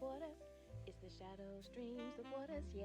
support us. It's the shadow streams support us, yeah.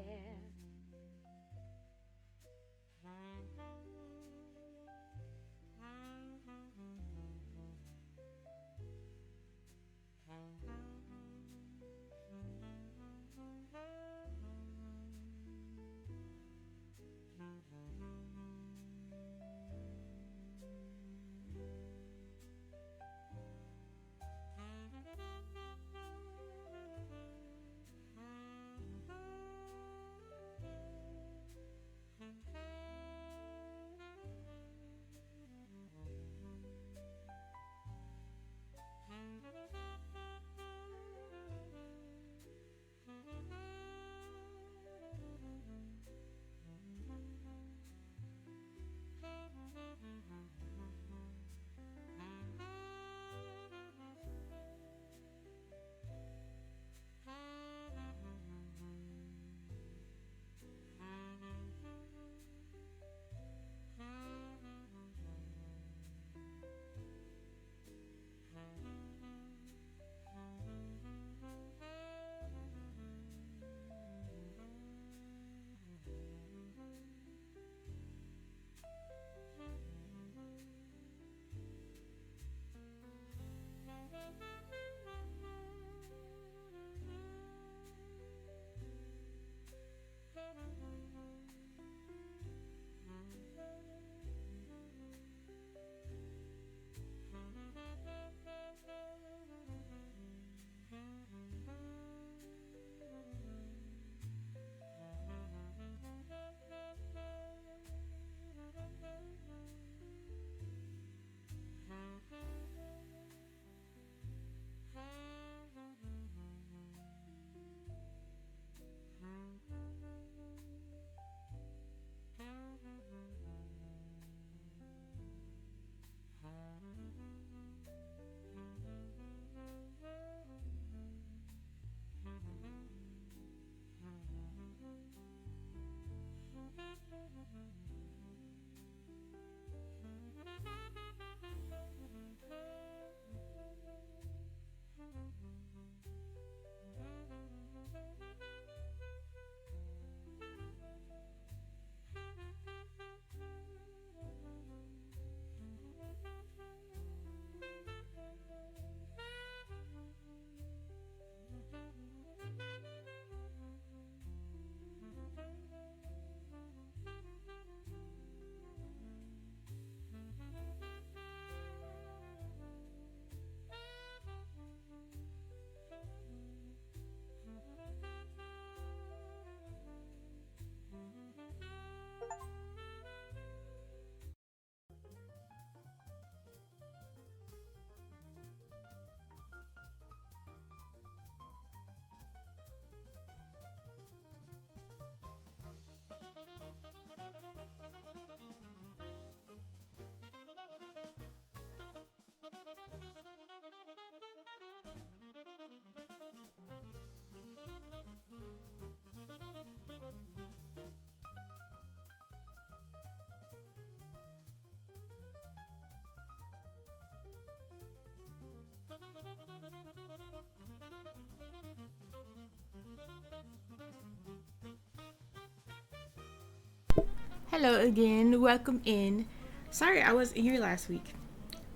Hello again, welcome in. Sorry I wasn't here last week,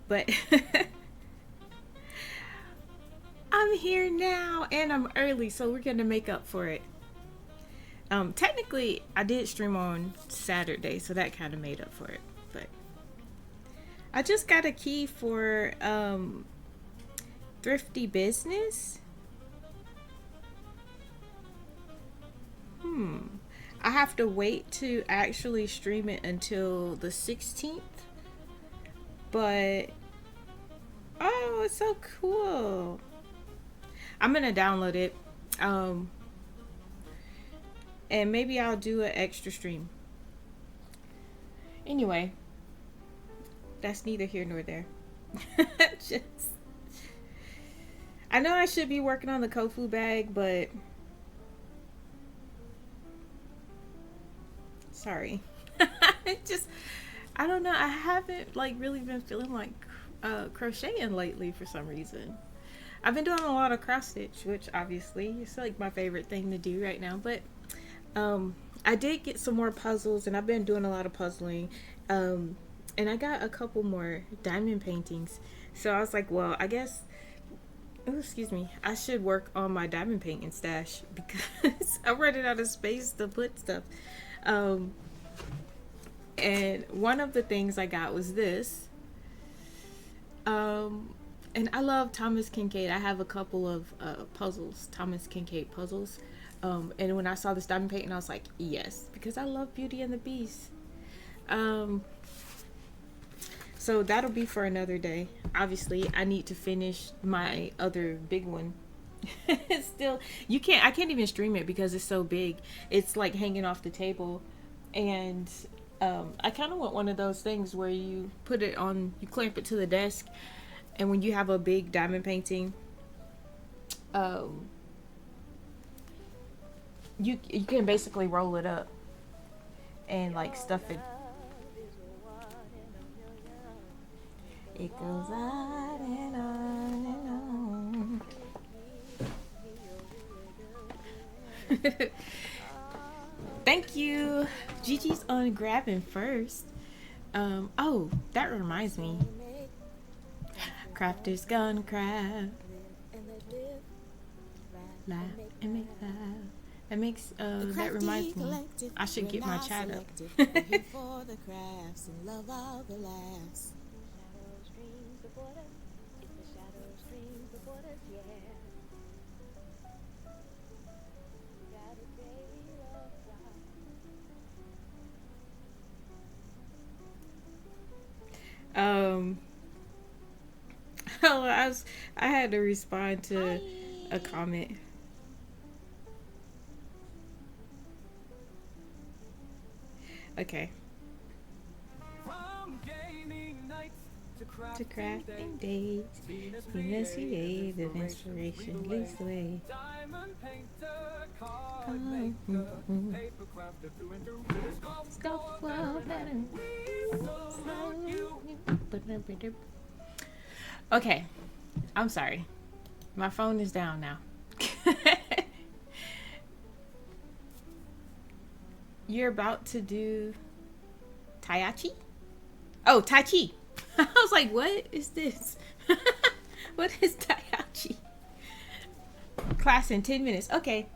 but I'm here now and I'm early, so we're gonna make up for it. Technically, I did stream on Saturday, so that kind of made up for it. But I just got a key for Thrifty Business. I have to wait to actually stream it until the 16th. But oh, it's so cool. I'm gonna download it. And maybe I'll do an extra stream. Anyway, that's neither here nor there. Just, I know I should be working on the Kofu bag, but sorry. Just, I don't know. I haven't like really been feeling like crocheting lately for some reason. I've been doing a lot of cross stitch, which obviously is like my favorite thing to do right now. But I did get some more puzzles, and I've been doing a lot of puzzling. And I got a couple more diamond paintings. So I was like, well, I guess, oh, excuse me, I should work on my diamond painting stash because I'm running out of space to put stuff. And one of the things I got was this. And I love Thomas Kincaid. I have a couple of puzzles, Thomas Kincaid puzzles. And when I saw this diamond painting, I was like, yes, because I love Beauty and the Beast. So that'll be for another day. Obviously, I need to finish my other big one. Still, I can't even stream it because it's so big. It's like hanging off the table. And I kind of want one of those things where you put it on, you clamp it to the desk. And when you have a big diamond painting, you can basically roll it up and like stuff it. It goes on and on and on. Thank you. Gigi's on grabbing first. Oh, that reminds me. Crafters gonna craft. Laugh and make laugh. That makes that reminds me. I should get my chat up. For the crafts and love all the laughs. I had to respond to a comment. Okay. To crafting days, Venus creative inspiration leads the way. Okay, I'm sorry. My phone is down now. You're about to do Tai Chi? Oh, Tai Chi. I was like, what is this? What is Tai Chi? Class in 10 minutes. Okay.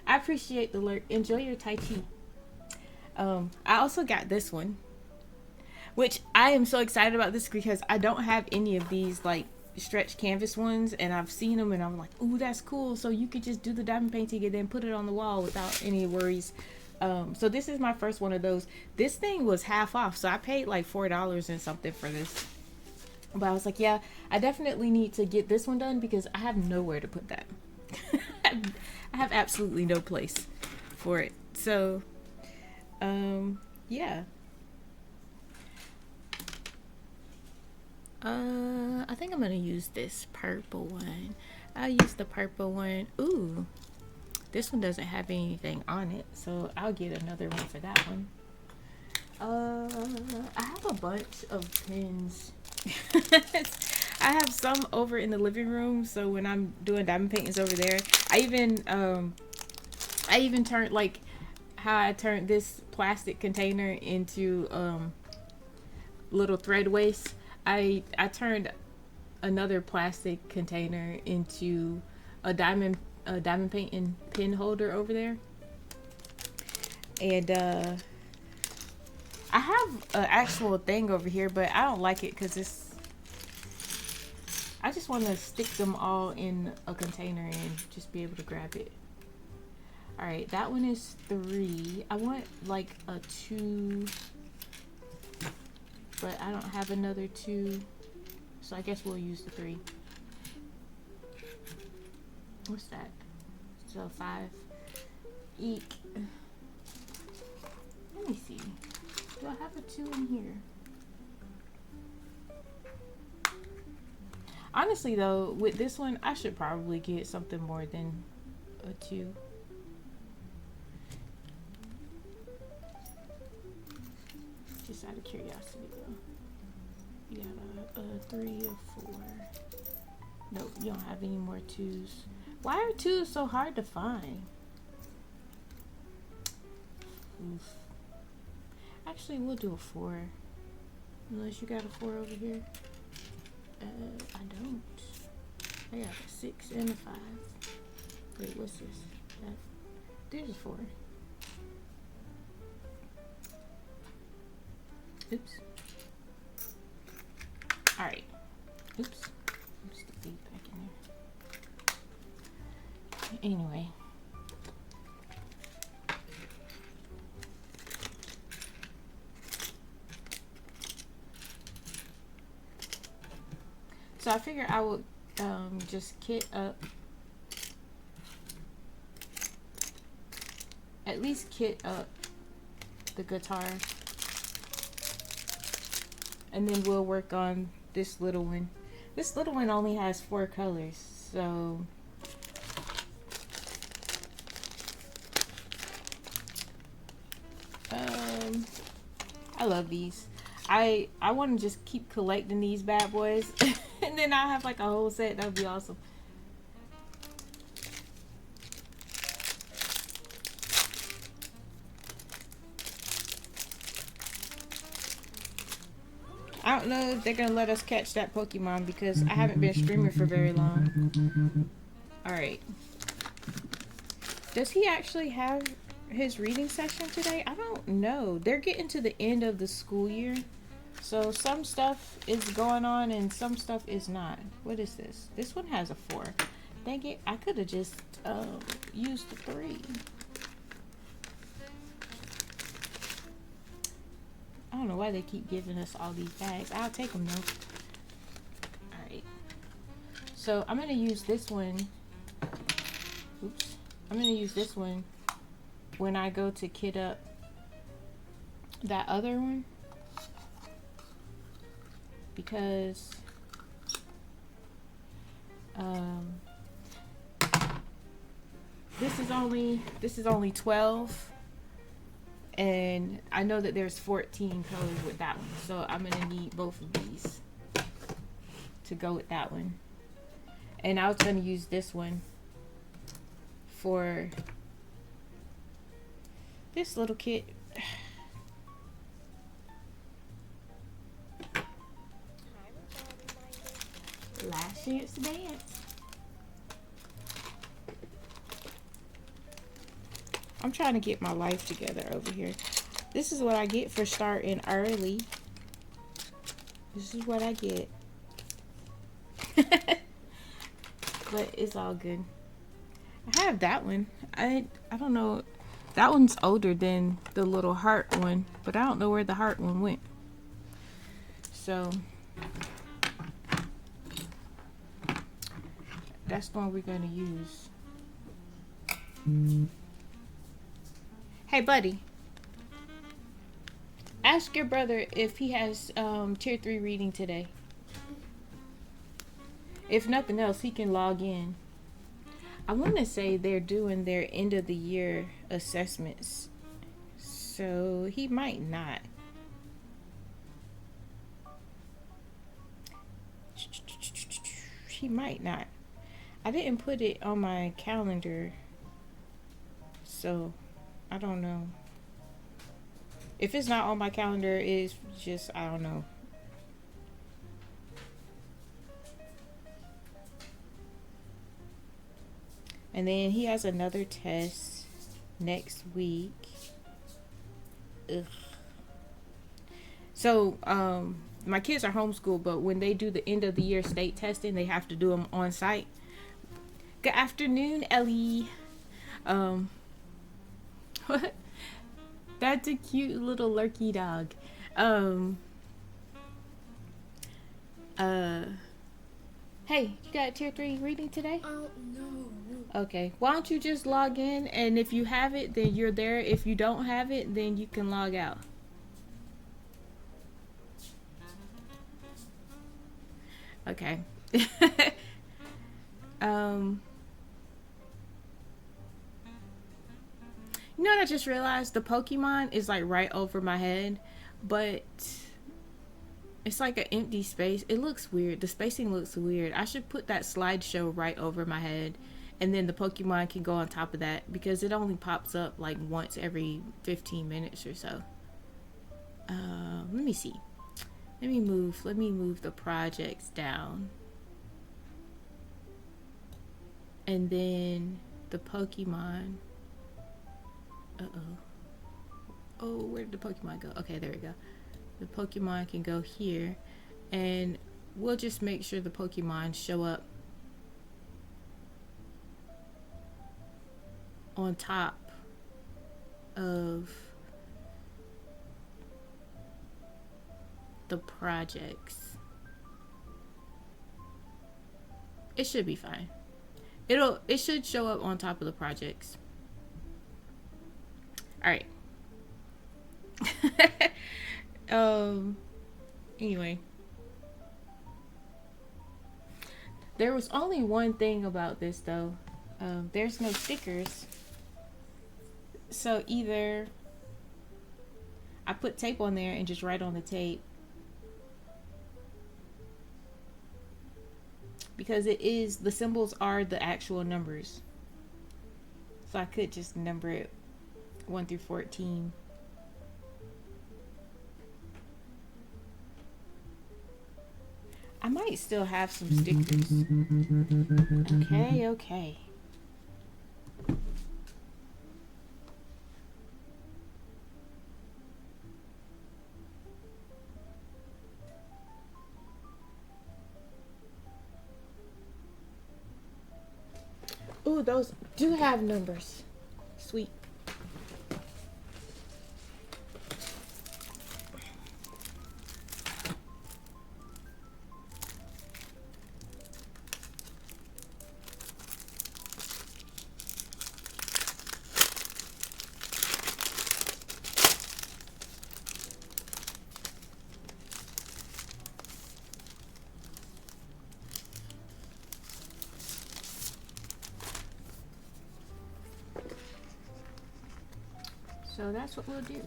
I appreciate the alert. Enjoy your Tai Chi. I also got this one, which I am so excited about this because I don't have any of these like stretch canvas ones, and I've seen them and I'm like, ooh, that's cool. So you could just do the diamond painting and then put it on the wall without any worries. So this is my first one of those. This thing was half off, so I paid like $4 and something for this. But I was like, yeah, I definitely need to get this one done because I have nowhere to put that. I have absolutely no place for it. So, yeah. I think I'm gonna use this purple one. I'll use the purple one. Ooh. This one doesn't have anything on it, so I'll get another one for that one. I have a bunch of pins. I have some over in the living room, so when I'm doing diamond paintings over there, I even turned like how I turned this plastic container into little thread waste. I turned another plastic container into a diamond painting pin holder over there, and I have an actual thing over here, but I don't like it because I just want to stick them all in a container and just be able to grab it. All right, that one is 3. I want like a 2, but I don't have another 2, so I guess we'll use the 3. What's that? So 5. Eek. Let me see. Do I have a 2 in here? Honestly though, with this one, I should probably get something more than a 2. Just out of curiosity though. You got a 3 or 4. Nope, you don't have any more 2s. Why are 2s so hard to find? Oof. Actually, we'll do a 4. Unless you got a 4 over here. I don't. I got a 6 and a 5. Wait, what's this? There's a 4. Oops. Alright. Oops. Stick these back in there. Anyway. So I figured I would just kit up, at least kit up the guitar, and then we'll work on this little one. This little one only has 4 colors, so I love these. I want to just keep collecting these bad boys. And then I'll have like a whole set. That would be awesome. I don't know if they're going to let us catch that Pokemon because I haven't been streaming for very long. Alright. Does he actually have his reading session today? I don't know. They're getting to the end of the school year. So some stuff is going on and some stuff is not. What is this? This one has a 4. Dang it, I could have just used the 3. I don't know why they keep giving us all these bags. I'll take them though. Alright. So I'm going to use this one. Oops. I'm going to use this one when I go to kit up that other one. Because this is only 12, and I know that there's 14 colors with that one, so I'm gonna need both of these to go with that one. And I was gonna use this one for this little kit. Last chance to dance. I'm trying to get my life together over here. This is what I get for starting early. This is what I get. But it's all good. I have that one. I don't know. That one's older than the little heart one, but I don't know where the heart one went. So that's the one we're going to use. Hey, buddy. Ask your brother if he has tier 3 reading today. If nothing else, he can log in. I want to say they're doing their end of the year assessments. So he might not. He might not. I didn't put it on my calendar, so I don't know. If it's not on my calendar, it's just, I don't know. And then he has another test next week. Ugh. So, my kids are homeschooled, but when they do the end of the year state testing, they have to do them on site. Good afternoon, Ellie. What? That's a cute little lurky dog. Hey, you got a tier 3 reading today? Oh, no. Okay. Why don't you just log in, and if you have it, then you're there. If you don't have it, then you can log out. Okay. You know what I just realized? The Pokemon is like right over my head, but It's like an empty space. It looks weird. The spacing looks weird. I should put that slideshow right over my head, and then the Pokemon can go on top of that, because it only pops up like once every 15 minutes or so. Let me see. Let me move the projects down. And then the Pokemon. Oh, where did the Pokemon go? Okay, there we go. The Pokemon can go here, and we'll just make sure the Pokemon show up on top of the projects. It should be fine. It should show up on top of the projects. All right. Anyway, there was only one thing about this though. There's no stickers, so either I put tape on there and just write on the tape, because the symbols are the actual numbers, so I could just number it 1 through 14. I might still have some stickers. Okay. Ooh, those do have numbers. Sweet. So that's what we'll do.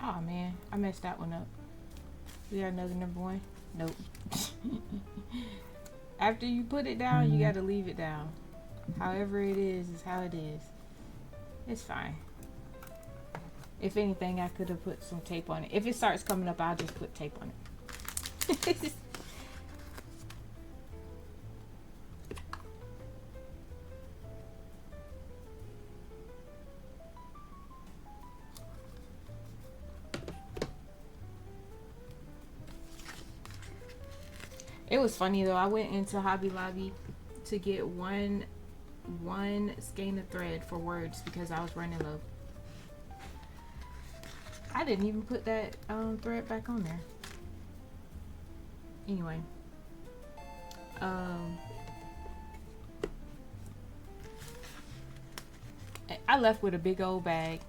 Oh man, I messed that one up. We got another number 1? Nope. After you put it down, you gotta leave it down. However it is how it is. It's fine. If anything, I could have put some tape on it. If it starts coming up, I'll just put tape on it. It was funny though. I went into Hobby Lobby to get one skein of thread for words because I was running low. I didn't even put that thread back on there. Anyway, I left with a big old bag.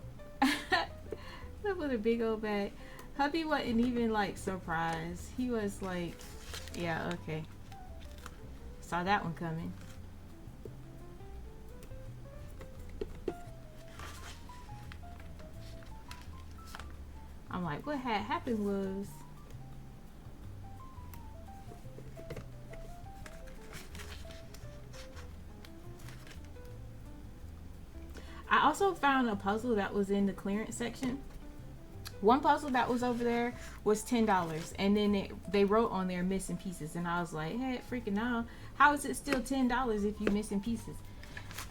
Hubby wasn't even like surprised. He was like, yeah, okay. Saw that one coming. I'm like, what had happened was I also found a puzzle that was in the clearance section. One puzzle that was over there was $10, and then they wrote on there missing pieces, and I was like, hey, freaking now, how is it still $10 if you missing pieces?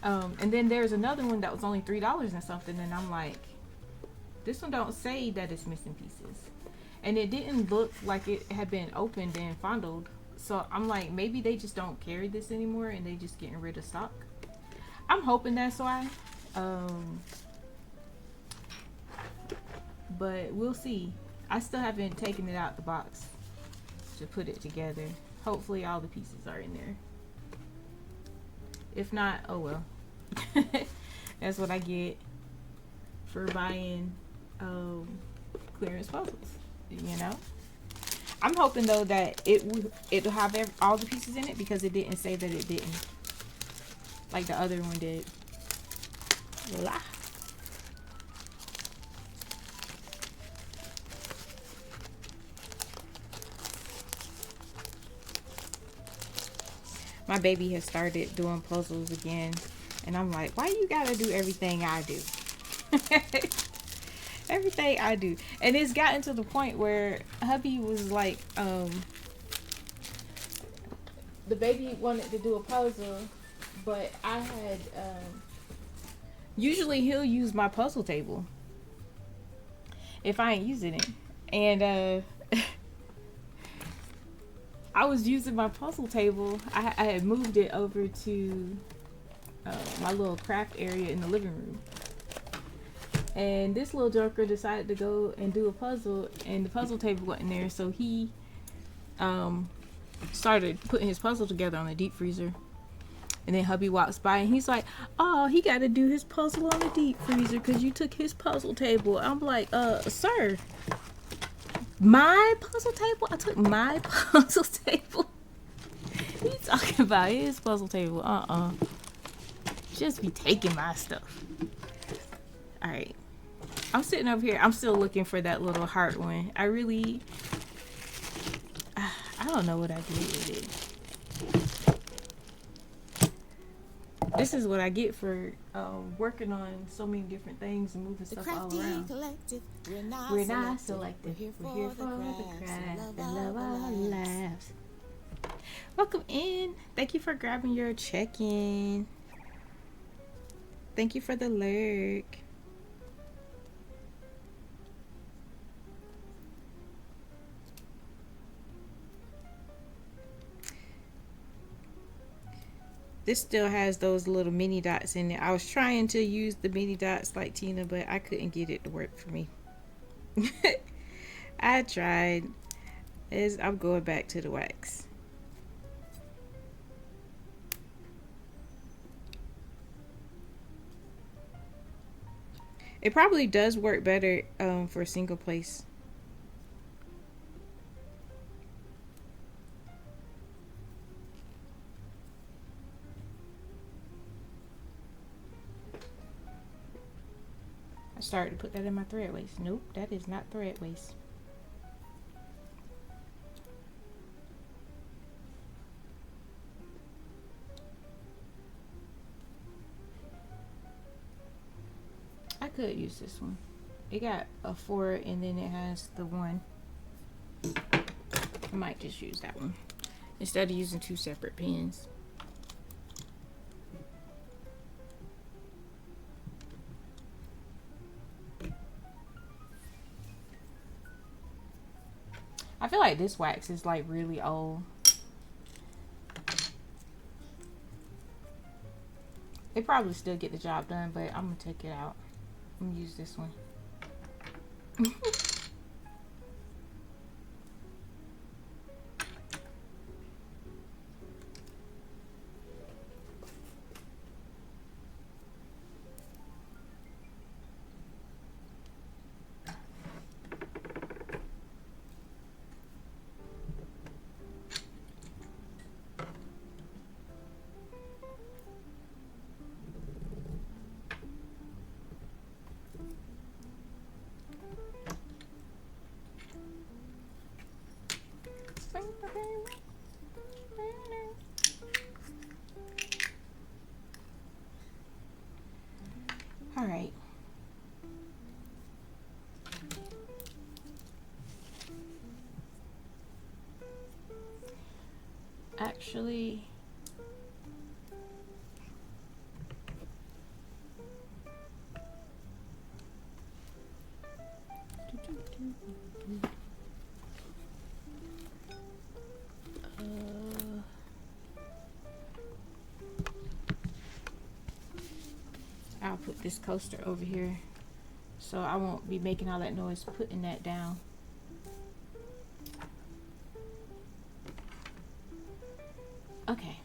And then there's another one that was only $3 and something, and I'm like, this one don't say that it's missing pieces, and it didn't look like it had been opened and fondled. So I'm like, maybe they just don't carry this anymore and they just getting rid of stock. I'm hoping that's why. But we'll see. I still haven't taken it out the box to put it together. Hopefully all the pieces are in there. If not, oh well. That's what I get for buying clearance puzzles, you know. I'm hoping though that it'll have all the pieces in it, because it didn't say that it didn't, like the other one did. Voila. My baby has started doing puzzles again, and I'm like, why you gotta do everything I do? Everything I do. And it's gotten to the point where hubby was like, the baby wanted to do a puzzle, but I had, usually he'll use my puzzle table if I ain't using it. And I was using my puzzle table. I had moved it over to my little craft area in the living room. And this little joker decided to go and do a puzzle, and the puzzle table wasn't there, so he started putting his puzzle together on the deep freezer. And then hubby walks by and he's like, oh, he got to do his puzzle on the deep freezer because you took his puzzle table. I'm like, sir, my puzzle table? I took my puzzle table. What are you talking about? His puzzle table. Just be taking my stuff. Alright. I'm sitting over here. I'm still looking for that little heart one. I don't know what I did with it. This is what I get for working on so many different things and moving stuff all around. We're not selective. We're here for the craft and love our lives. Welcome in. Thank you for grabbing your check-in. Thank you for the lurk. This still has those little mini dots in it. I was trying to use the mini dots like Tina, but I couldn't get it to work for me. I tried. I'm going back to the wax. It probably does work better for a single place. I started to put that in my thread waste. Nope, that is not thread waste. I could use this one. It got a 4 and then it has the 1. I might just use that one instead of using 2 separate pens. I feel like this wax is like really old. It probably still get the job done, but I'm gonna take it out. I'm gonna use this one. All right. Actually, I'll put this coaster over here so I won't be making all that noise putting that down. Okay.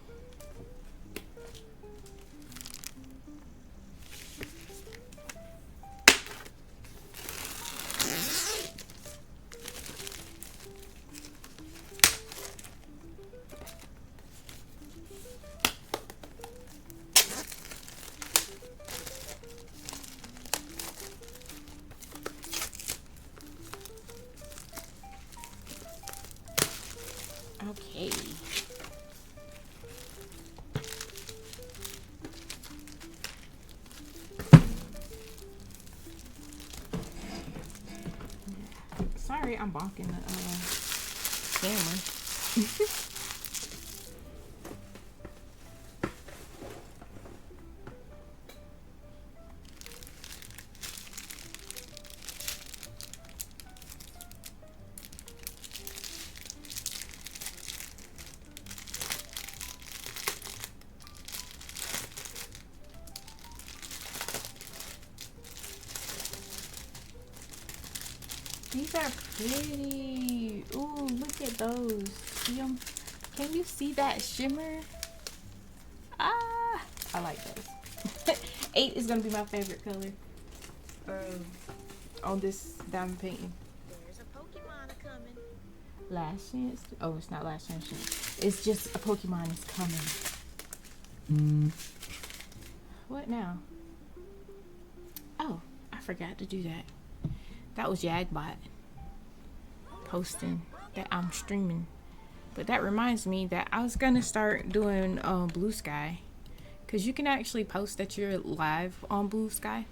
Okay. Sorry, I'm bonking the camera. These are pretty. Ooh, look at those. See them? Can you see that shimmer? Ah, I like those. 8 is gonna be my favorite color on this diamond painting. There's a Pokemon coming. Last chance. Oh, it's not last chance. It's just a Pokemon is coming. What now? Oh, I forgot to do that. That was Yagbot posting that I'm streaming. But that reminds me that I was gonna start doing Blue Sky, because you can actually post that you're live on Blue Sky.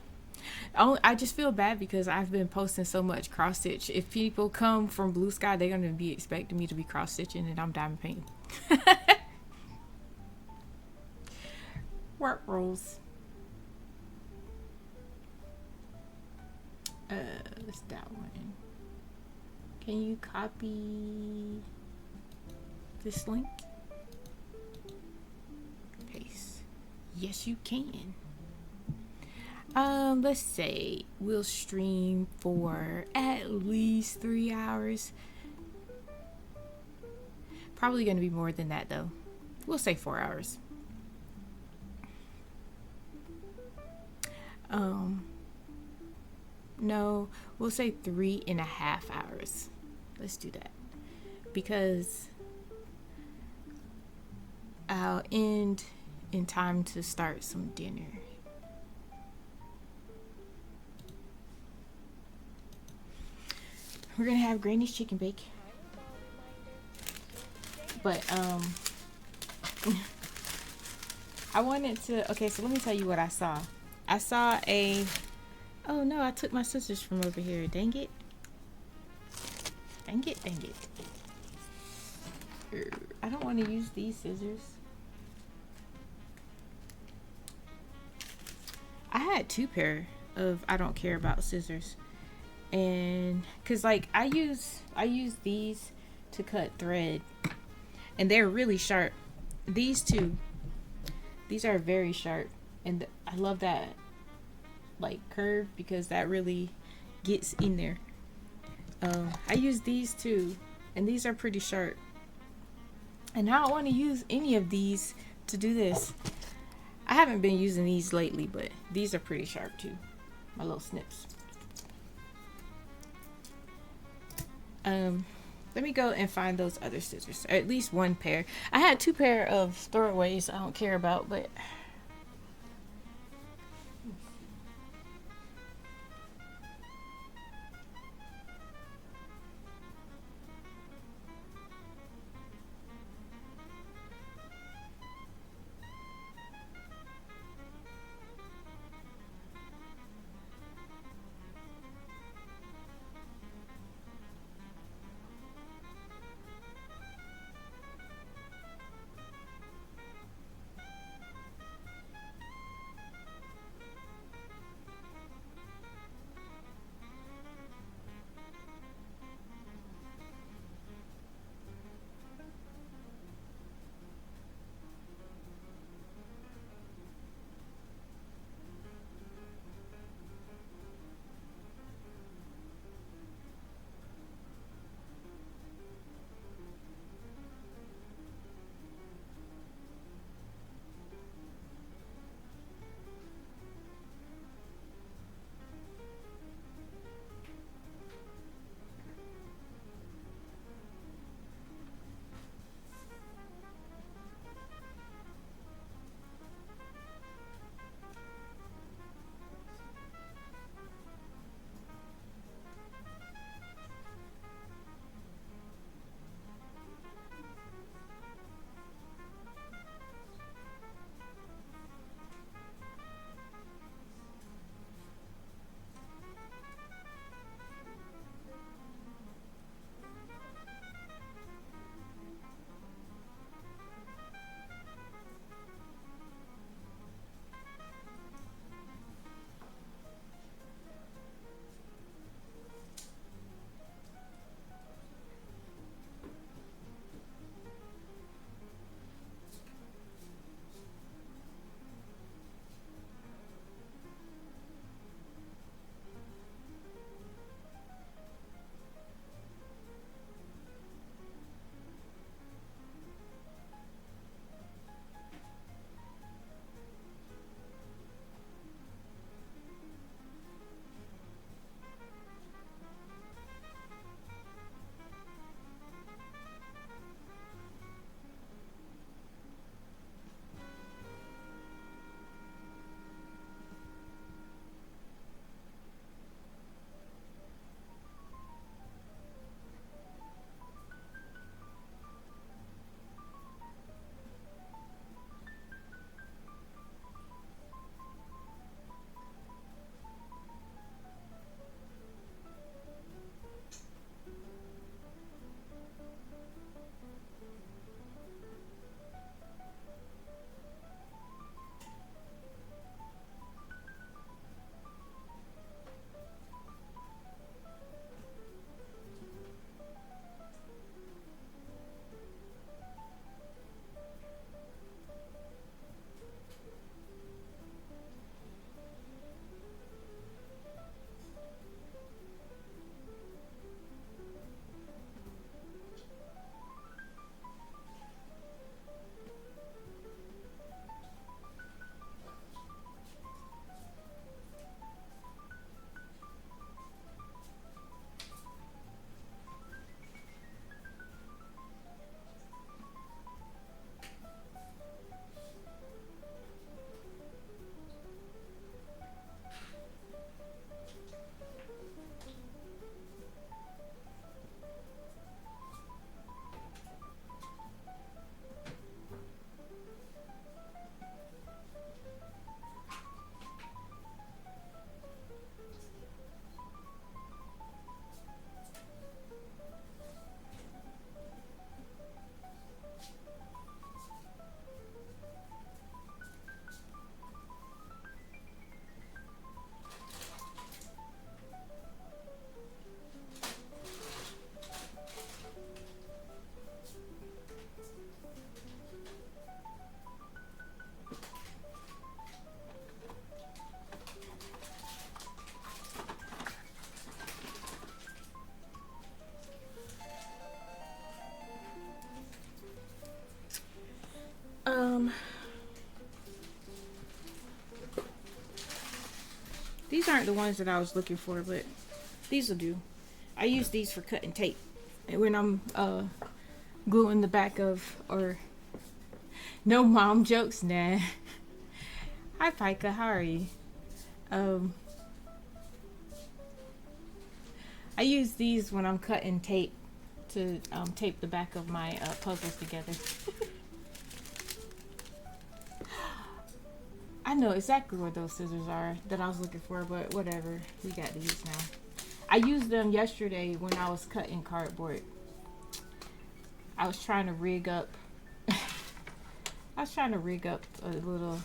I just feel bad because I've been posting so much cross stitch. If people come from Blue Sky, they're gonna be expecting me to be cross stitching, and I'm diamond painting. Work rules. It's that one. Can you copy this link? Paste. Yes, you can. Let's say we'll stream for at least 3 hours. Probably gonna be more than that though. We'll say 4 hours. No, we'll say 3.5 hours. Let's do that. Because I'll end in time to start some dinner. We're gonna have Granny's chicken bake. But I wanted to, okay, so let me tell you what I saw. I saw a, oh no, I took my scissors from over here. Dang it. Dang it, dang it. I don't want to use these scissors. I had 2 pair of I don't care about scissors. And cause like I use these to cut thread, and they're really sharp. These two, these are very sharp, and I love that like curve because that really gets in there. I use these too, and these are pretty sharp, and I don't want to use any of these to do this. I haven't been using these lately, but these are pretty sharp too, my little snips. Let me go and find those other scissors, or at least 1 pair. I had 2 pair of throwaways I don't care about, but These aren't the ones that I was looking for, but these will do. I use these for cutting tape. And when I'm gluing the back of, or no mom jokes, nah. Hi Pika, how are you? I use these when I'm cutting tape to tape the back of my puzzles together. I know exactly where those scissors are that I was looking for, but whatever. We got these now. I used them yesterday when I was cutting cardboard. I was trying to rig up a little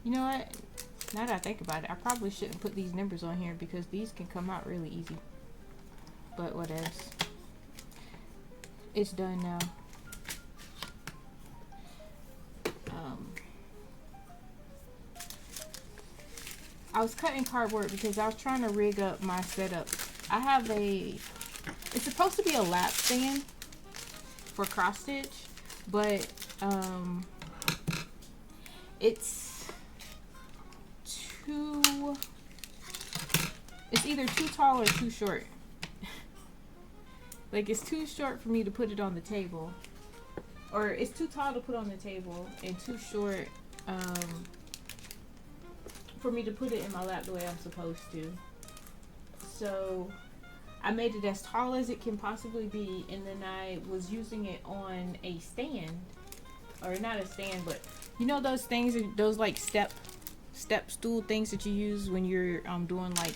you know what? Now that I think about it, I probably shouldn't put these numbers on here because these can come out really easy. But what else? It's done now. I was cutting cardboard because I was trying to rig up my setup. I have it's supposed to be a lap stand for cross stitch, but it's either too tall or too short. Like, it's too short for me to put it on the table, or it's too tall to put on the table and too short for me to put it in my lap the way I'm supposed to. So I made it as tall as it can possibly be, and then I was using it on a stand, or not a stand, but you know those things, those like step stool things that you use when you're doing like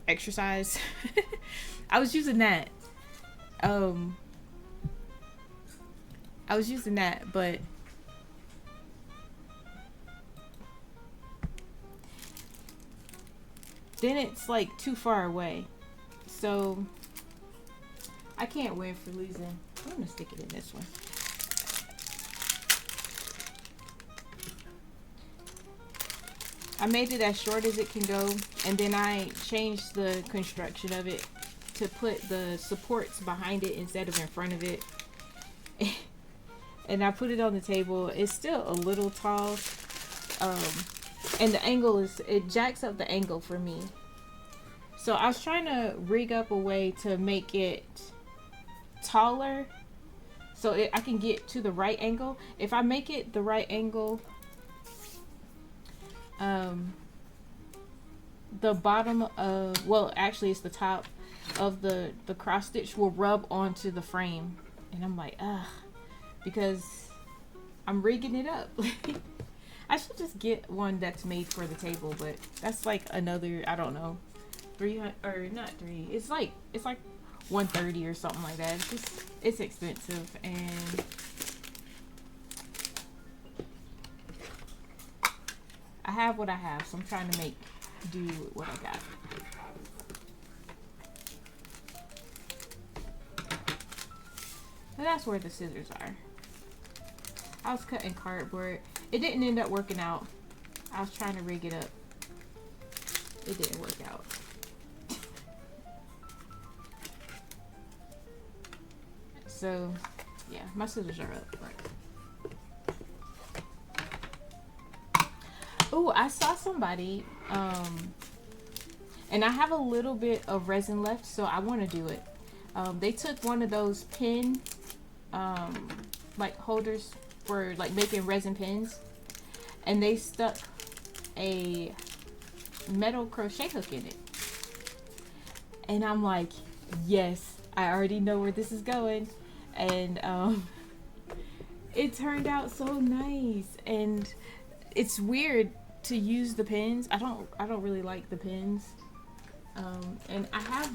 exercise. I was using that. But then it's like too far away, so I can't win for losing. I'm gonna stick it in this one. I made it as short as it can go, and then I changed the construction of it to put the supports behind it instead of in front of it. And I put it on the table. It's still a little tall, and the angle it jacks up the angle for me. So I was trying to rig up a way to make it taller so I can get to the right angle. If I make it the right angle, the bottom of, well, actually it's the top of the cross stitch will rub onto the frame, and I'm like, ugh, because I'm rigging it up. I should just get one that's made for the table, but that's like another, I don't know, 300, or not 3, it's like 130 or something like that. It's expensive, and I have what I have, so I'm trying to do with what I got. So that's where the scissors are. I was cutting cardboard. It didn't end up working out. I was trying to rig it up. It didn't work out. So, yeah, my scissors are up. Oh, I saw somebody, and I have a little bit of resin left, so I want to do it. They took one of those pin, like holders for like making resin pins, and they stuck a metal crochet hook in it. And I'm like, yes, I already know where this is going. And it turned out so nice. And it's weird to use the pins. I don't really like the pins. And I have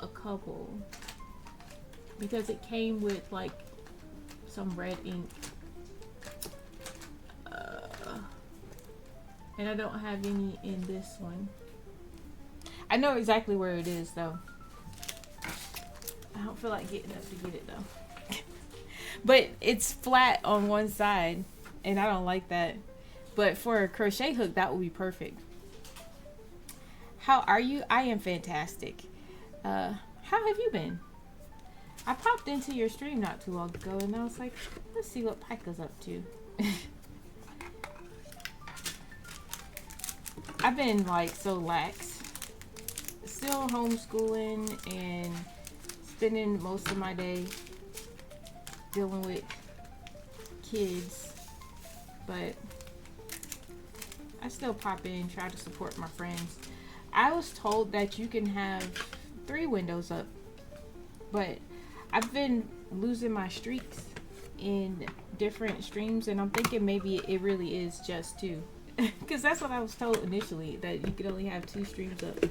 a couple because it came with like some red ink. And I don't have any in this one. I know exactly where it is though. I don't feel like getting up to get it though. But it's flat on one side, and I don't like that. But for a crochet hook, that would be perfect. How are you? I am fantastic. How have you been? I popped into your stream not too long ago, and I was like, let's see what Pika's up to. I've been like so lax. Still homeschooling and spending most of my day dealing with kids, but I still pop in, try to support my friends. I was told that you can have 3 windows up, but I've been losing my streaks in different streams, and I'm thinking maybe it really is just 2. Because that's what I was told initially, that you could only have 2 streams up.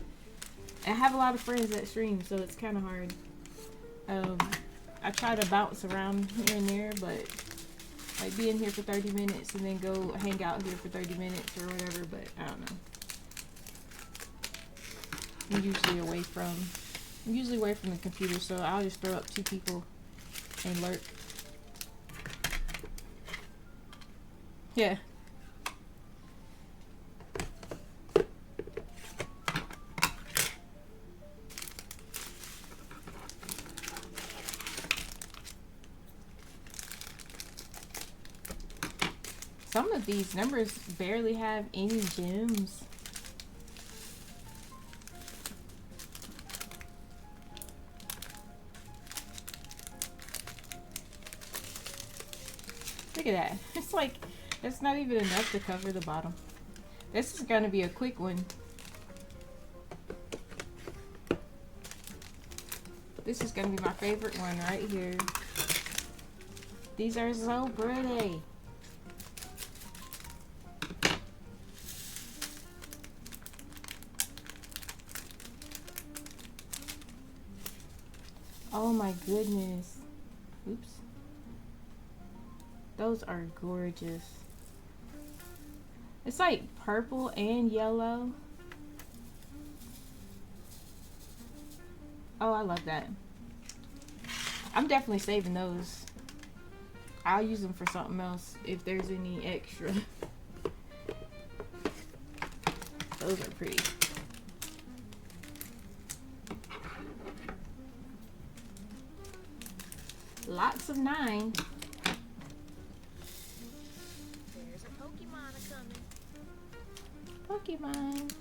I have a lot of friends that stream, so it's kind of hard. I try to bounce around here and there, but like being here for 30 minutes and then go hang out here for 30 minutes or whatever, but I don't know. I'm usually away from the computer, so I'll just throw up 2 people and lurk. Yeah. Some of these numbers barely have any gems. Look at that. It's like, that's not even enough to cover the bottom. This is going to be a quick one. This is going to be my favorite one right here. These are so pretty. Oh my goodness. Oops. Those are gorgeous. It's like purple and yellow. Oh, I love that. I'm definitely saving those. I'll use them for something else if there's any extra. Those are pretty. Lots of 9. There's a Pokemon a-coming. Pokemon.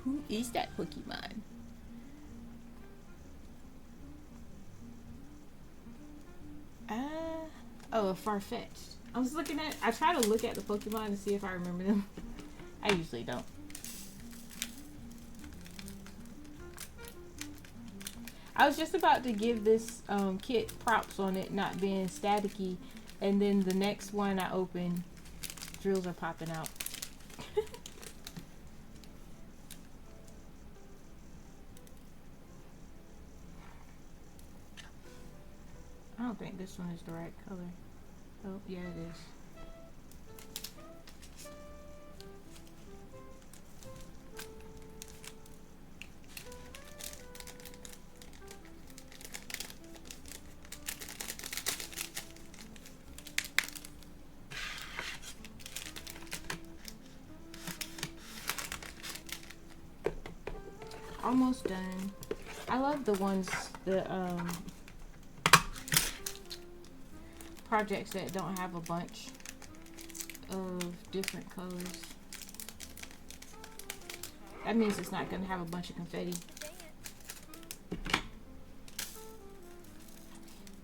Who is that Pokemon? Oh, a Farfetch'd. I try to look at the Pokemon to see if I remember them. I usually don't. I was just about to give this kit props on it not being staticky, and then the next one I open, drills are popping out. I don't think this one is the right color. Oh, yeah, it is. Almost done. I love the ones, the projects that don't have a bunch of different colors. That means it's not going to have a bunch of confetti.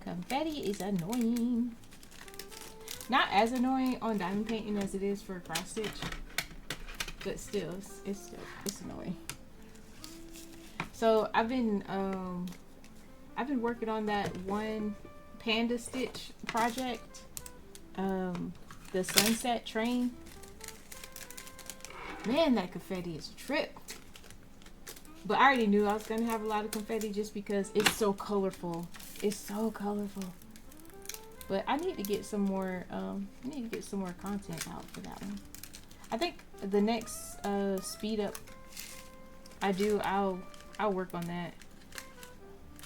Confetti is annoying. Not as annoying on diamond painting as it is for cross stitch, but still, it's annoying. So I've been working on that one panda stitch project, the sunset train. Man, that confetti is a trip. But I already knew I was gonna have a lot of confetti just because it's so colorful. It's so colorful. But I need to get some more. Content out for that one. I think the next speed up I do, I'll work on that.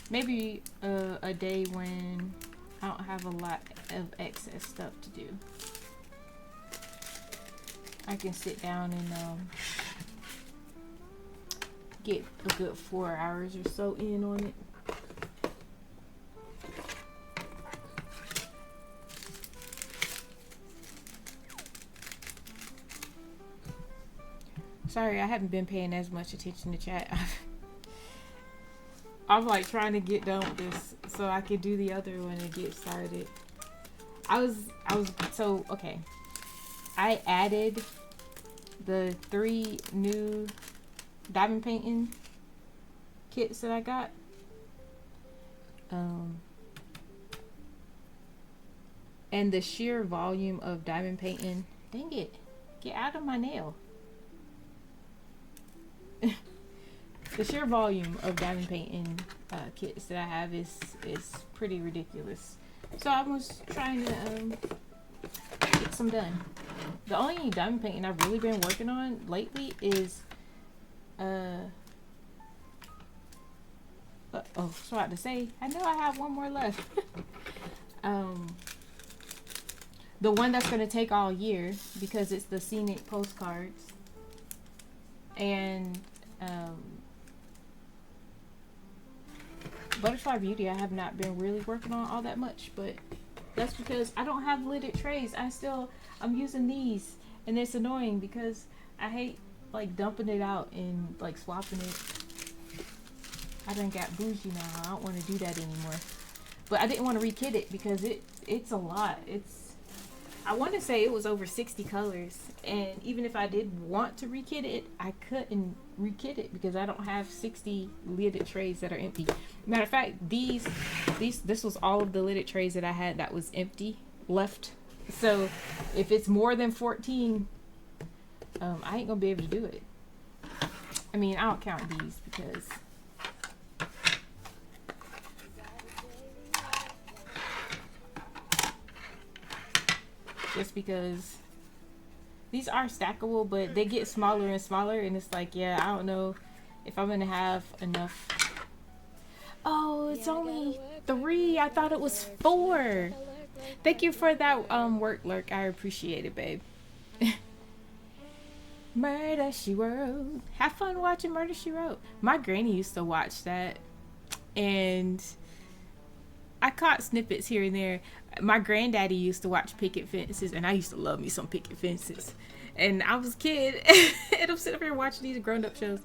Maybe a day when I don't have a lot of excess stuff to do. I can sit down and get a good 4 hours or so in on it. Sorry, I haven't been paying as much attention to chat. I'm like trying to get done with this so I can do the other one and get started. Okay. I added the 3 new diamond painting kits that I got. And the sheer volume of diamond painting, dang it, get out of my nail. The sheer volume of diamond painting kits that I have is pretty ridiculous. So I was trying to get some done. The only diamond painting I've really been working on lately is so I had to say, I know I have one more left. The one that's going to take all year because it's the scenic postcards. And Butterfly Beauty I have not been really working on all that much, but that's because I don't have lidded trays. I'm using these, and it's annoying because I hate like dumping it out and like swapping it. I done got bougie now. I don't want to do that anymore. But I didn't want to rekit it because it's a lot. I want to say it was over 60 colors, and even if I did want to rekit it, I couldn't rekit it because I don't have 60 lidded trays that are empty. Matter of fact, this was all of the lidded trays that I had that was empty left. So if it's more than 14, I ain't gonna be able to do it. I mean, I don't count these because just because these are stackable, but they get smaller and smaller, and it's like, yeah, I don't know if I'm gonna have enough. Oh, it's only 3. I thought it was 4. Thank you for that work lurk. I appreciate it, babe. Murder, She Wrote. Have fun watching Murder, She Wrote. My granny used to watch that, and I caught snippets here and there. My granddaddy used to watch Picket Fences, and I used to love me some Picket Fences. And I was a kid, and I'm sitting up here watching these grown-up shows.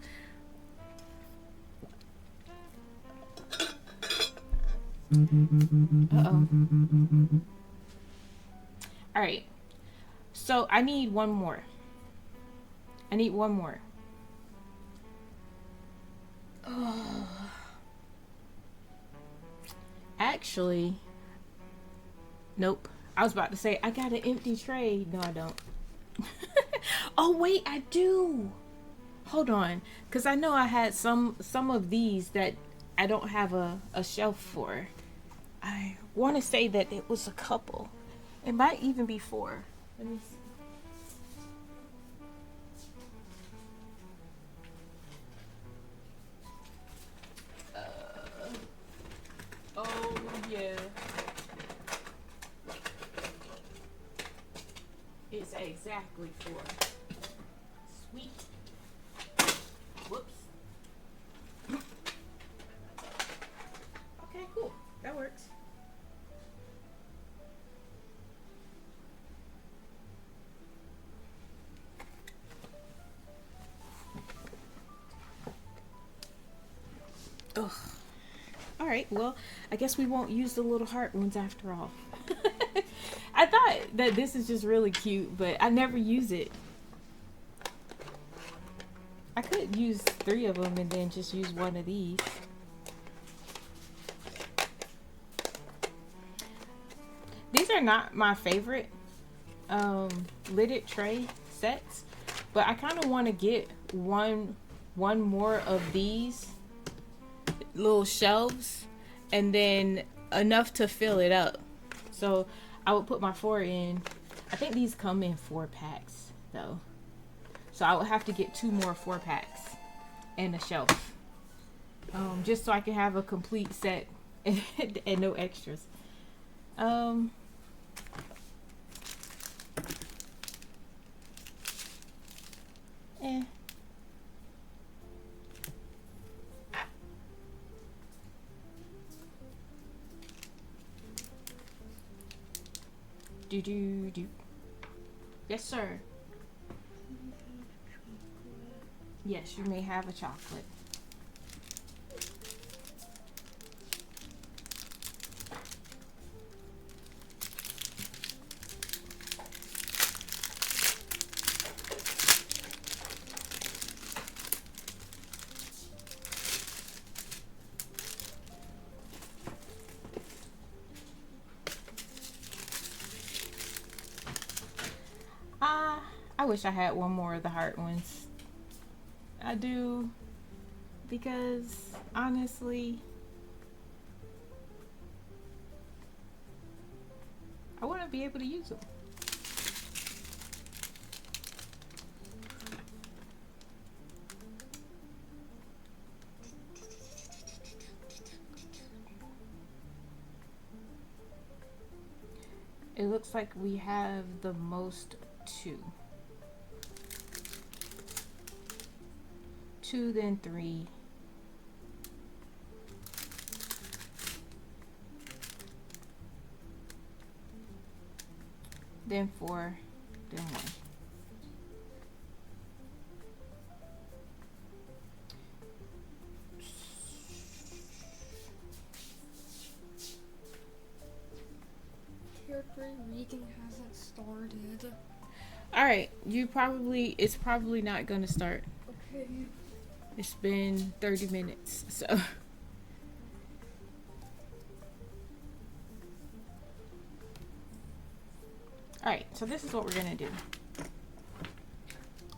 Uh-oh. Alright. So, I need one more. Oh. Actually, nope. I was about to say, I got an empty tray. No, I don't. Oh, wait, I do. Hold on. Because I know I had some of these that I don't have a shelf for. I want to say that it was a couple. It might even be 4. Let me see. Oh, yeah. It's exactly 4. Sweet. Whoops. Okay, cool. That works. Ugh. Alright, well, I guess we won't use the little heart ones after all. I thought that this is just really cute, but I never use it. I could use 3 of them and then just use one of these. These are not my favorite lidded tray sets, but I kind of want to get one more of these little shelves, and then enough to fill it up. So I would put my 4 in. I think these come in 4 packs though, so I would have to get 2 more 4 packs and a shelf, just so I can have a complete set and no extras. Um, eh. Do. Yes, sir. Yes, you may have a chocolate. I wish I had one more of the heart ones. I do, because honestly, I want to be able to use them. It looks like we have the most 2. 2, then 3. Then 4, then 1. Character reading hasn't started. Alright, it's probably not gonna start. Okay. It's been 30 minutes, so. Alright, so this is what we're gonna do.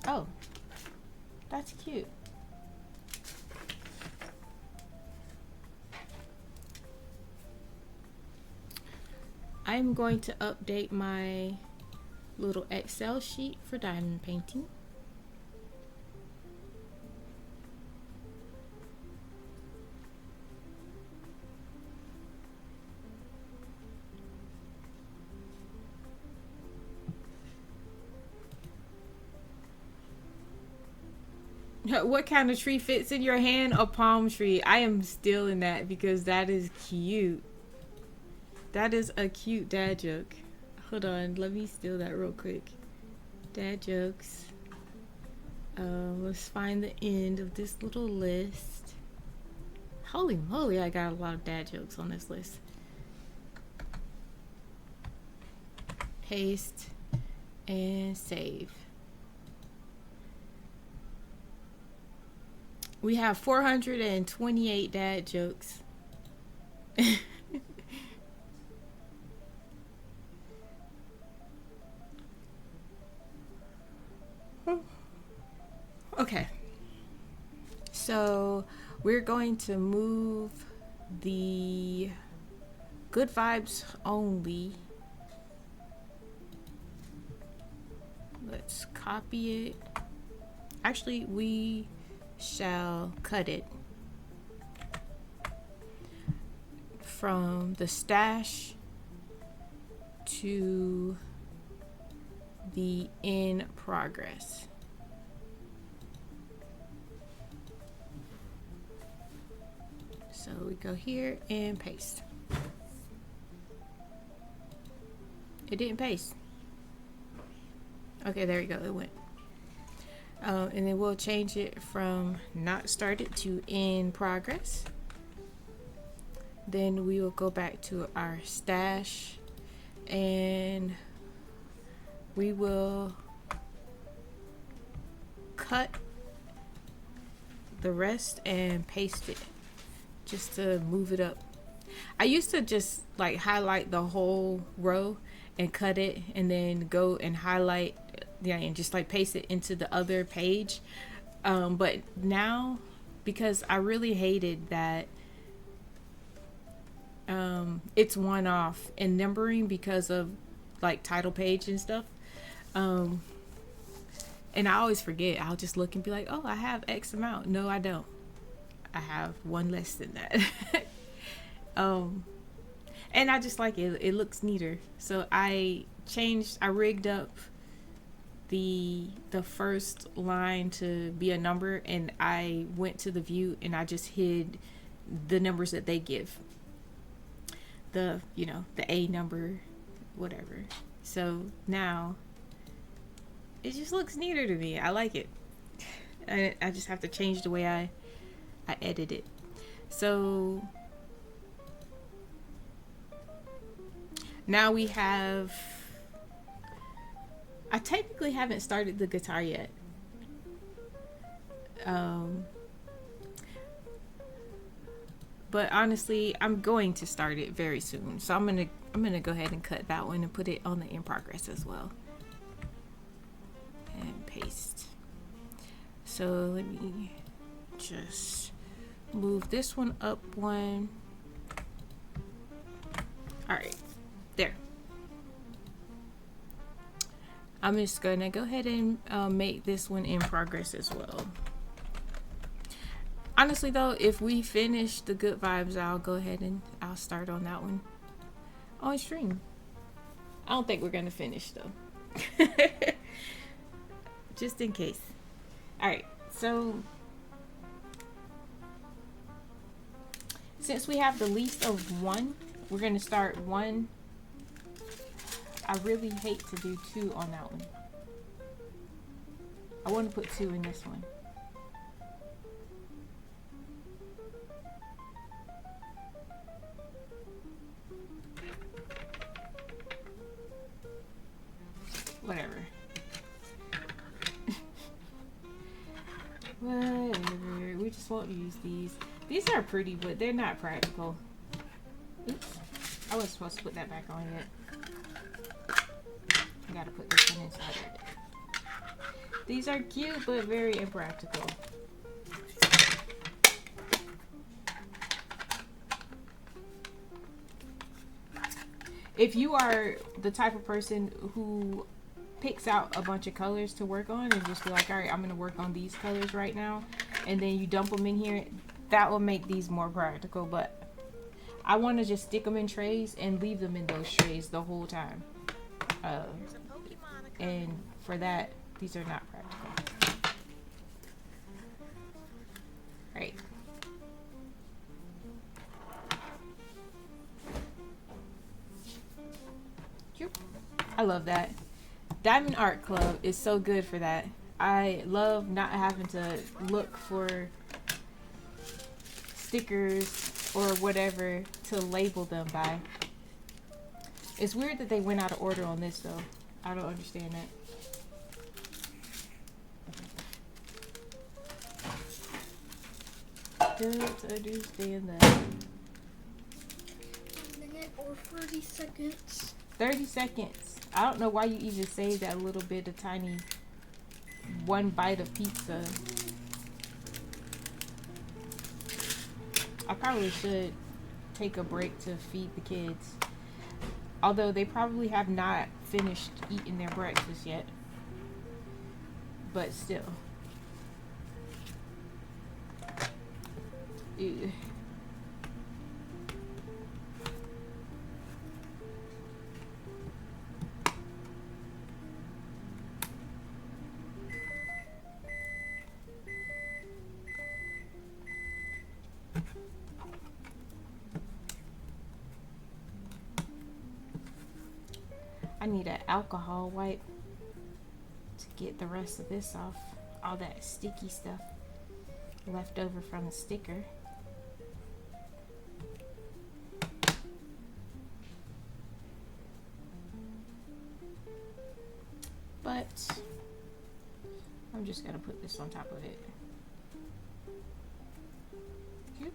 Oh, that's cute. I'm going to update my little Excel sheet for diamond painting. What kind of tree fits in your hand? A palm tree. I am stealing that because that is cute. That is a cute dad joke. Hold on, let me steal that real quick. Dad jokes. Let's find the end of this little list. Holy moly, I got a lot of dad jokes on this list. Paste and save. We have 428 dad jokes. Okay. So we're going to move the good vibes only. Let's copy it. Actually, we shall cut it from the stash to the in progress. So we go here and paste. It didn't paste. Okay, there we go. It went. And then we'll change it from not started to in progress. Then we will go back to our stash and we will cut the rest and paste it just to move it up. I used to just like highlight the whole row and cut it and then go and highlight, yeah, and just like paste it into the other page. But now, because I really hated that it's one off in numbering because of like title page and stuff. And I always forget. I'll just look and be like, oh, I have X amount. No, I don't. I have one less than that. And I just like it. It looks neater. So I rigged up the first line to be a number, and I went to the view and I just hid the numbers that they give. The A number, whatever. So now it just looks neater to me. I like it. I just have to change the way I edit it. So now we have, I technically haven't started the guitar yet. But honestly, I'm going to start it very soon. So I'm gonna go ahead and cut that one and put it on the in progress as well. And paste. So let me just move this one up one. All right, there. I'm just gonna go ahead and make this one in progress as well. Honestly though, if we finish the Good Vibes, I'll go ahead and I'll start on that one on stream. I don't think we're gonna finish though. Just in case. Alright, so since we have the least of one, we're gonna start one. I really hate to do 2 on that one. I want to put 2 in this one. Whatever. Whatever. We just won't use these. These are pretty, but they're not practical. Oops. I wasn't supposed to put that back on yet. I gotta put this one inside of it. These are cute, but very impractical. If you are the type of person who picks out a bunch of colors to work on and just be like, all right, I'm gonna work on these colors right now, and then you dump them in here, that will make these more practical. But I want to just stick them in trays and leave them in those trays the whole time. And for that, these are not practical. Right. I love that. Diamond Art Club is so good for that. I love not having to look for stickers or whatever to label them by. It's weird that they went out of order on this though. I don't understand that. Don't understand that. 1 minute or 30 seconds. 30 seconds. I don't know why you even saved that little bit of tiny one bite of pizza. I probably should take a break to feed the kids. Although they probably have not finished eating their breakfast yet. But still. Ew. I need an alcohol wipe to get the rest of this off. All that sticky stuff left over from the sticker. But I'm just gonna put this on top of it. Cute.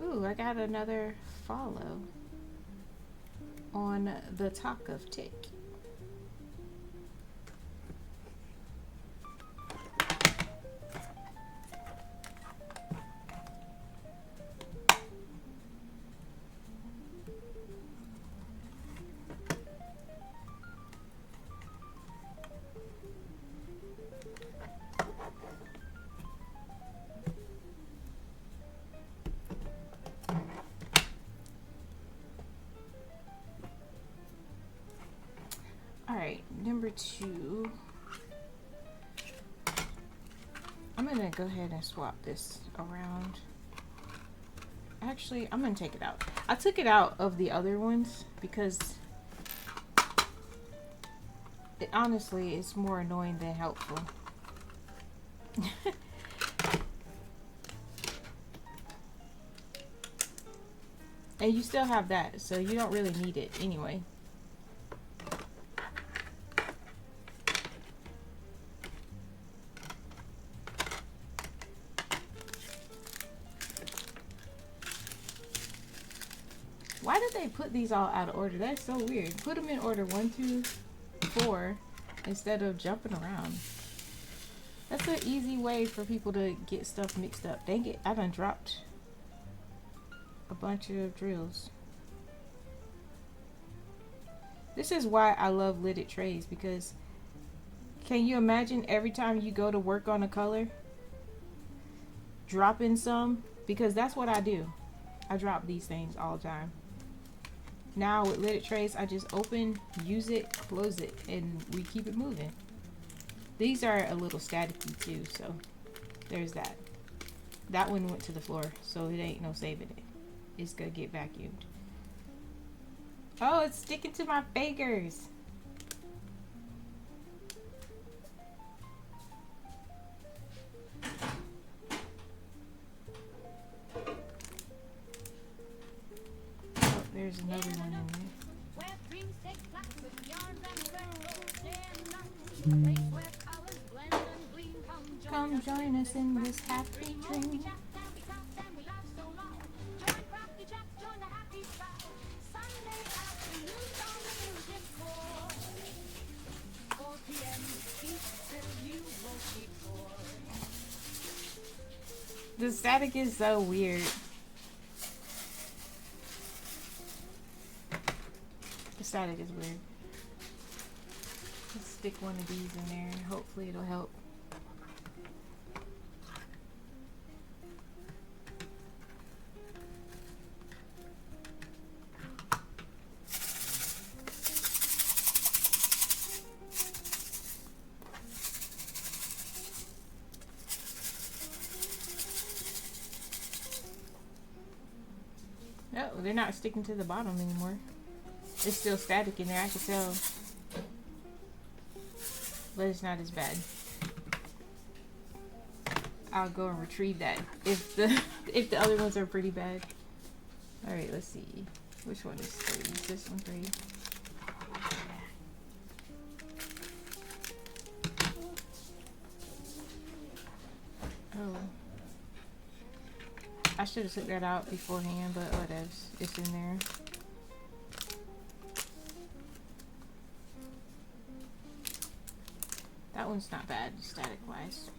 Ooh, I got another follow on the Talk of Tick. number 2. I'm gonna go ahead and swap this around. Actually, I'm gonna take it out. I took it out of the other ones because it honestly is more annoying than helpful. And you still have that, so you don't really need it anyway. Why did they put these all out of order? That's so weird. Put them in order 1, 2, 4 instead of jumping around. That's an easy way for people to get stuff mixed up. Dang it, I done dropped a bunch of drills. This is why I love lidded trays, because can you imagine every time you go to work on a color dropping some? Because that's what I do. I drop these things all the time. Now with lidded trays, I just open, use it, close it, and we keep it moving. These are a little staticky too, so there's that. That one went to the floor, so it ain't no saving it. It's gonna get vacuumed. Oh, it's sticking to my fingers. Oh, there's another one in there. Come join us in this happy dream. The static is so weird. The static is weird. Let's stick one of these in there. Hopefully it'll help. No, they're not sticking to the bottom anymore. It's still static in there, I can tell. But it's not as bad. I'll go and retrieve that if the other ones are pretty bad. Alright, let's see. Which one is 3? Is this one 3? Oh. I should have took that out beforehand, but whatever. It's in there. That one's not bad, static wise.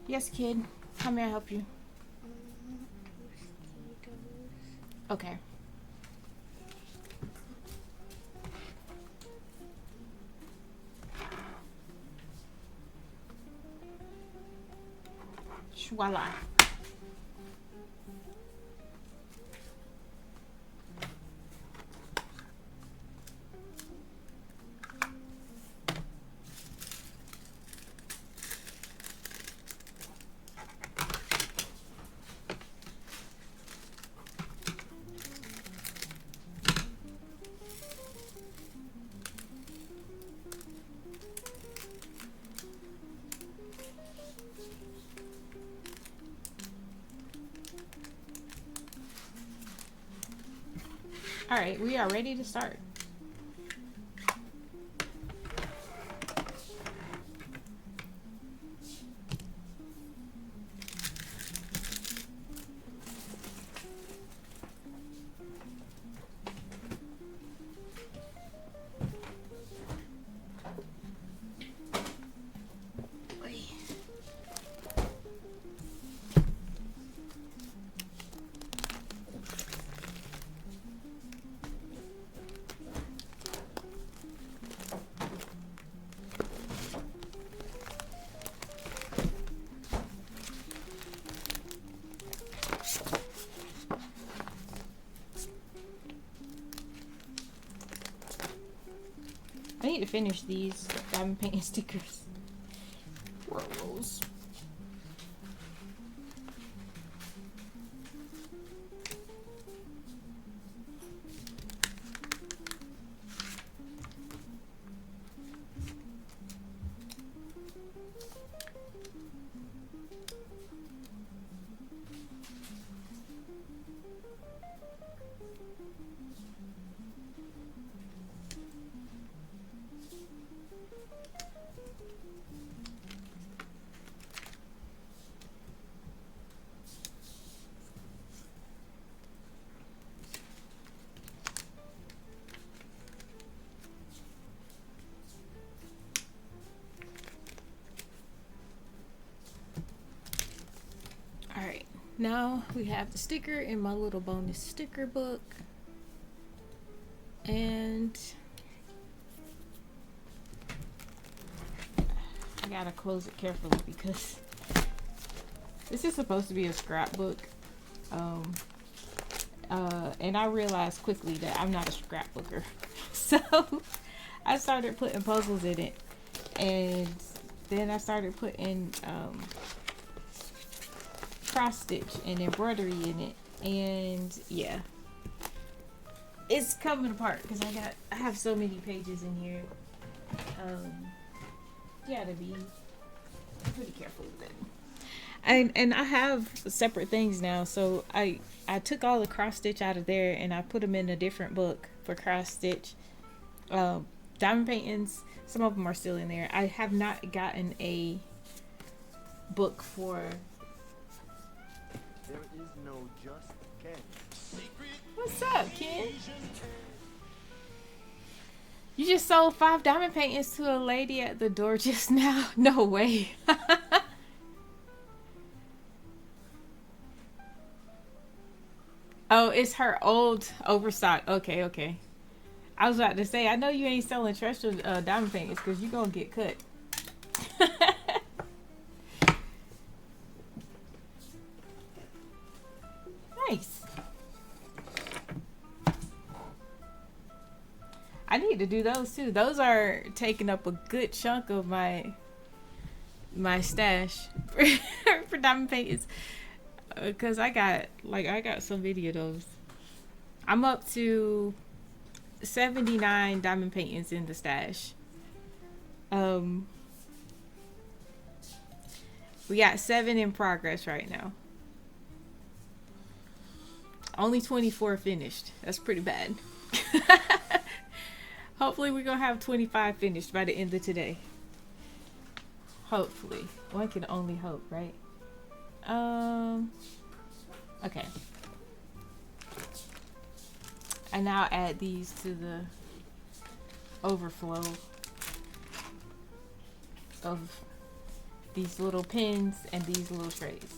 Yes, kid. How may I help you? Okay. Voila. Alright, we are ready to start. need to finish these diamond painting stickers. Rolls. Alright, now we have the sticker in my little bonus sticker book. And I gotta close it carefully because this is supposed to be a scrapbook. And I realized quickly that I'm not a scrapbooker. So I started putting puzzles in it. And then I started putting cross stitch and embroidery in it, and yeah, it's coming apart because I have so many pages in here. Gotta be pretty careful with it. And I have separate things now, so I took all the cross stitch out of there and I put them in a different book for cross stitch. Diamond paintings, some of them are still in there. I have not gotten a book for. There is no just Ken. What's up, Ken? You just sold 5 diamond paintings to a lady at the door just now? No way. Oh, it's her old overstock. Okay, okay. I was about to say, I know you ain't selling treasure diamond paintings because you gonna get cut. Nice. I need to do those too. Those are taking up a good chunk of my stash for diamond paintings. Cause I got so many of those. I'm up to 79 diamond paintings in the stash. We got 7 in progress right now. Only 24 finished. That's pretty bad. Hopefully we're gonna have 25 finished by the end of today. Hopefully. One can only hope, right? Okay. I now add these to the overflow of these little pins and these little trays.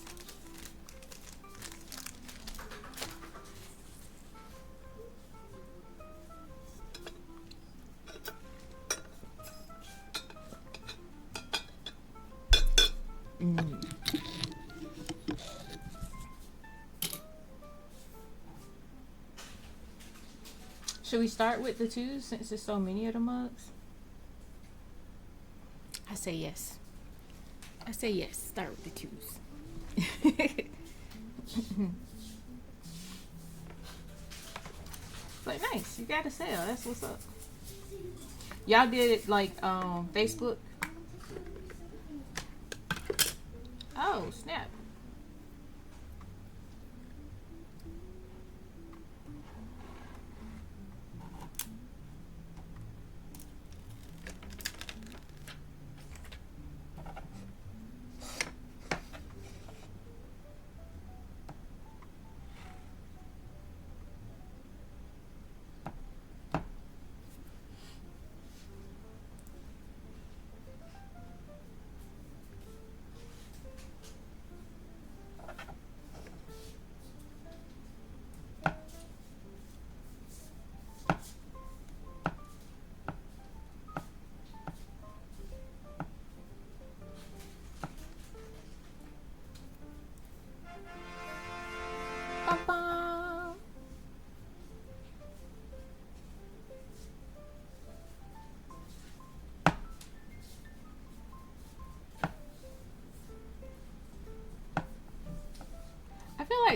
Should we start with the 2s since there's so many of the mugs? I say yes. I say yes. Start with the 2s. But nice. You got a sale. That's what's up. Y'all did it like Facebook? Oh, snap.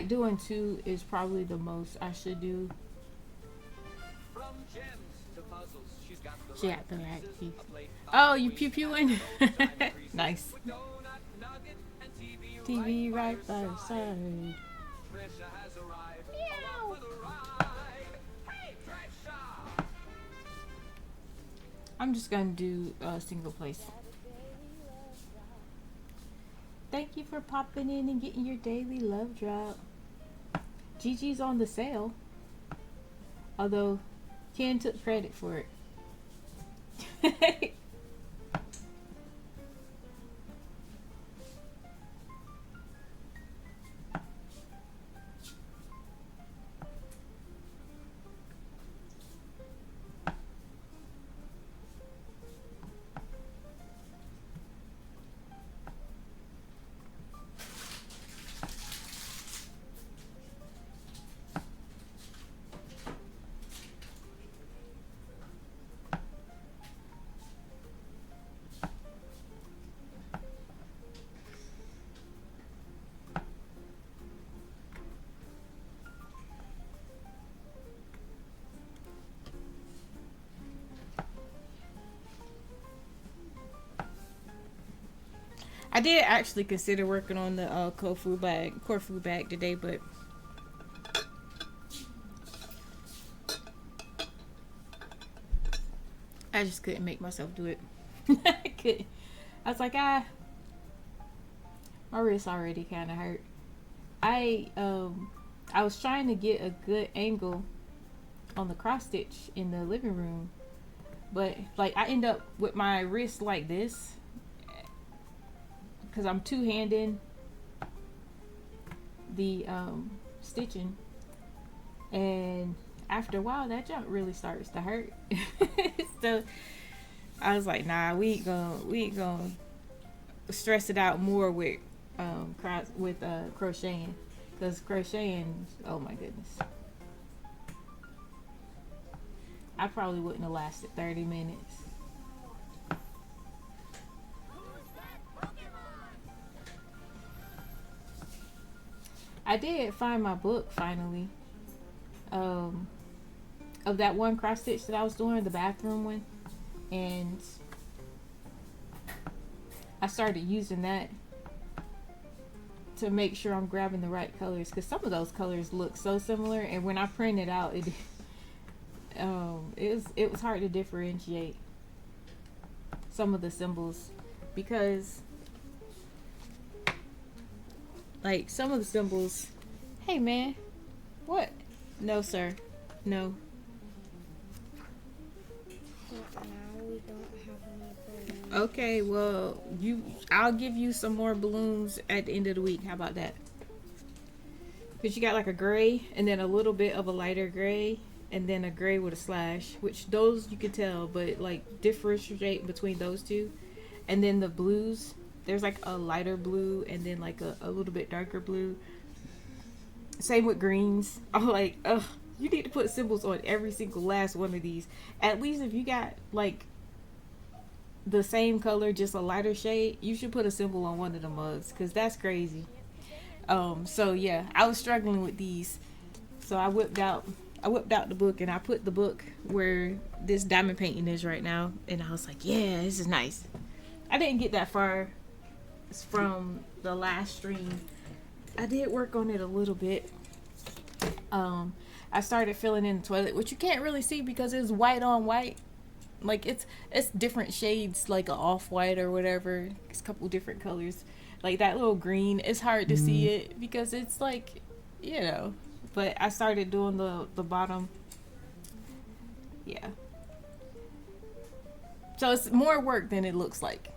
like doing 2 is probably the most I should do. She got the right piece. Oh, you pew pewing? Nice. TV right by her side. Meow. I'm just gonna do a single place. Thank you for popping in and getting your daily love drop. Gigi's on the sale. Although Ken took credit for it. I did actually consider working on the Corfu bag today, but I just couldn't make myself do it. I couldn't. I was like, my wrist already kind of hurt. I was trying to get a good angle on the cross stitch in the living room, but like I end up with my wrist like this because I'm two-handing the stitching, and after a while that junk really starts to hurt. So I was like, nah, we ain't gonna stress it out more with crocheting, because crocheting, oh my goodness, I probably wouldn't have lasted 30 minutes. I did find my book finally, of that one cross stitch that I was doing, the bathroom one, and I started using that to make sure I'm grabbing the right colors, because some of those colors look so similar, and when I printed out, it was hard to differentiate some of the symbols, because like some of the symbols, hey man, what? No sir, no. Okay, well, I'll give you some more balloons at the end of the week. How about that? Because you got like a gray, and then a little bit of a lighter gray, and then a gray with a slash, which those you can tell, but like differentiate between those two. And then the blues, there's like a lighter blue and then like a little bit darker blue. Same with greens. I'm like, ugh, you need to put symbols on every single last one of these. At least if you got like the same color, just a lighter shade, you should put a symbol on one of the mugs, because that's crazy. So yeah, I was struggling with these, so I whipped out the book, and I put the book where this diamond painting is right now, and I was like, yeah, this is nice. I didn't get that far from the last stream. I did work on it a little bit. I started filling in the toilet, which you can't really see because it's white on white. Like it's different shades, like a off-white or whatever. It's a couple different colors. Like that little green, it's hard to see it because it's like, you know. But I started doing the bottom. Yeah. So it's more work than it looks like.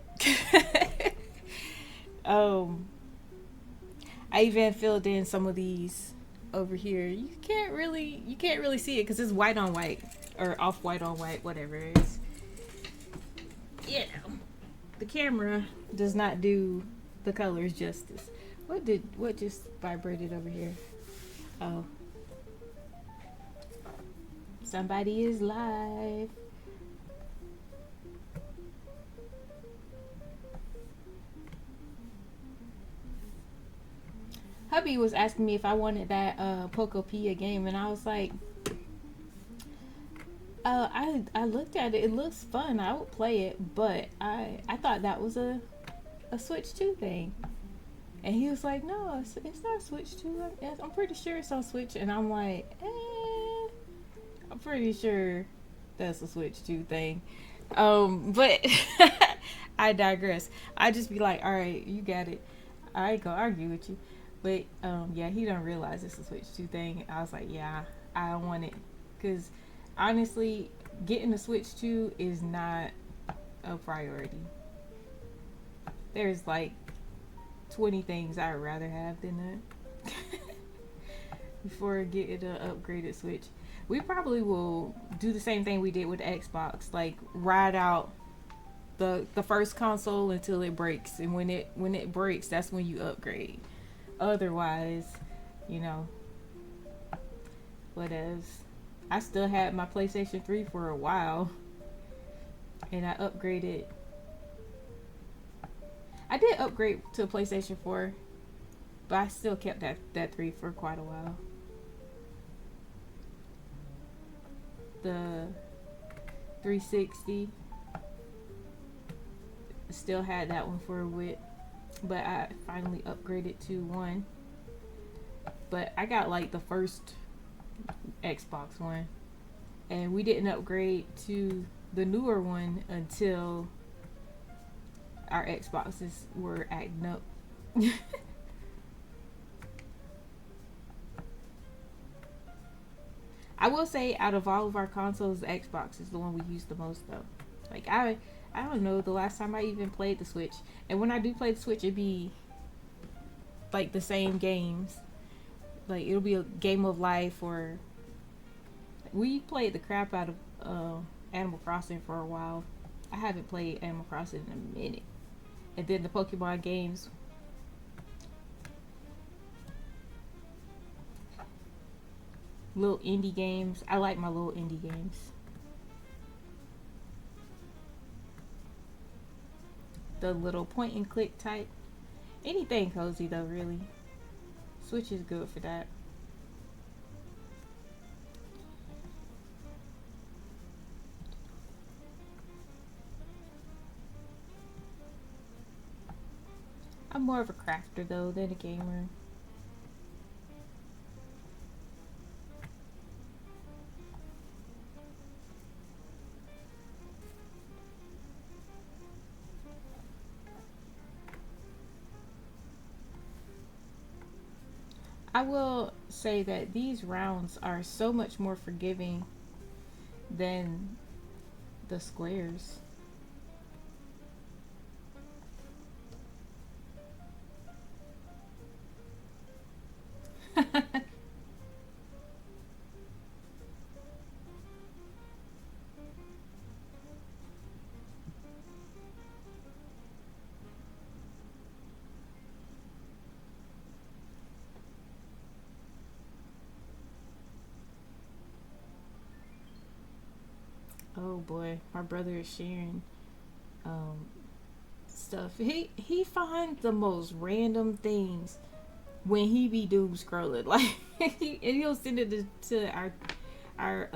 I even filled in some of these over here. You can't really see it because it's white on white, or off white on white, whatever it is. You know, the camera does not do the colors justice. What just vibrated over here? Oh, somebody is live. hubby was asking me if I wanted that Pokopia game, and I was like, I looked at it. It looks fun. I would play it, but I thought that was a Switch 2 thing. And he was like, no, it's not Switch 2. I'm pretty sure it's on Switch. And I'm like, I'm pretty sure that's a Switch 2 thing. But I digress. I just be like, all right, you got it. I ain't gonna argue with you. But yeah, he don't realize it's a Switch 2 thing. I was like, yeah, I want it. Because honestly, getting a Switch 2 is not a priority. There's like 20 things I'd rather have than that. Before getting an upgraded Switch. We probably will do the same thing we did with the Xbox. Like, ride out the first console until it breaks. And when it breaks, that's when you upgrade. Otherwise, you know, whatevs. I still had my PlayStation 3 for a while. And I upgraded. I did upgrade to a PlayStation 4. But I still kept that 3 for quite a while. The 360. Still had that one for a bit. But I finally upgraded to 1. But I got like the first Xbox One. And we didn't upgrade to the newer one until our Xboxes were acting up. I will say, out of all of our consoles, the Xbox is the one we use the most, though. Like, I don't know the last time I even played the Switch. And when I do play the Switch, it'd be like the same games. Like, it'll be a Game of Life, or we played the crap out of Animal Crossing for a while. I haven't played Animal Crossing in a minute. And then the Pokemon games. Little indie games. I like my little indie games. The little point and click type. Anything cozy though, really. Switch is good for that. I'm more of a crafter though than a gamer. I will say that these rounds are so much more forgiving than the squares. Oh boy, my brother is sharing stuff. He finds the most random things when he be doom scrolling. Like, and he'll send it to our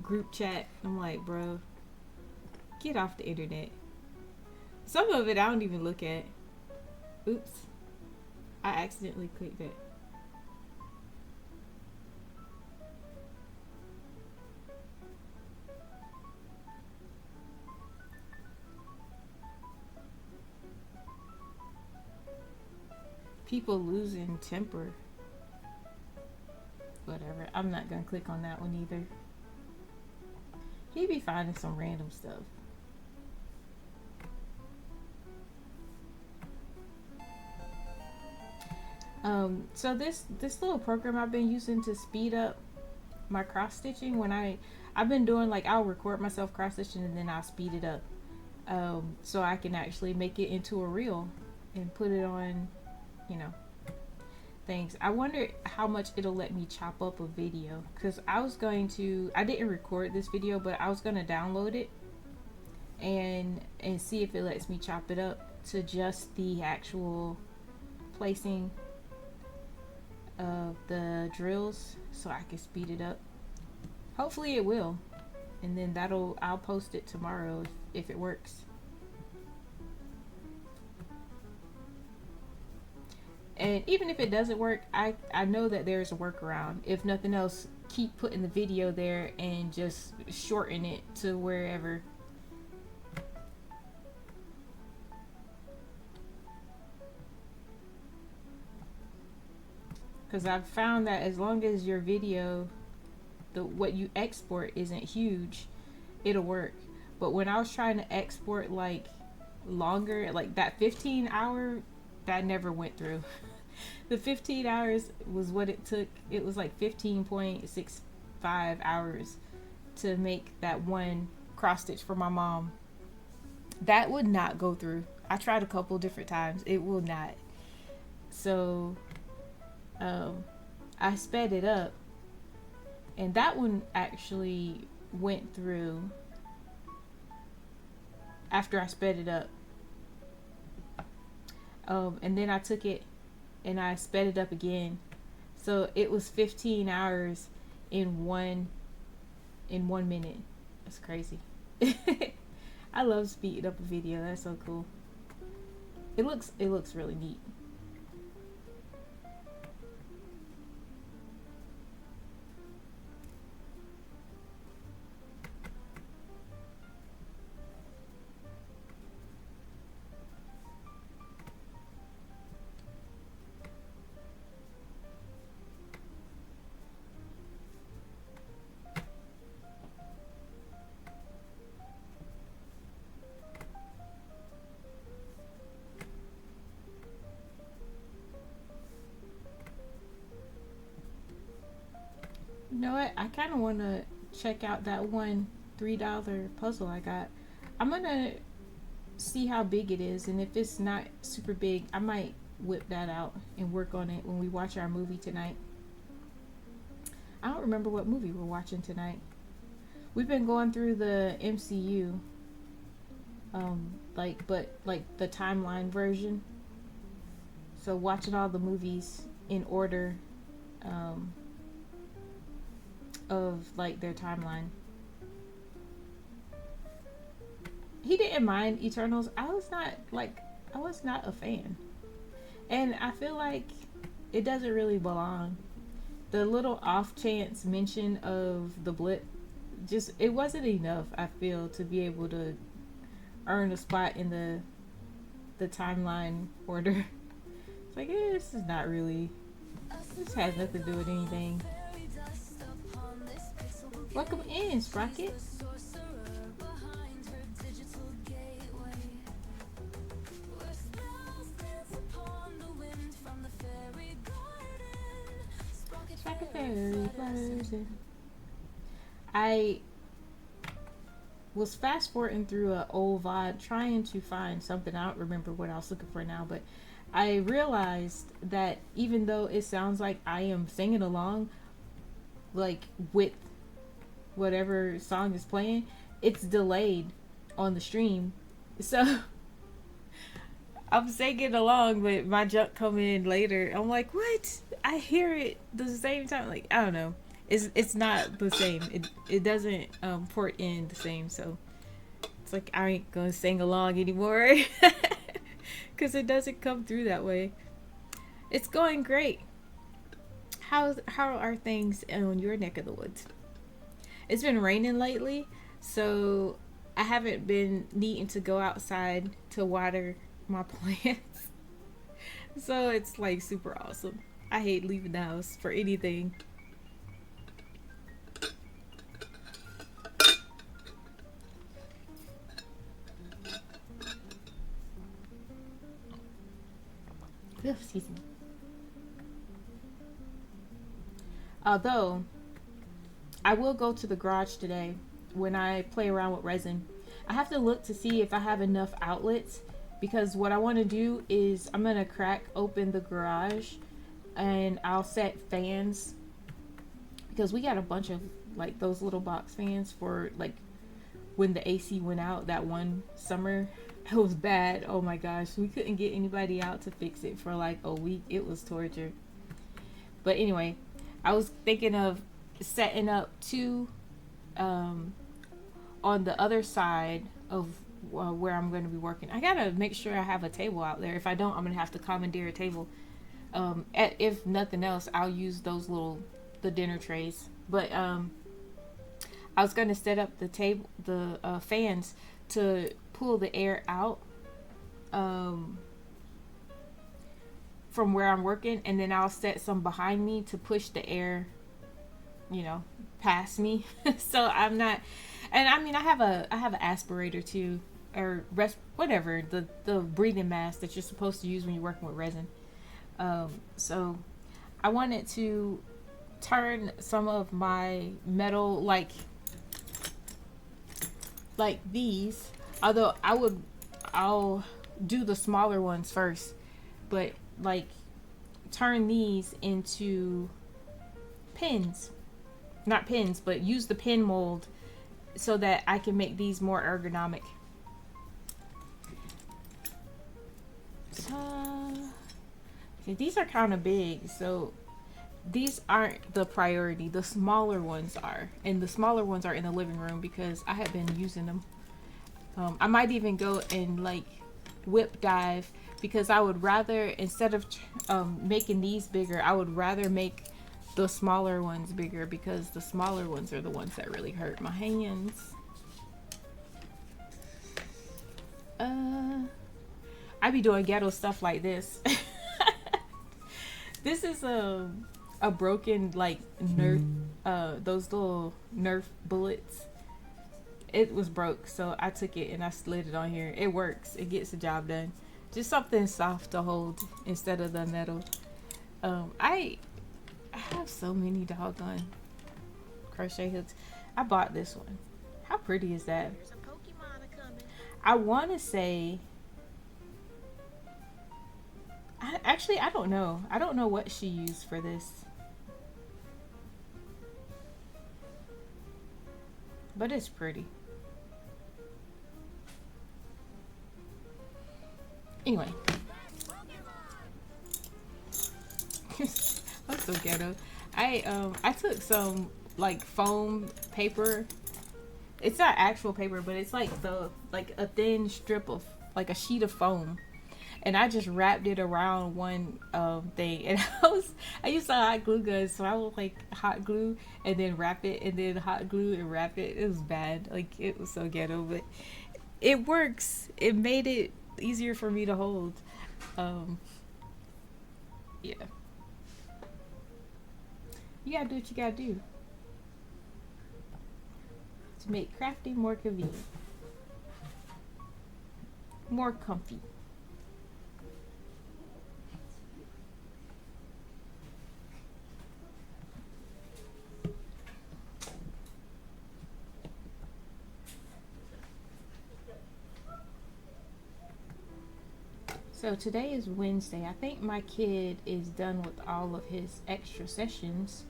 group chat. I'm like, bro, get off the internet. Some of it I don't even look at. Oops, I accidentally clicked it. People losing temper. Whatever. I'm not gonna click on that one either. He be finding some random stuff. So this little program I've been using to speed up my cross stitching, when I've been doing, like, I'll record myself cross stitching and then I'll speed it up, so I can actually make it into a reel and put it on, you know, things. I wonder how much it'll let me chop up a video, because I didn't record this video, but I was going to download it and see if it lets me chop it up to just the actual placing of the drills so I can speed it up. Hopefully it will. And then I'll post it tomorrow if it works. And even if it doesn't work, I know that there's a workaround. If nothing else, keep putting the video there and just shorten it to wherever. Because I've found that as long as your video, what you export isn't huge, it'll work. But when I was trying to export like longer, like that 15-hour, that never went through. The 15 hours was what it took. It was like 15.65 hours to make that one cross stitch for my mom. That would not go through. I tried a couple different times. It will not. So I sped it up, and that one actually went through after I sped it up. And then I took it and I sped it up again, so it was 15 hours in one minute. That's crazy. I love speeding up a video. That's so cool. It looks really neat. You know what? I kind of want to check out that one $3 puzzle I got. I'm going to see how big it is, and if it's not super big, I might whip that out and work on it when we watch our movie tonight. I don't remember what movie we're watching tonight. We've been going through the MCU, but the timeline version. So watching all the movies in order, of like their timeline. He didn't mind Eternals. I was not a fan, and I feel like it doesn't really belong. The little off chance mention of the blip, it wasn't enough, I feel, to be able to earn a spot in the timeline order. It's like, this is not really, this has nothing to do with anything. Welcome in, Sprocket. Like a fairy person. I was fast forwarding through an old VOD trying to find something. I don't remember what I was looking for now, but I realized that even though it sounds like I am singing along, like with whatever song is playing, it's delayed on the stream. So I'm singing along, but my junk coming in later. I'm like, what? I hear it the same time. Like, I don't know. It's not the same. It doesn't port in the same. So it's like I ain't gonna sing along anymore because it doesn't come through that way. It's going great. How are things on your neck of the woods? It's been raining lately, so I haven't been needing to go outside to water my plants. So it's like super awesome. I hate leaving the house for anything. Excuse me. Although I will go to the garage today when I play around with resin. I have to look to see if I have enough outlets, because what I want to do is I'm gonna crack open the garage and I'll set fans, because we got a bunch of like those little box fans for like when the AC went out that one summer. It was bad. Oh my gosh, we couldn't get anybody out to fix it for like a week. It was torture. But anyway, I was thinking of setting up two on the other side of where I'm going to be working. I gotta make sure I have a table out there. If I don't, I'm gonna have to commandeer a table. If nothing else, I'll use the dinner trays. But I was gonna set up the fans to pull the air out from where I'm working, and then I'll set some behind me to push the air, past me. So I'm not, and I mean I have an aspirator too, or whatever, the breathing mask that you're supposed to use when you're working with resin. So I wanted to turn some of my metal like these, although I'll do the smaller ones first, but like turn these into pins, not pins, but use the pin mold so that I can make these more ergonomic. So okay, these are kind of big, so these aren't the priority. The smaller ones are, and the smaller ones are in the living room because I have been using them. I might even go and like whip dive, because I would rather, instead of making these bigger, I would rather make the smaller ones bigger, because the smaller ones are the ones that really hurt my hands. I be doing ghetto stuff like this. This is a broken like Nerf, those little Nerf bullets. It was broke, so I took it and I slid it on here. It works. It gets the job done. Just something soft to hold instead of the metal. I have so many doggone crochet hooks. I bought this one. How pretty is that? There's a Pokemon coming. I want to say, I don't know. I don't know what she used for this. But it's pretty. Anyway. I'm so ghetto. I took some like foam paper. It's not actual paper, but it's like a thin strip of like a sheet of foam. And I just wrapped it around one thing, and I used a hot glue gun, so I would like hot glue and then wrap it, and then hot glue and wrap it. It was bad, like it was so ghetto, but it works. It made it easier for me to hold. Yeah, you gotta do what you gotta do to make crafting more convenient, more comfy. So today is Wednesday. I think my kid is done with all of his extra sessions.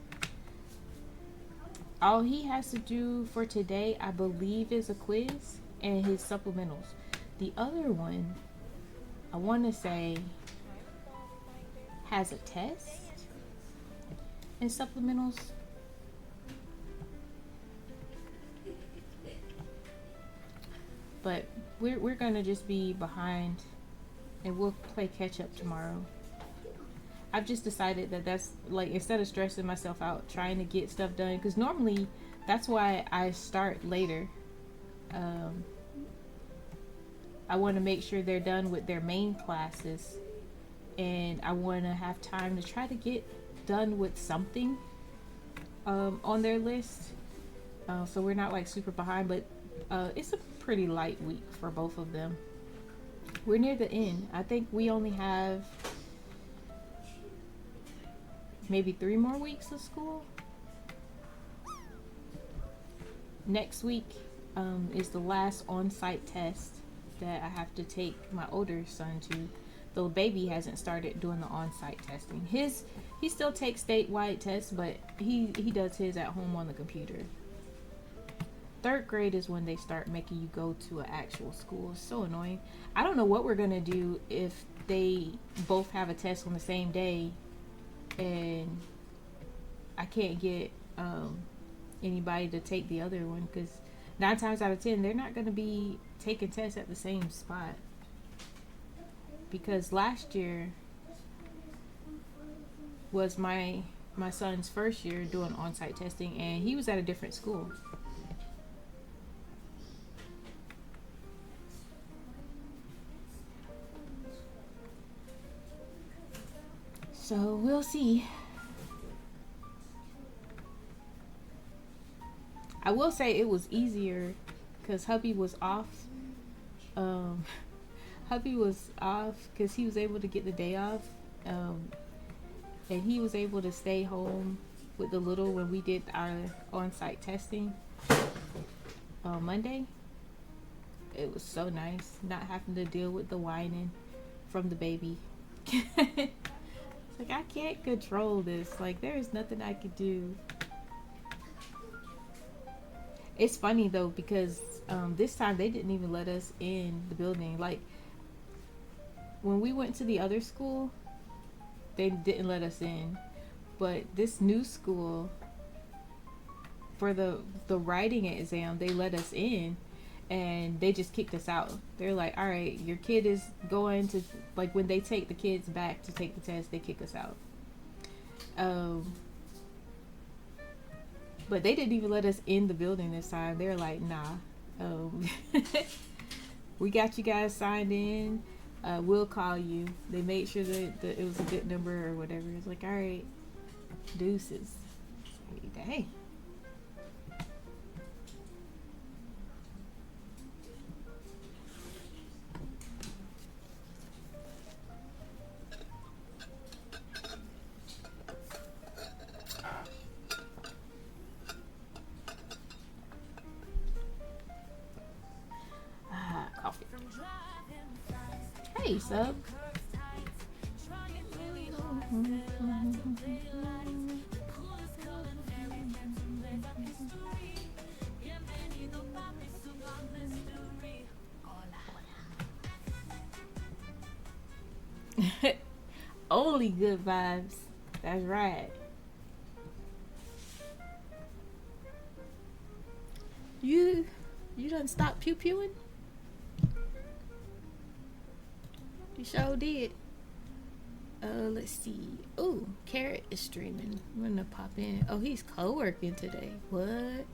All he has to do for today, I believe, is a quiz and his supplementals. The other one, I want to say, has a test and supplementals. But we're gonna just be behind, and we'll play catch up tomorrow. I've just decided that that's like, instead of stressing myself out trying to get stuff done, because normally that's why I start later. I want to make sure they're done with their main classes, and I want to have time to try to get done with something on their list, so we're not like super behind. But it's a pretty light week for both of them. We're near the end. I think we only have maybe 3 more weeks of school. Next week is the last on-site test that I have to take my older son to. The baby hasn't started doing the on-site testing. He still takes statewide tests, but he does his at home on the computer. 3rd grade is when they start making you go to an actual school. It's so annoying. I don't know what we're gonna do if they both have a test on the same day, and I can't get anybody to take the other one, because 9 times out of 10 they're not going to be taking tests at the same spot. Because last year was my son's first year doing on-site testing, and he was at a different school. So we'll see. I will say it was easier because hubby was off. Hubby was off because he was able to get the day off. And he was able to stay home with the little when we did our on-site testing on Monday. It was so nice not having to deal with the whining from the baby. It's like, I can't control this. Like, there is nothing I could do. It's funny though, because this time they didn't even let us in the building. Like, when we went to the other school, they didn't let us in. But this new school, for the writing exam, they let us in, and they just kicked us out. They're like, all right, your kid is going to, like, when they take the kids back to take the test, they kick us out. But they didn't even let us in the building this time. They're like, nah, we got you guys signed in. We'll call you. They made sure that it was a good number or whatever. It's like, all right, deuces. Dang. Coffee. Hey, sub. Only good vibes. That's right. You done stopped pew-pewing? You sure did. Let's see. Oh, Carrot is streaming. I'm gonna pop in. Oh, he's co-working today. What?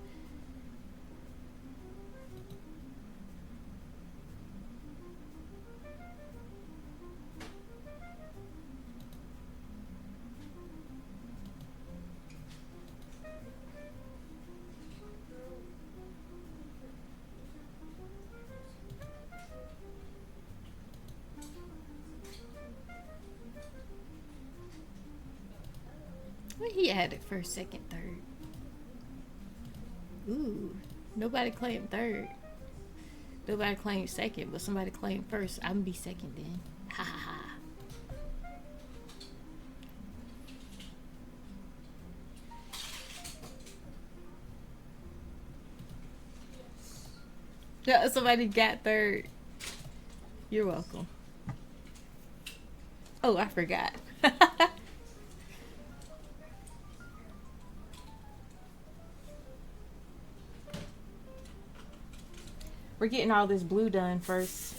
Where he had it first, second, third? Ooh, nobody claimed third. Nobody claimed second, but somebody claimed first. I'm gonna be second then. Ha ha ha. Yeah, somebody got third. You're welcome. Oh, I forgot. We're getting all this blue done first.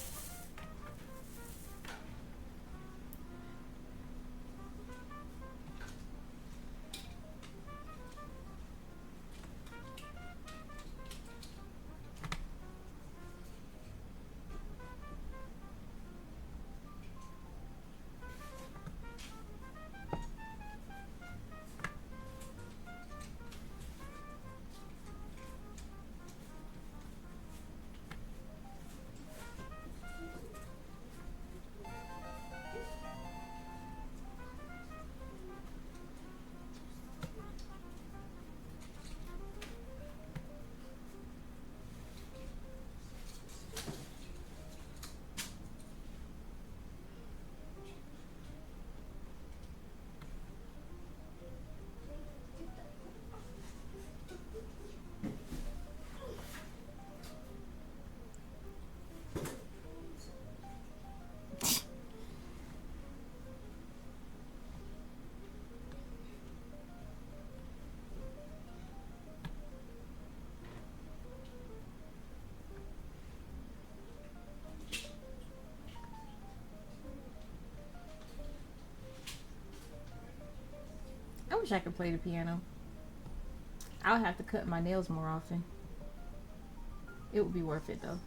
wish I could play the piano. I'll have to cut my nails more often. It would be worth it though.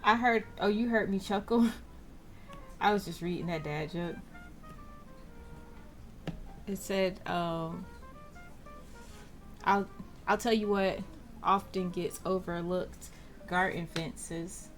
I heard, oh, you heard me chuckle. I was just reading that dad joke. It said, I'll tell you what often gets overlooked: garden fences.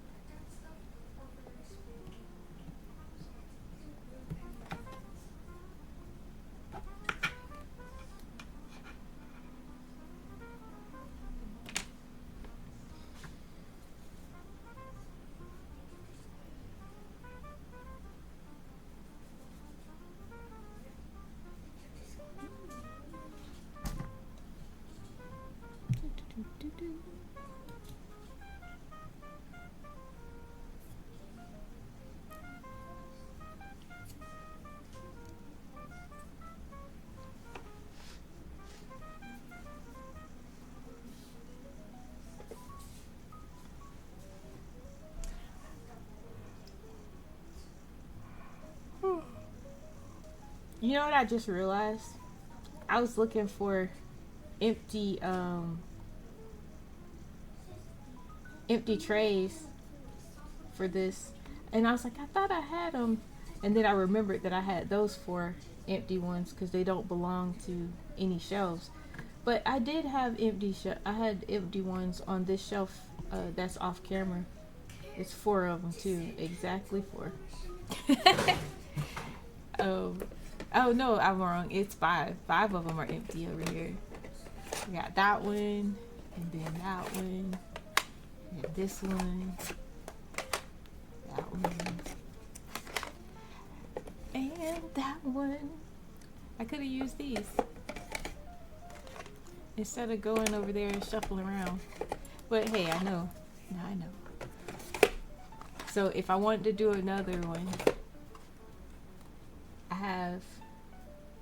You know what I just realized? I was looking for empty trays for this, and I was like, I thought I had them, and then I remembered that I had those 4 empty ones because they don't belong to any shelves. But I did have I had empty ones on this shelf that's off camera. It's 4 of them too, exactly 4. Oh no, I'm wrong. It's 5. 5 of them are empty over here. We got that one, and then that one, and this one, that one, and that one. I could have used these instead of going over there and shuffling around. But hey, I know. Now I know. So if I wanted to do another one,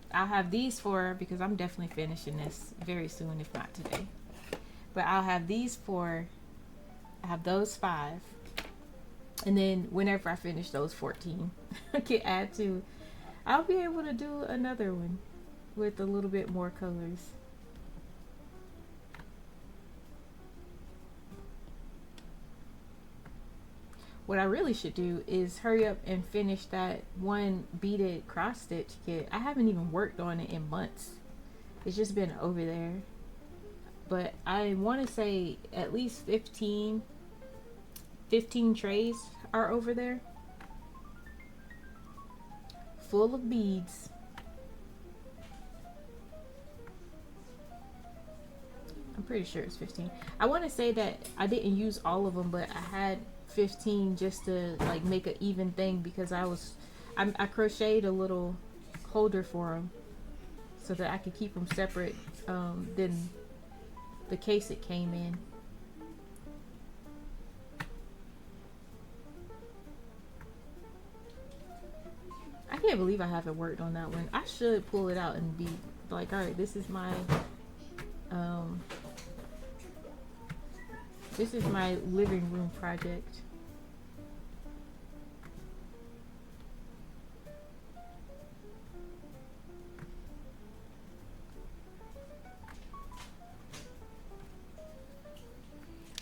I'll have these 4 because I'm definitely finishing this very soon, if not today. But I'll have these 4. I have those 5, and then whenever I finish those 14, I can add to. I'll be able to do another one with a little bit more colors. What I really should do is hurry up and finish that one beaded cross stitch kit. I haven't even worked on it in months. It's just been over there. But I want to say at least 15 trays are over there. Full of beads. I'm pretty sure it's 15. I want to say that I didn't use all of them, but I had 15 just to like make an even thing because I crocheted a little holder for them so that I could keep them separate than the case it came in. I can't believe I haven't worked on that one. I should pull it out and be like, all right, this is my living room project.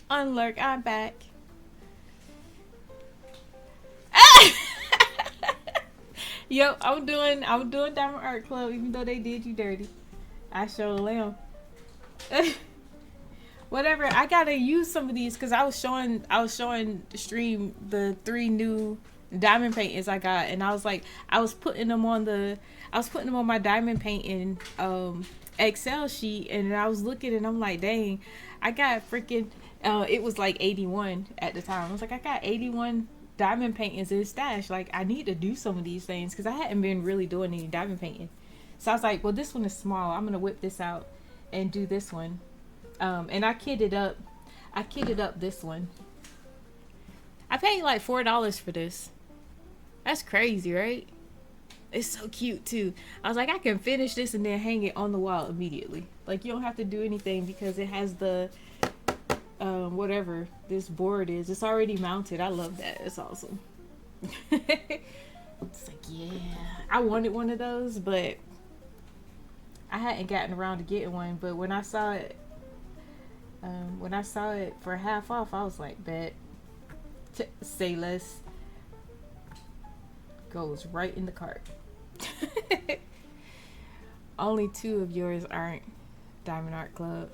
Unlurk, I'm back. Yo, I'm doing Diamond Art Club even though they did you dirty. I sure am. Whatever, I gotta use some of these because I was showing the stream the 3 new diamond paintings I got, and I was like, I was putting them on my diamond painting Excel sheet, and I was looking, and I'm like, dang, I got freaking. It was like 81 at the time. I was like, I got 81 diamond paintings in stash. Like, I need to do some of these things because I hadn't been really doing any diamond painting. So I was like, well, this one is small. I'm gonna whip this out and do this one. And I kitted up this one. I paid like $4 for this. That's crazy, right? It's so cute too. I was like, I can finish this and then hang it on the wall immediately. Like, you don't have to do anything because it has the whatever this board is. It's already mounted. I love that. It's awesome. It's like, yeah, I wanted one of those, but I hadn't gotten around to getting one. But when I saw it for half off, I was like, bet. Say less. Goes right in the cart. Only 2 of yours aren't Diamond Art Club.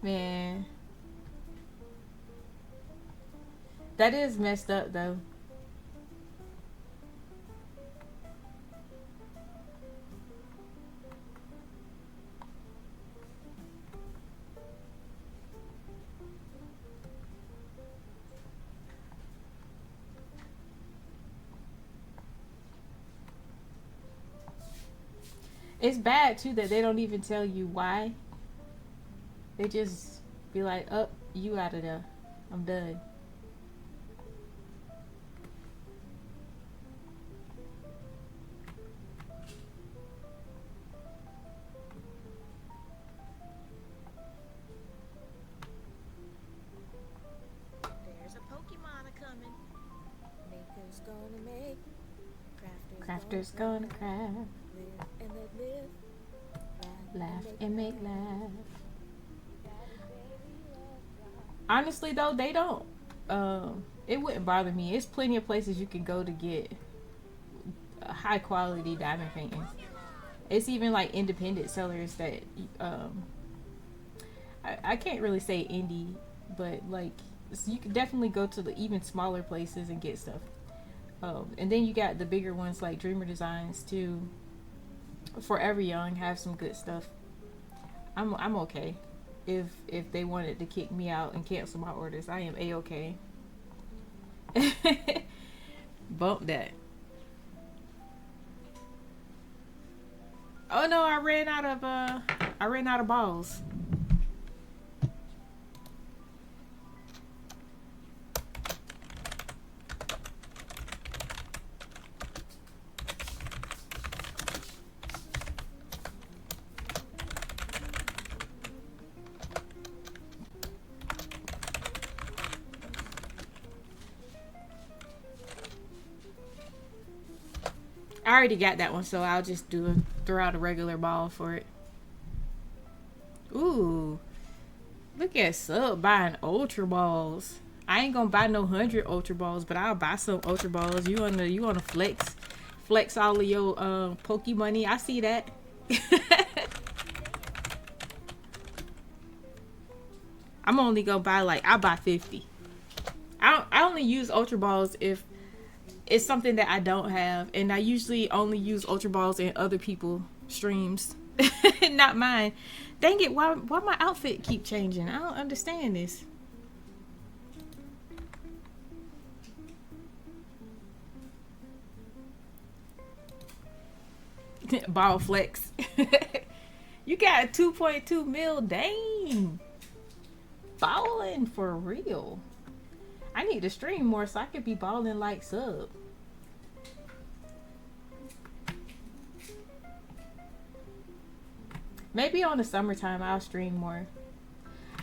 Man, that is messed up though. It's bad too that they don't even tell you why. They just be like, "Up, you out of there. I'm done." There's a Pokemon a-coming. Maker's gonna make. Crafters gonna craft. Live and let live. Laugh and make laugh. Honestly though, they don't. It wouldn't bother me. It's plenty of places you can go to get high quality diamond paintings. It's even like independent sellers that I can't really say indie, but like, so you can definitely go to the even smaller places and get stuff. And then you got the bigger ones like Dreamer Designs too. Forever Young have some good stuff. I'm okay. If they wanted to kick me out and cancel my orders, I am a-okay. Bump that. Oh no, I ran out of balls. I already got that one, so I'll just throw out a regular ball for it. Ooh, look at Sub buying Ultra Balls. I ain't gonna buy no 100 Ultra Balls, but I'll buy some Ultra Balls. You wanna flex all of your Poke money? I see that. I'm only gonna buy I buy 50. I only use Ultra Balls if it's something that I don't have, and I usually only use Ultra Balls in other people's streams, not mine. Dang it! Why my outfit keep changing? I don't understand this. Ball flex. You got a 2.2 mil. Dang. Balling for real. I need to stream more so I could be balling like Sub. Maybe on the summertime I'll stream more.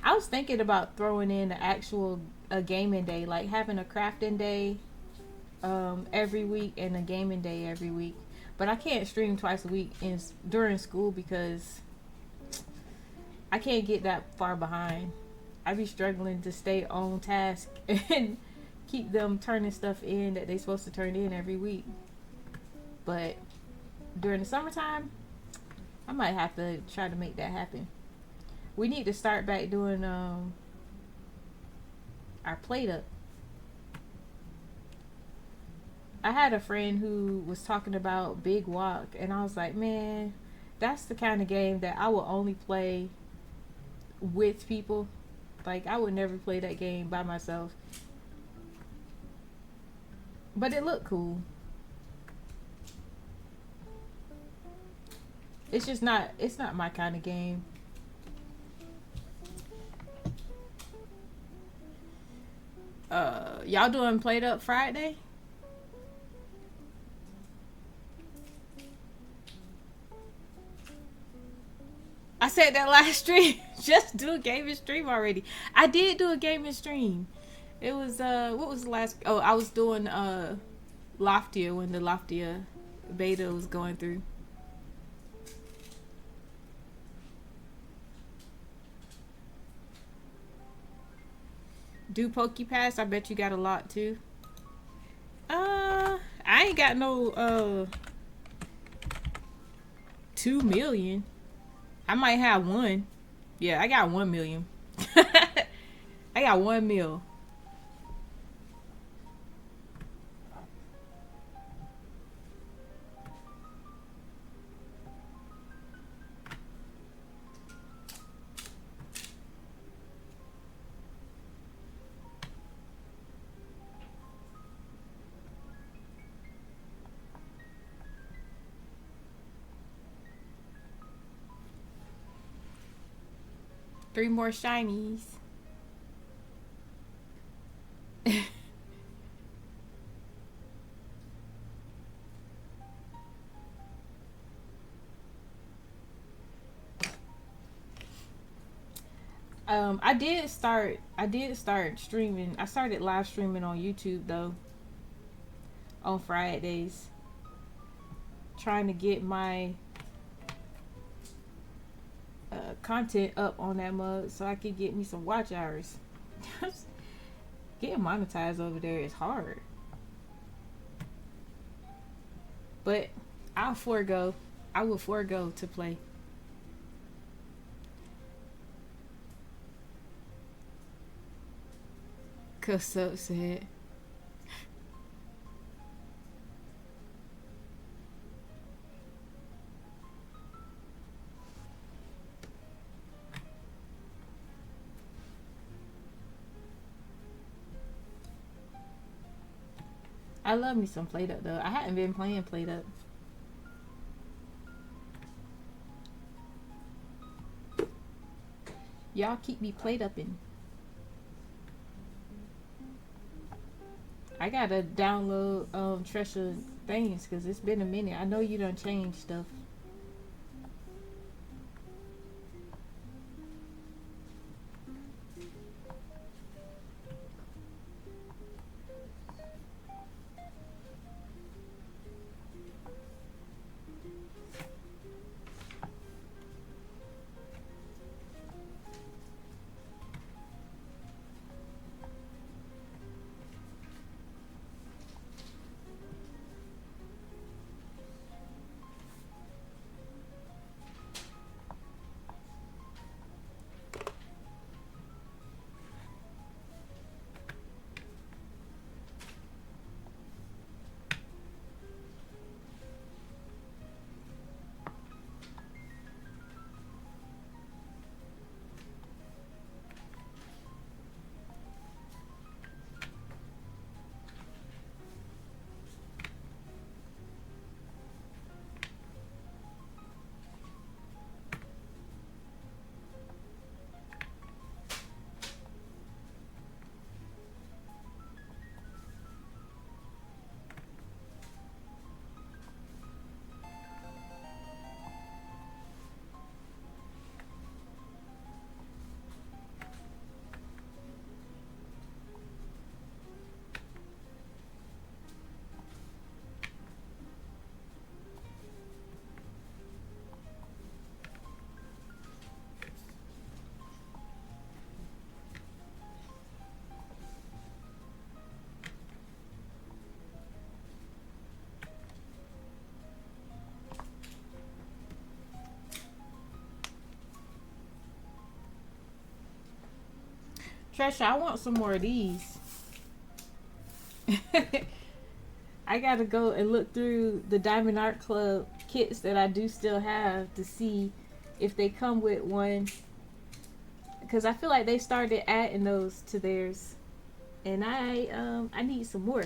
I was thinking about throwing in a gaming day, like having a crafting day every week and a gaming day every week. But I can't stream twice a week during school because I can't get that far behind. I be struggling to stay on task and keep them turning stuff in that they supposed to turn in every week. But during the summertime, I might have to try to make that happen. We need to start back doing our plate up. I had a friend who was talking about Big Walk, and I was like, man, that's the kind of game that I will only play with people. Like, I would never play that game by myself. But it looked cool. It's just not, it's not my kind of game. Y'all doing Played Up Friday? I said that last stream. Just do a gaming stream already. I did do a gaming stream. It was what was the last? Oh, I was doing Loftia when the Loftia beta was going through. Do PokePass? I bet you got a lot too. I ain't got no 2 million. I might have one. Yeah, I got 1 million. I got 1 mil. Three more shinies. I did start streaming. I started live streaming on YouTube though. On Fridays. Trying to get my content up on that mug so I could get me some watch hours. Getting monetized over there is hard. But I will forego to play. Cause so sad. I love me some Played Up though. I hadn't been playing Played Up. Y'all keep me Played Up-ing. I gotta download Treasure things because it's been a minute. I know you done changed stuff. Tresha, I want some more of these. I I gotta go and look through the Diamond Art Club kits that I do still have to see if they come with one, because I feel like they started adding those to theirs, and I need some more.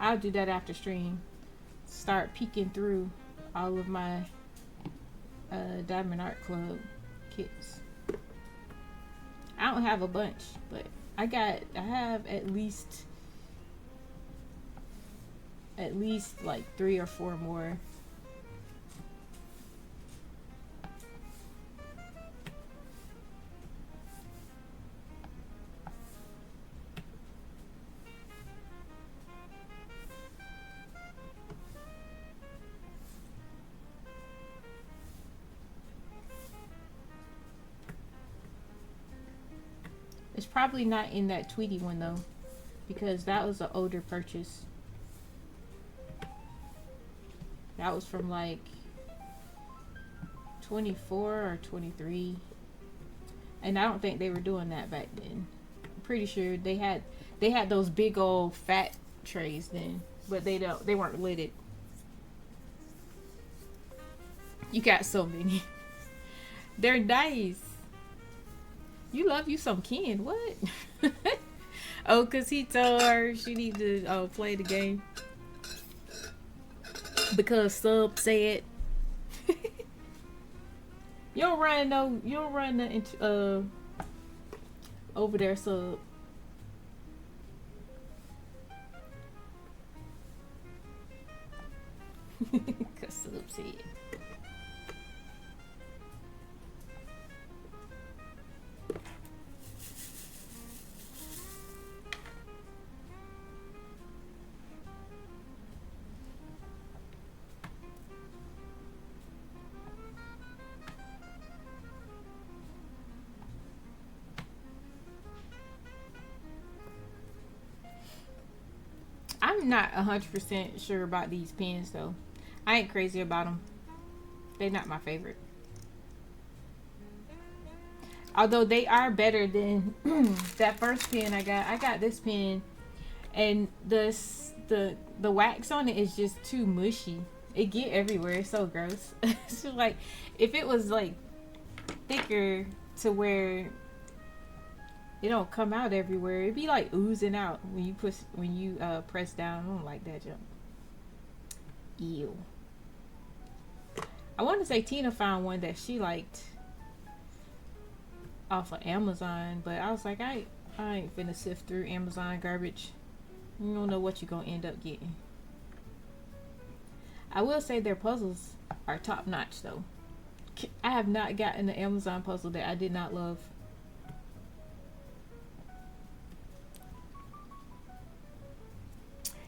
I'll do that after stream. Start peeking through all of my Diamond Art Club kits. I don't have a bunch, but I have at least like 3 or 4 more. It's probably not in that Tweety one though, because that was an older purchase. That was from like 24 or 23, and I don't think they were doing that back then. I'm pretty sure they had those big old fat trays then, but they weren't lidded. You got so many. They're nice. You love you some Ken. What? Oh, because he told her she need to play the game. Because Sub said. You don't run the over there, Sub. Because Sub said. I'm not 100% sure about these pens though. I ain't crazy about them. They're not my favorite. Although they are better than that first pen I got. I got this pen, and the wax on it is just too mushy. It get everywhere. It's so gross. It's just like if it was like thicker to where it don't come out everywhere, it'd be like oozing out when you press down. I don't like that jump. Ew. I want to say Tina found one that she liked off of Amazon, but I was like, I ain't finna sift through Amazon garbage. You don't know what you're gonna end up getting. I will say their puzzles are top notch though. I have not gotten an Amazon puzzle that I did not love.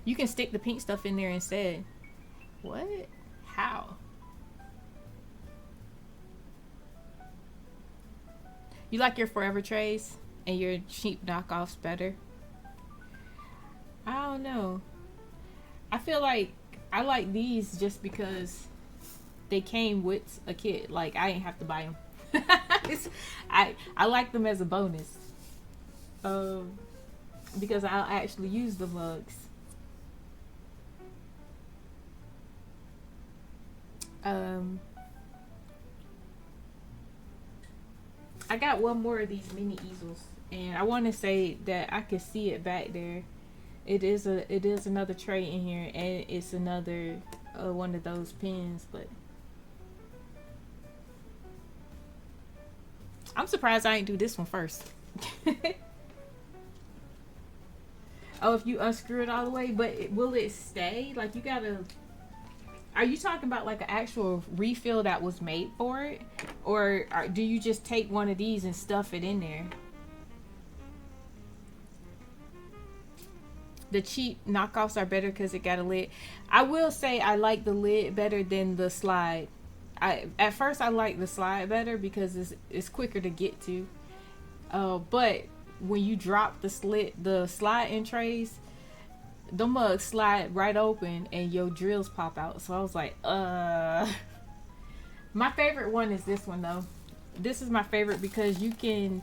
You can stick the pink stuff in there instead. What? How? You like your forever trays and your cheap knockoffs better? I don't know. I feel like I like these just because they came with a kit. Like I ain't have to buy them. I like them as a bonus. Because I'll actually use the mugs. I got one more of these mini easels, and I want to say that I can see it back there. It is another tray in here, and it's another one of those pins. But I'm surprised I didn't do this one first. Oh, if you unscrew it all the way, but will it stay? Like you gotta. Are you talking about like an actual refill that was made for it? Or do you just take one of these and stuff it in there? The cheap knockoffs are better because it got a lid. I will say I like the lid better than the slide. At first I like the slide better because it's quicker to get to. But when you drop the slide in trays, the mugs slide right open and your drills pop out. So I was like, My favorite one is this one though. This is my favorite because you can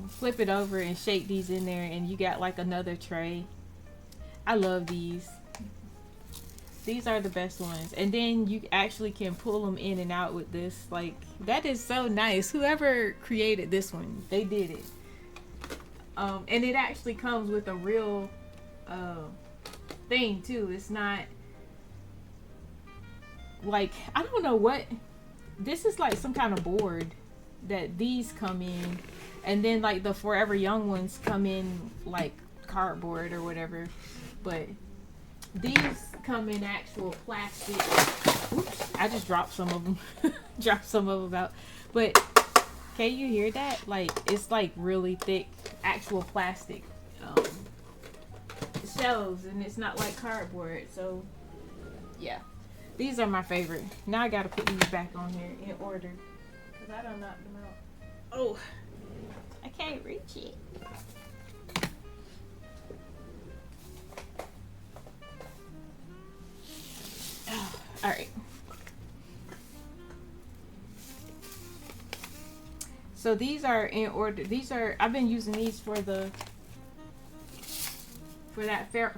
flip it over and shake these in there and you got like another tray. I love these. These are the best ones. And then you actually can pull them in and out with this. Like, that is so nice. Whoever created this one, they did it. And it actually comes with a real thing too. It's not like, I don't know what. This is like some kind of board that these come in. And then like the Forever Young ones come in like cardboard or whatever. But these come in actual plastic. Oops, I just dropped some of them. Dropped some of them out. But can you hear that? Like, it's like really thick actual plastic shells, and it's not like cardboard. So yeah, these are my favorite. Now I gotta put these back on here in order because I done knocked them out. Oh, I can't reach it. All right. So these are in order. These are, I've been using these for that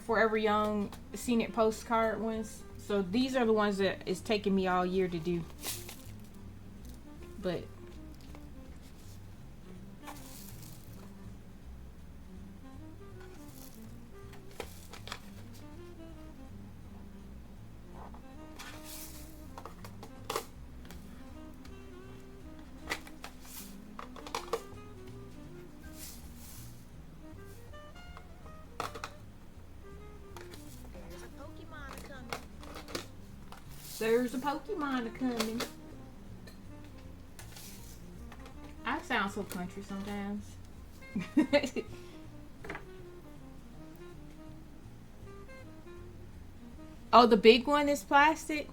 Forever Young Scenic Postcard ones. So these are the ones that it's taking me all year to do. But there's a Pokemon coming. I sound so country sometimes. Oh, the big one is plastic?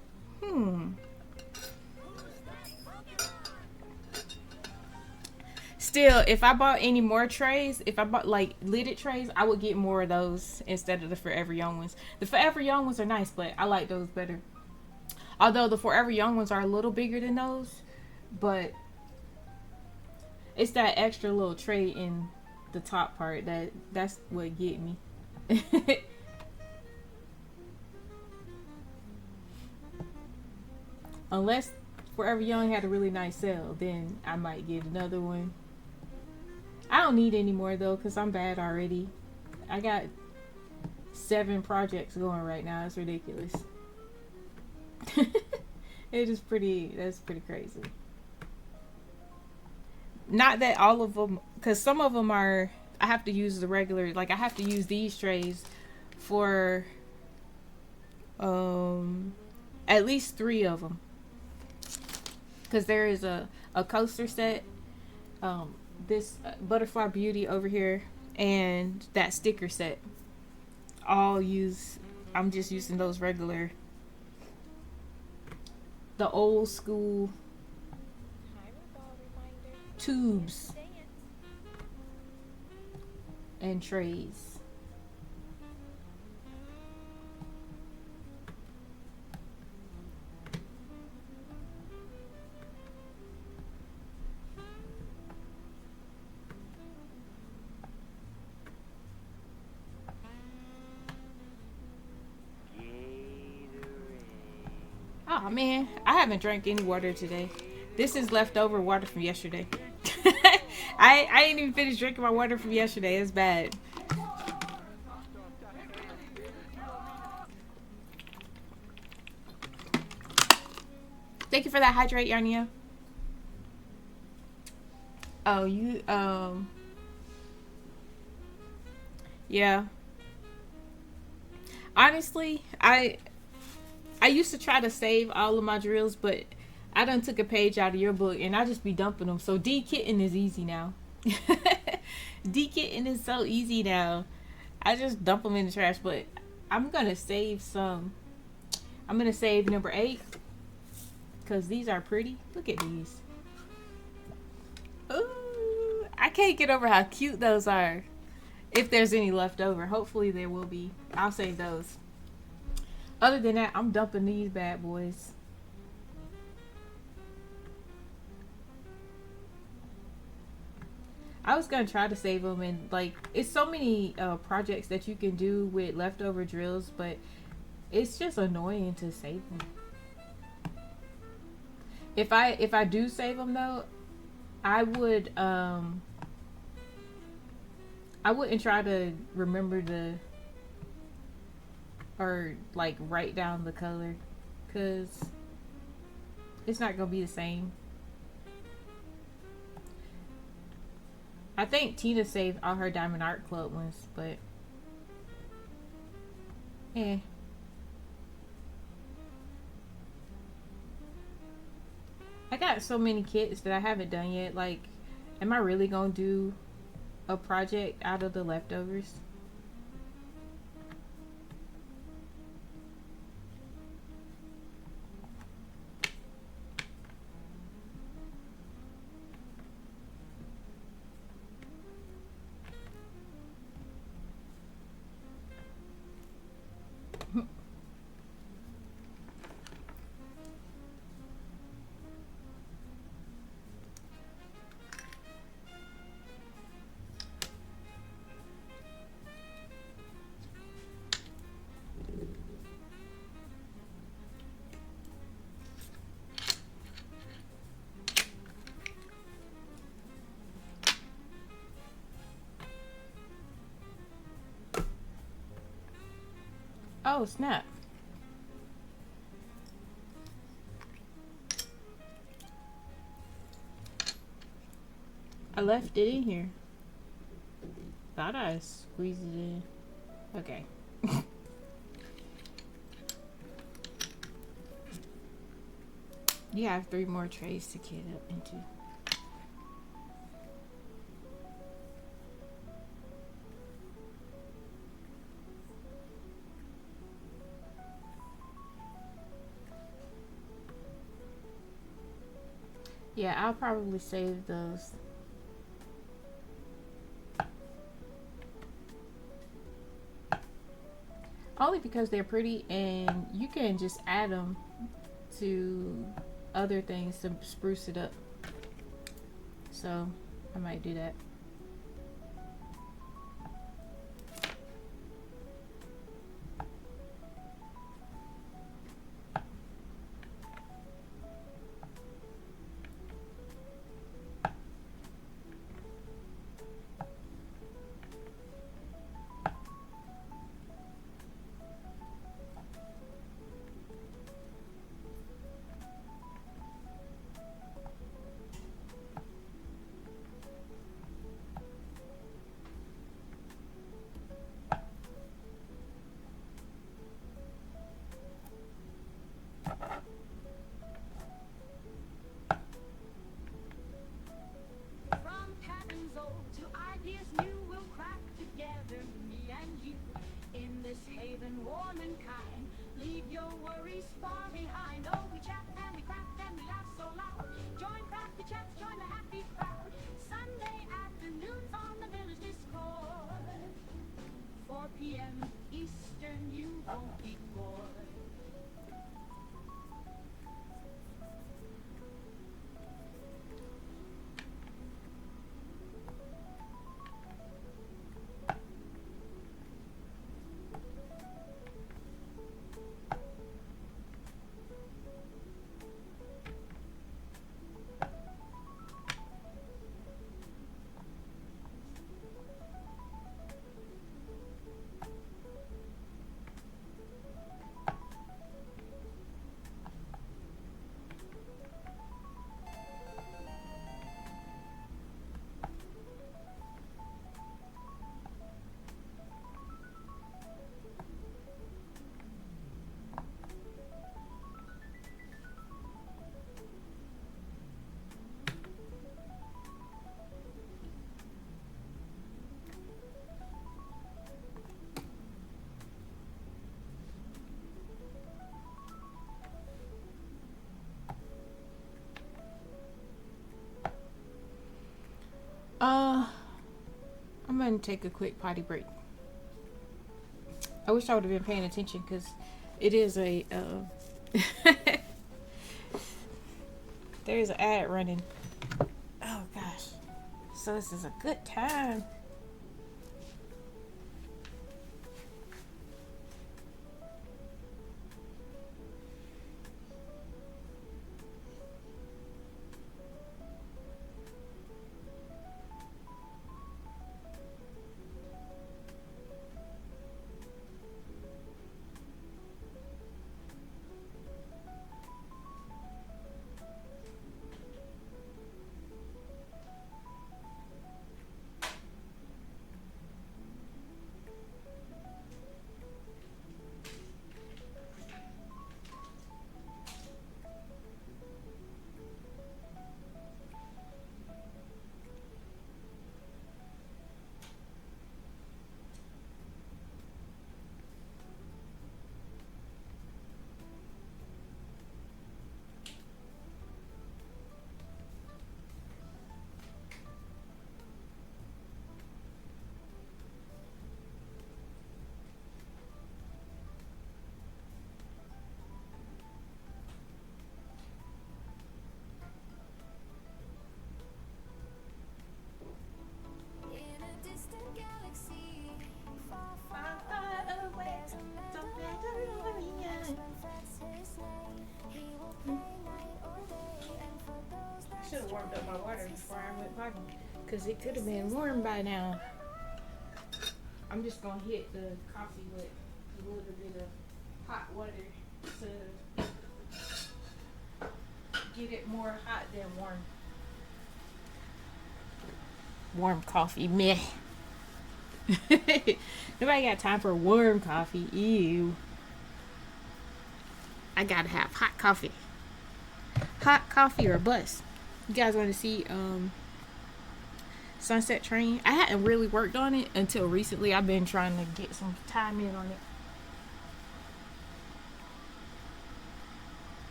Still, if I bought any more trays, if I bought like lidded trays, I would get more of those instead of the Forever Young ones. The Forever Young ones are nice, but I like those better. Although the Forever Young ones are a little bigger than those, but it's that extra little tray in the top part that's what get me. Unless Forever Young had a really nice sale, then I might get another one. I don't need any more though, because I'm bad already. I got 7 projects going right now. It's ridiculous. That's pretty crazy. Not that all of them, because some of them are, I have to use the regular, like I have to use these trays for at least 3 of them, because there is a coaster set, this Butterfly Beauty over here, and that sticker set. I'm just using those regular, the old school tubes and trays. Oh man, I haven't drank any water today. This is leftover water from yesterday. I ain't even finished drinking my water from yesterday. It's bad. Thank you for that hydrate, Yarnia. Oh, you yeah. Honestly, I used to try to save all of my drills, but I done took a page out of your book and I just be dumping them. So de-kitting is easy now. De-kitting is so easy now. I just dump them in the trash, but I'm going to save some. I'm going to save number 8 because these are pretty. Look at these. Ooh, I can't get over how cute those are. If there's any left over. Hopefully there will be. I'll save those. Other than that, I'm dumping these bad boys. I was gonna try to save them, and like it's so many projects that you can do with leftover drills, but it's just annoying to save them. If I do save them though, I wouldn't try to remember or like write down the color, cause it's not gonna be the same. I think Tina saved all her Diamond Art Club ones, but eh. I got so many kits that I haven't done yet. Like, am I really gonna do a project out of the leftovers? Oh, snap. I left it in here. Thought I squeezed it in. Okay. You have 3 more trays to get up into. Yeah, I'll probably save those. Only because they're pretty and you can just add them to other things to spruce it up. So I might do that. From patterns old to ideas new, we'll crack together, me and you, in this haven warm and kind. Leave your worries far behind. Oh, we chat and we crack and we laugh so loud. Join crafty chats, join the happy crowd. Sunday afternoons on the village Discord. 4 p.m. Eastern, you won't be bored. I'm gonna take a quick potty break. I wish I would have been paying attention because it is a there's an ad running. Oh gosh. So this is a good time. I should have warmed up my water before I went potty, because it could have been warm by now. I'm just gonna hit the coffee with a little bit of hot water to get it more hot than warm. Warm coffee, meh. Nobody got time for warm coffee. Ew. I gotta have hot coffee. Hot coffee or bus. You guys want to see Sunset Train? I hadn't really worked on it until recently. I've been trying to get some time in on it.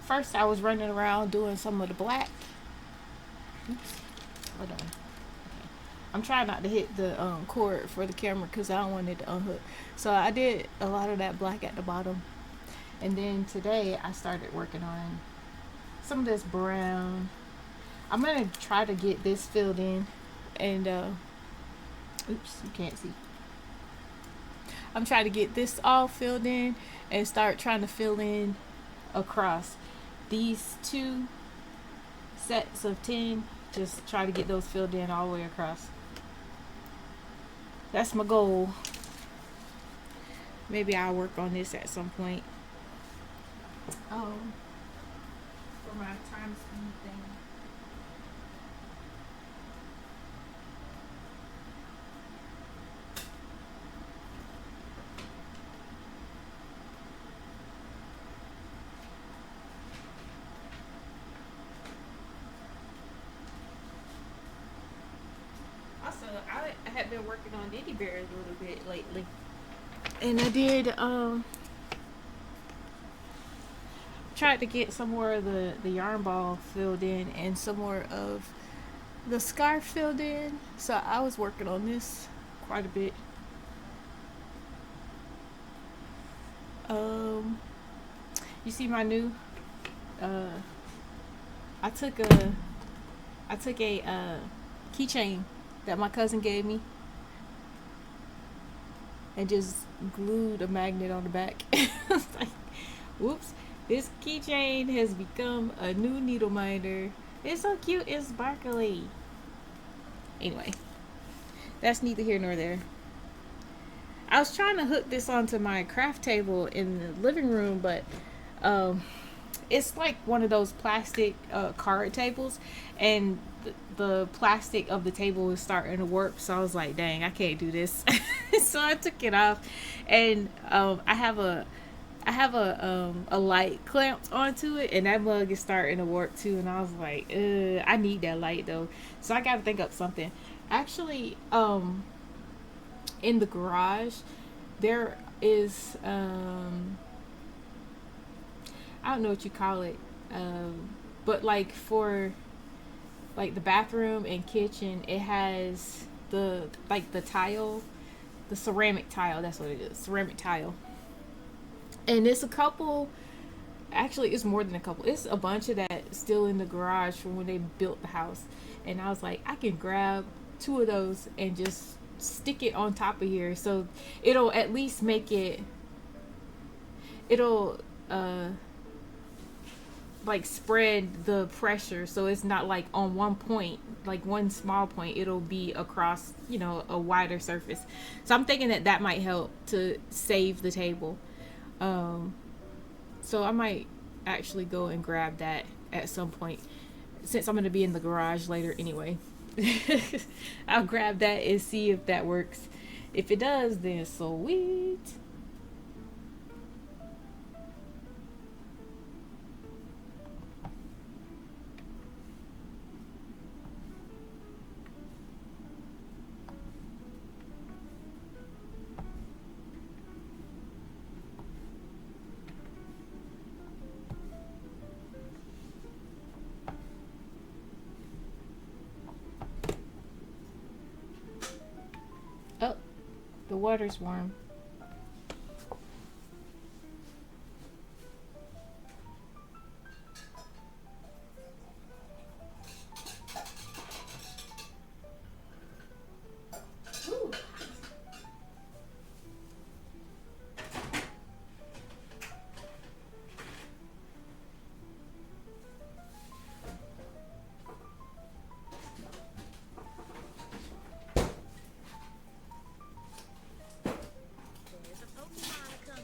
First, I was running around doing some of the black. Oops. Hold on. Okay. I'm trying not to hit the cord for the camera because I don't want it to unhook. So I did a lot of that black at the bottom. And then today, I started working on some of this brown. I'm going to try to get this filled in. And, oops, you can't see. I'm trying to get this all filled in and start trying to fill in across these two sets of 10. Just try to get those filled in all the way across. That's my goal. Maybe I'll work on this at some point. For my time speed thing. I have been working on Diddy Bears a little bit lately, and I did tried to get some more of the yarn ball filled in and some more of the scarf filled in. So I was working on this quite a bit. You see my new I took a keychain that my cousin gave me and just glued a magnet on the back. Like, whoops, this keychain has become a new needle minder. It's so cute, it's sparkly. Anyway, that's neither here nor there. I was trying to hook this onto my craft table in the living room, but it's like one of those plastic card tables, and the plastic of the table is starting to warp. So I was like, dang, I can't do this. So I took it off, and I have a I have a light clamped onto it, and that mug is starting to warp too. And I was like, I need that light though, so I got to think up something. Actually, in the garage, there is I don't know what you call it, but like for like the bathroom and kitchen, it has the like the tile, the ceramic tile. That's what it is, ceramic tile. And it's a couple. Actually, it's more than a couple. It's a bunch of that still in the garage from when they built the house. And I was like, I can grab 2 of those and just stick it on top of here, so it'll at least make it. It'll like spread the pressure, so it's not like on one point, like one small point. It'll be across, a wider surface. So I'm thinking that that might help to save the table. So I might actually go and grab that at some point, since I'm going to be in the garage later anyway. I'll grab that and see if that works. If it does, then sweet. Oh, the water's warm.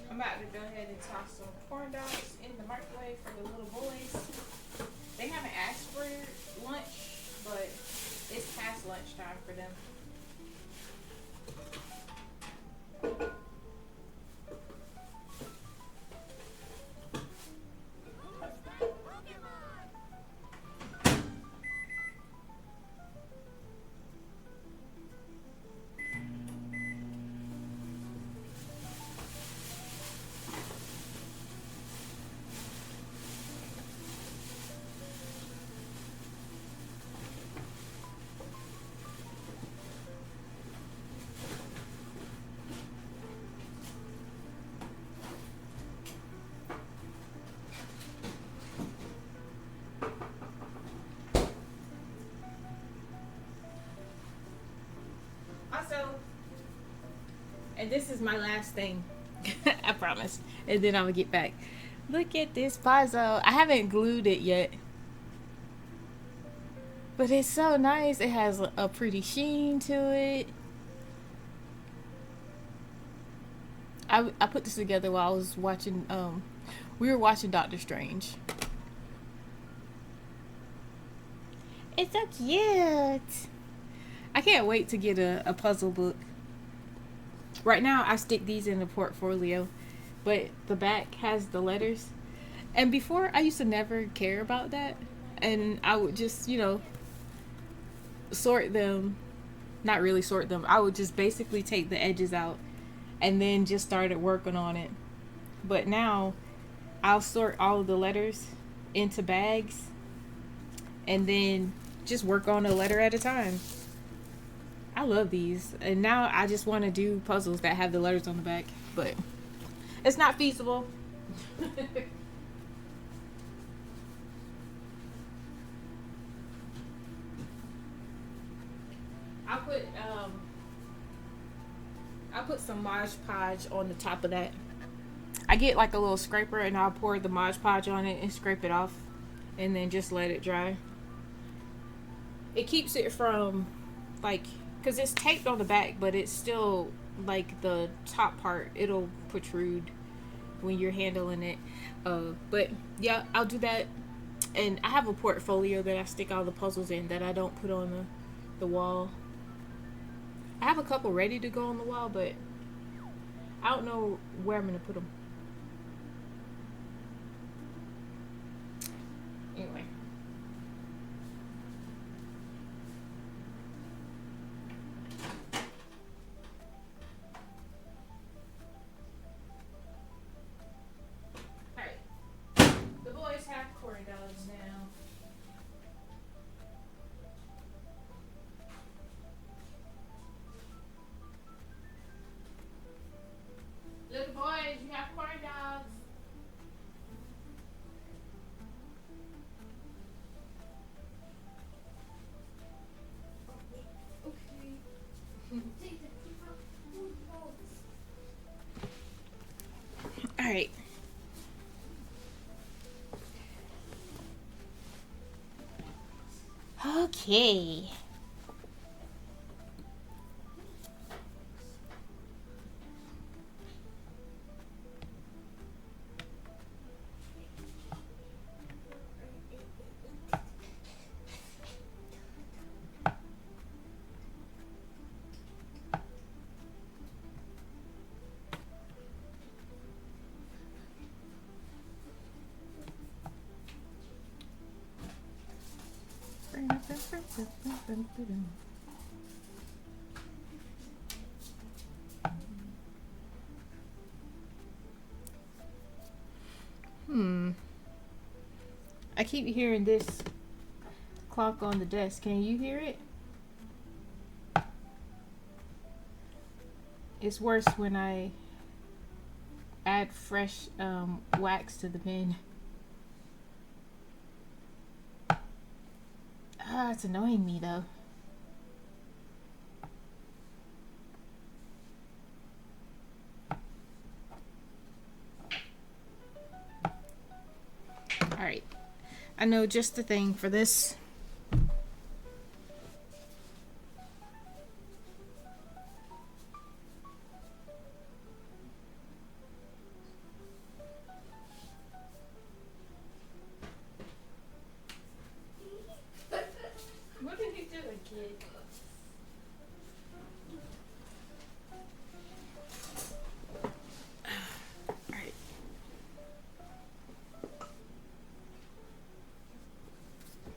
I'm about to go ahead and toss some corn dogs in the microwave for the little boys. They haven't asked for lunch, but it's past lunchtime for them. Also, and this is my last thing, I promise, and then I'm gonna get back. Look at this puzzle. I haven't glued it yet, but it's so nice. It has a pretty sheen to it. I put this together while I was watching, we were watching Doctor Strange. It's so cute. I can't wait to get a puzzle book. Right now, I stick these in the portfolio, but the back has the letters. And before, I used to never care about that. And I would just, sort them. Not really sort them. I would just basically take the edges out and then just started working on it. But now, I'll sort all of the letters into bags and then just work on a letter at a time. I love these, and now I just want to do puzzles that have the letters on the back, but it's not feasible. I'll put some Mod Podge on the top of that. I get like a little scraper and I'll pour the Mod Podge on it and scrape it off, and then just let it dry. It keeps it from because it's taped on the back, but it's still like the top part, it'll protrude when you're handling it. But yeah, I'll do that. And I have a portfolio that I stick all the puzzles in that I don't put on the wall. I have a couple ready to go on the wall, but I don't know where I'm gonna put them. Okay. I keep hearing this clock on the desk. Can you hear it? It's worse when I add fresh wax to the pen. Ah, it's annoying me though. Alright. I know just the thing for this. What did you do, kid? Alright.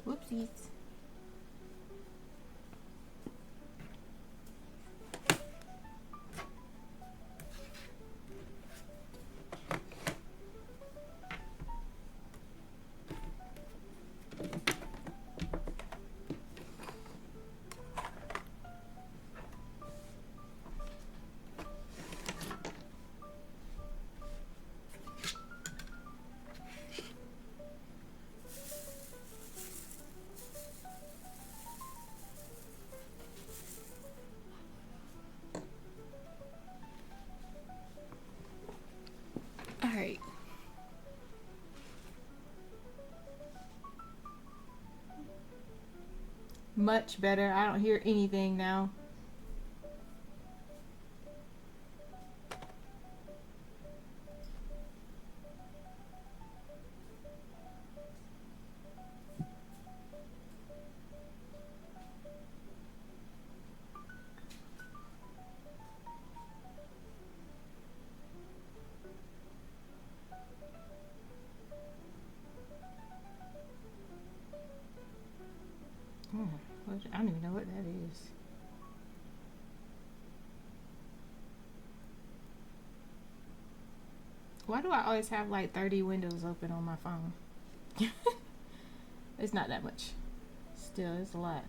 Whoopsies. Alright. Much better. I don't hear anything now. I don't even know what that is. Why do I always have like 30 windows open on my phone? It's not that much. Still, it's a lot.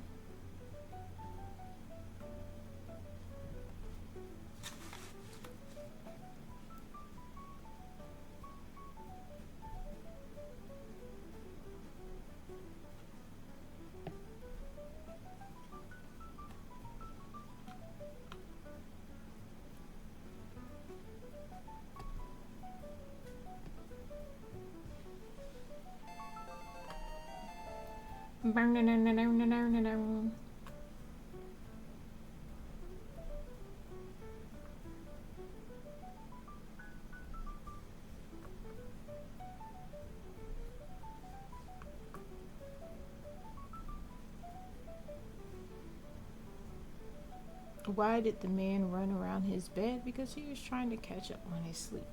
Why did the man run around his bed? Because he was trying to catch up on his sleep.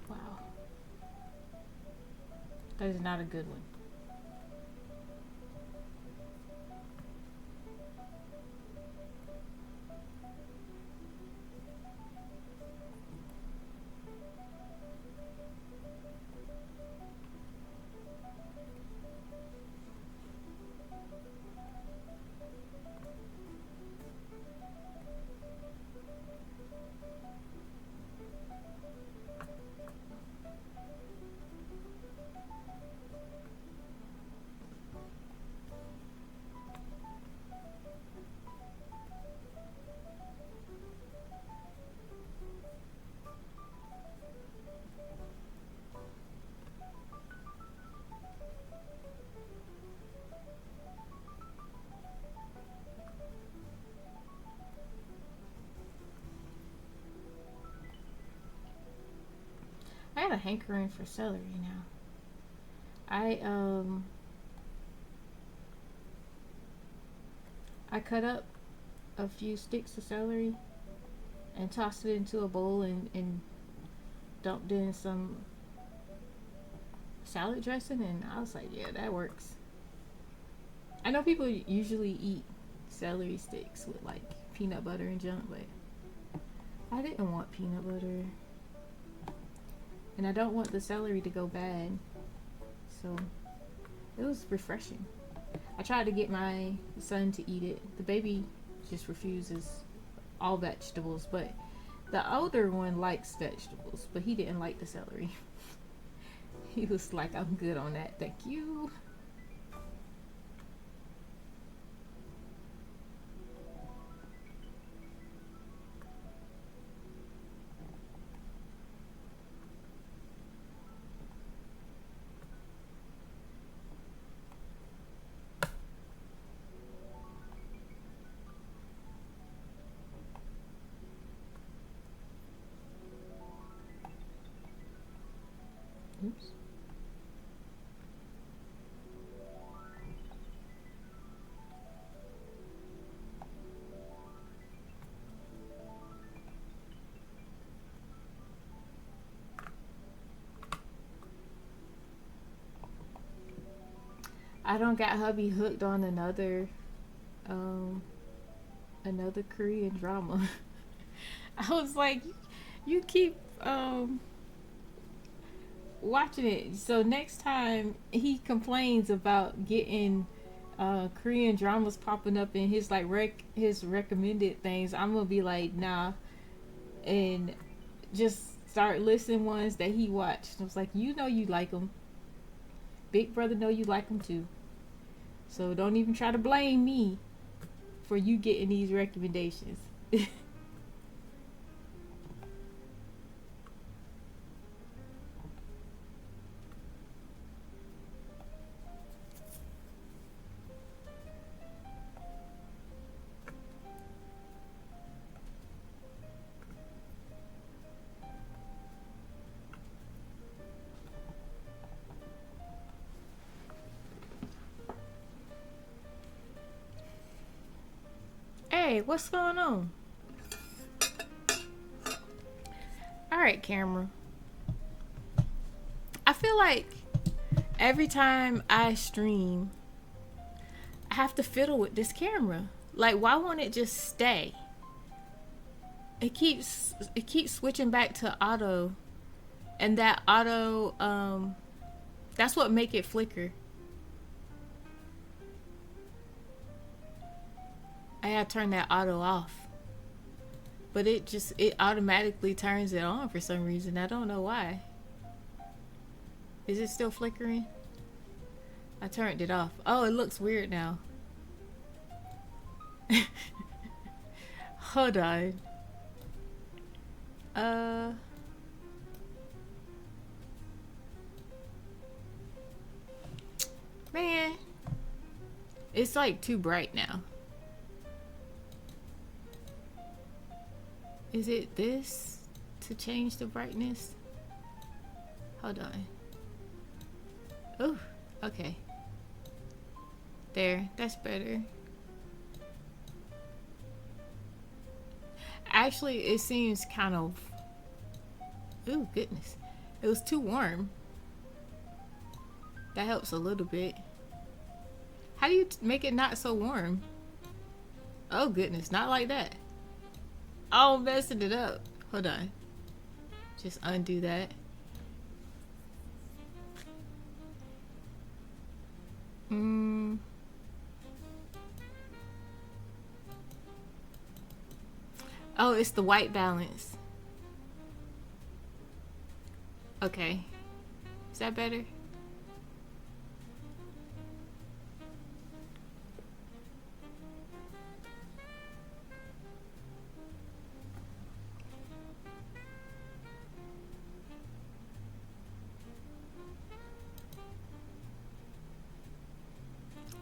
Wow. That is not a good one. hankering for celery now. I cut up a few sticks of celery and tossed it into a bowl and dumped in some salad dressing, and I was like, yeah, that works. I know people usually eat celery sticks with like peanut butter and junk, but I didn't want peanut butter, and I don't want the celery to go bad, so it was refreshing. I tried to get my son to eat it. The baby just refuses all vegetables, but the older one likes vegetables, but he didn't like the celery. He was like, I'm good on that, thank you. Oops. I don't got hubby hooked on another Korean drama. I was like, you keep watching it, so next time he complains about getting Korean dramas popping up in his like his recommended things, I'm gonna be like, nah, and just start listing ones that he watched. I was like, you know you like them, Big Brother know you like them too, so don't even try to blame me for you getting these recommendations. Hey, what's going on? Alright, camera. I feel like every time I stream, I have to fiddle with this camera. Like, why won't it just stay? It keeps switching back to auto, and that auto, that's what make it flicker. I gotta turn that auto off, but it automatically turns it on for some reason. I don't know why. Is it still flickering? I turned it off. Oh, it looks weird now. Hold on. Man, it's like too bright now. Is it this to change the brightness? Hold on. Oh, okay. There, that's better. Actually, it seems kind of... Ooh, goodness. It was too warm. That helps a little bit. How do you make it not so warm? Oh, goodness, not like that. Oh, I'm messing it up. Hold on. Just undo that. Oh, it's the white balance. Okay. Is that better?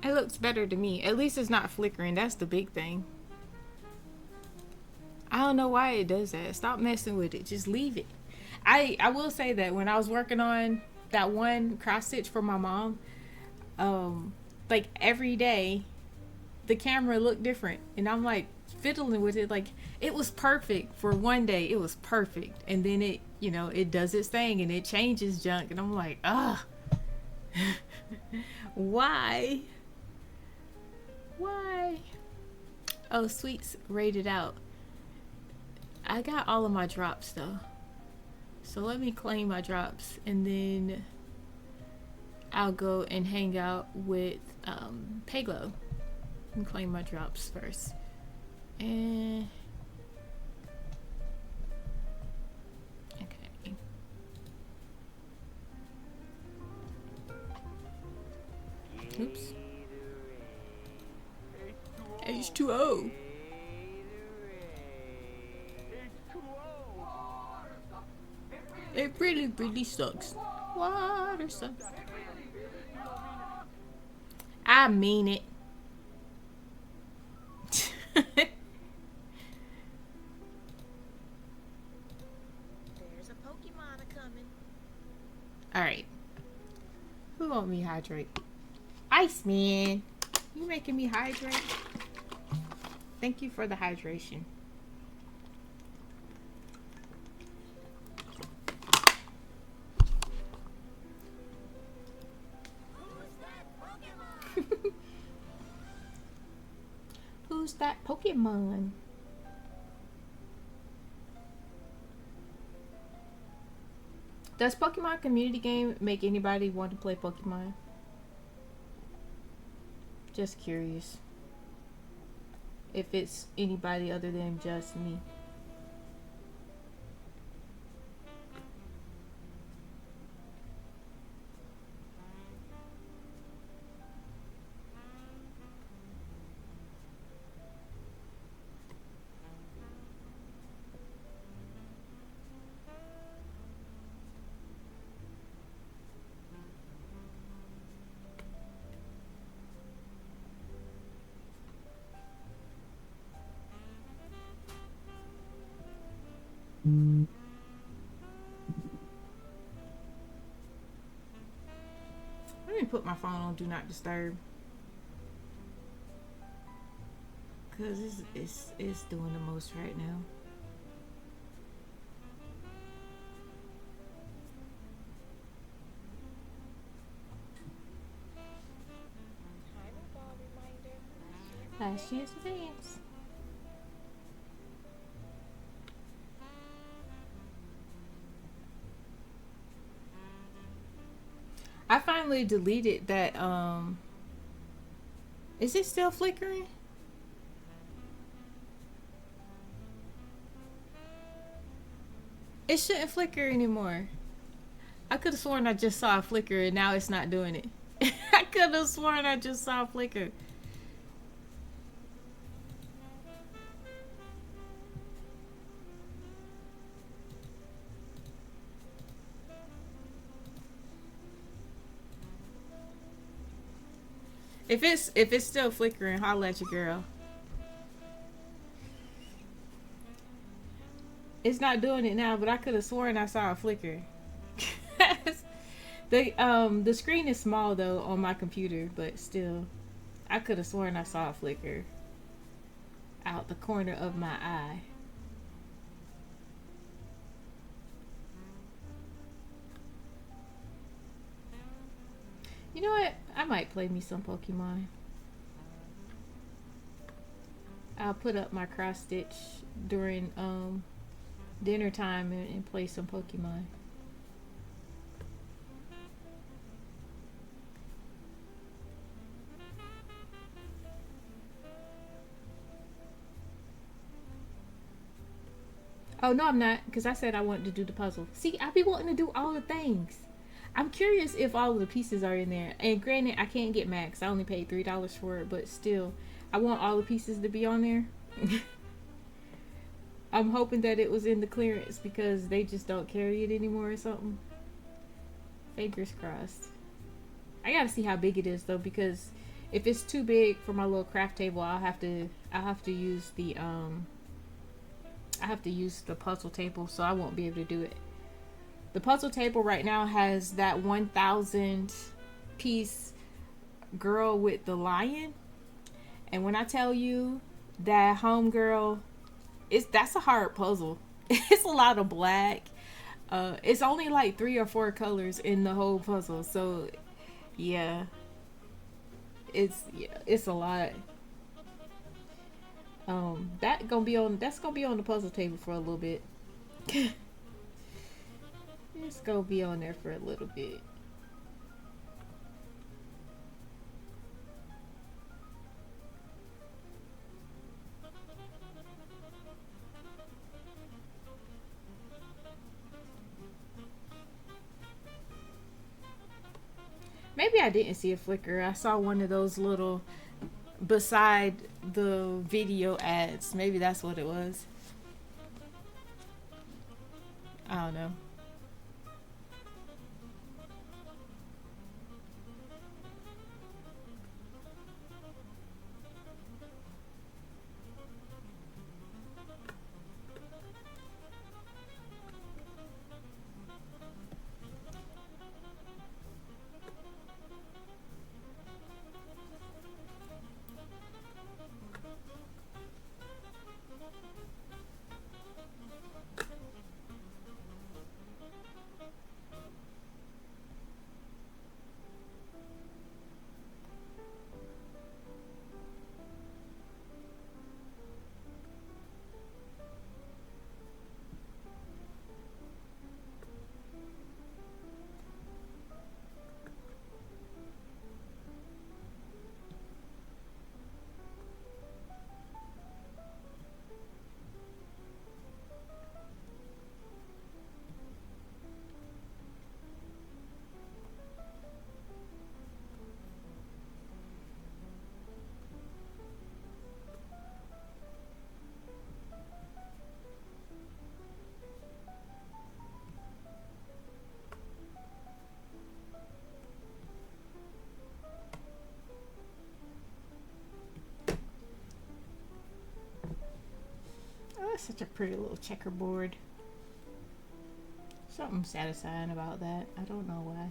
It looks better to me. At least it's not flickering. That's the big thing. I don't know why it does that. Stop messing with it. Just leave it. I will say that when I was working on that one cross stitch for my mom, like every day the camera looked different, and I'm like fiddling with it. Like it was perfect for one day, it was perfect, and then it, you know, it does its thing and it changes junk, and I'm like, ah. Why? Oh, Sweets rated out. I got all of my drops though, so let me claim my drops, and then I'll go and hang out with Payglow and claim my drops first. And okay. Oops. H2O. It really sucks. Water sucks. I mean it. There's a Pokemon coming. Alright. Who want me hydrate? Iceman. You making me hydrate? Thank you for the hydration. Who's that Pokemon? Does Pokemon community game make anybody want to play Pokemon? Just curious. If it's anybody other than just me. Let me put my phone on Do Not Disturb, because it's doing the most right now. Final ball reminder. Last year's advance. I finally deleted that. Is it still flickering? It shouldn't flicker anymore. I could have sworn I just saw a flicker and now it's not doing it. I could have sworn I just saw a flicker. If it's still flickering, holla at your girl. It's not doing it now, but I could have sworn I saw a flicker. The screen is small though on my computer, but still, I could have sworn I saw a flicker out the corner of my eye. You know what? I might play me some Pokemon. I'll put up my cross stitch during dinner time and play some Pokemon. Oh no, I'm not, because I said I wanted to do the puzzle. See, I be wanting to do all the things. I'm curious if all of the pieces are in there. And granted, I can't get max. I only paid $3 for it, but still, I want all the pieces to be on there. I'm hoping that it was in the clearance because they just don't carry it anymore or something. Fingers crossed. I gotta see how big it is though, because if it's too big for my little craft table, I'll have to use the puzzle table, so I won't be able to do it. The puzzle table right now has that 1,000 piece girl with the lion. And when I tell you that homegirl, that's a hard puzzle. It's a lot of black. It's only like 3 or 4 colors in the whole puzzle. So yeah, it's a lot. That's gonna be on the puzzle table for a little bit. It's gonna be on there for a little bit. Maybe I didn't see a flicker. I saw one of those little beside the video ads. Maybe that's what it was. I don't know. Oh, that's such a pretty little checkerboard. Something satisfying about that. I don't know why.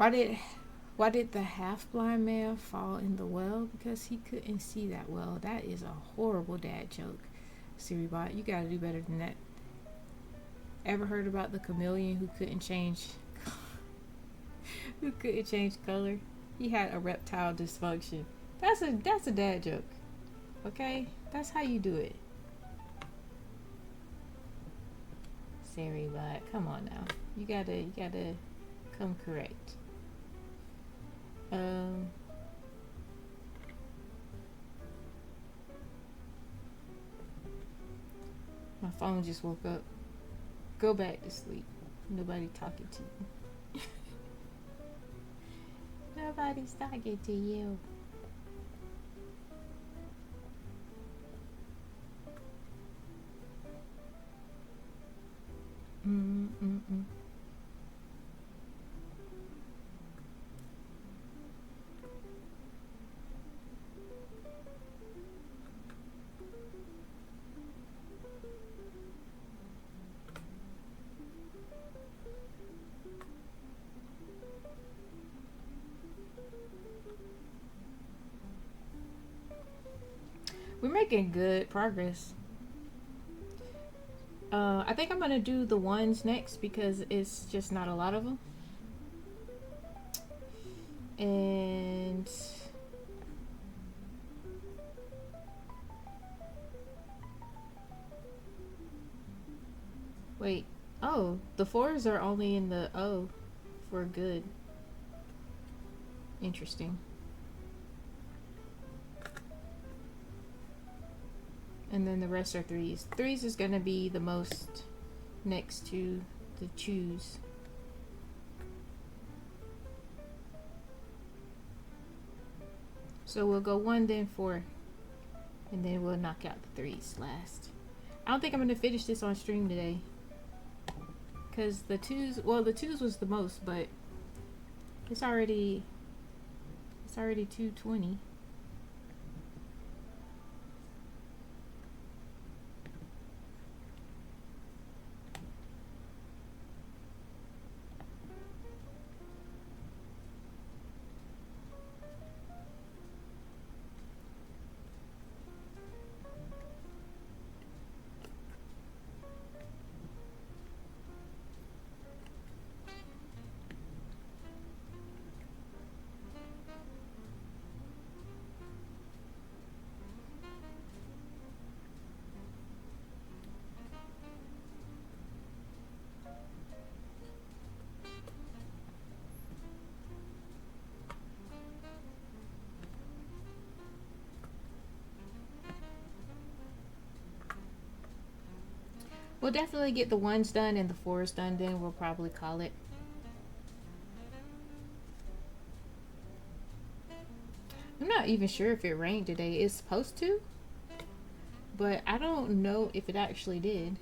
Why did the half-blind man fall in the well? Because he couldn't see that well. That is a horrible dad joke. Siribot, you gotta do better than that. Ever heard about the chameleon who couldn't change color? He had erectile dysfunction. That's a dad joke. Okay? That's how you do it. Siribot, come on now. You gotta come correct. My phone just woke up. Go back to sleep. Nobody talking to you. Nobody's talking to you. We're making good progress. I think I'm gonna do the ones next because it's just not a lot of them. And wait, oh, the fours are only in the O for good. Interesting. And then the rest are threes. Threes is gonna be the most next to the choose. So we'll go 1, then 4, and then we'll knock out the threes last. I don't think I'm gonna finish this on stream today, cause the twos. Well, the twos was the most, but it's already 2:20. We'll definitely get the ones done and the fours done, then we'll probably call it. I'm not even sure if it rained today. It's supposed to, but I don't know if it actually did.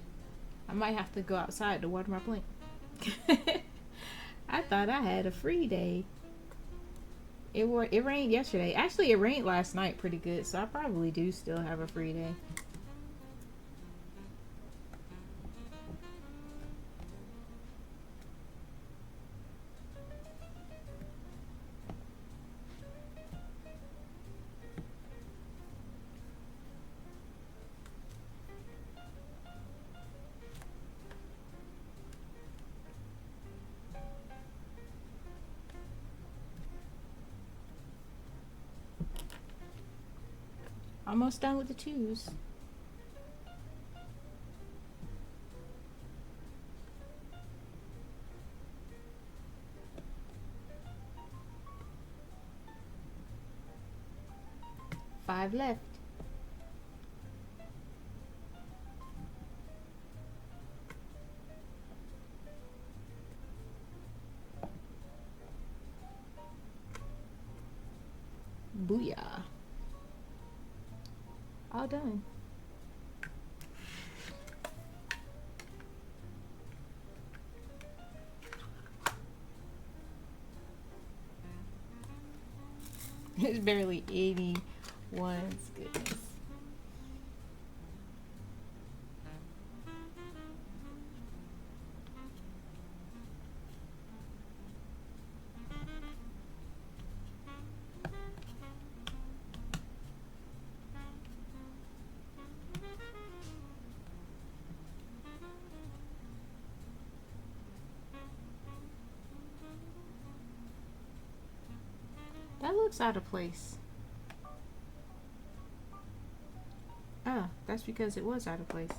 I might have to go outside to water my plant. I thought I had a free day. It rained yesterday. Actually, it rained last night pretty good, so I probably do still have a free day. Almost done with the twos. Five left. Booyah. All done. It's barely 81's goodness. looks out of place. Oh, that's because it was out of place.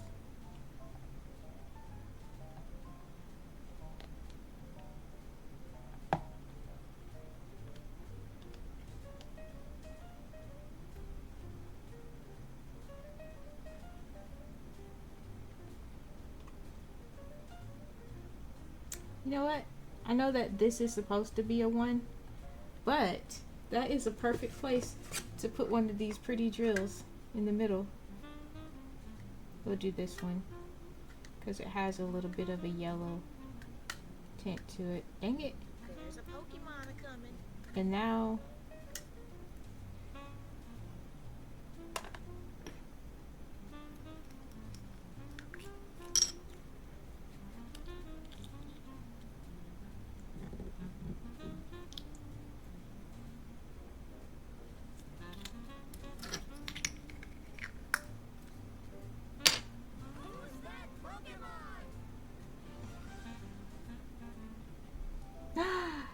You know what? I know that this is supposed to be a 1, but that is a perfect place to put one of these pretty drills in the middle. We'll do this one because it has a little bit of a yellow tint to it. Dang it. There's a Pokemon coming. And now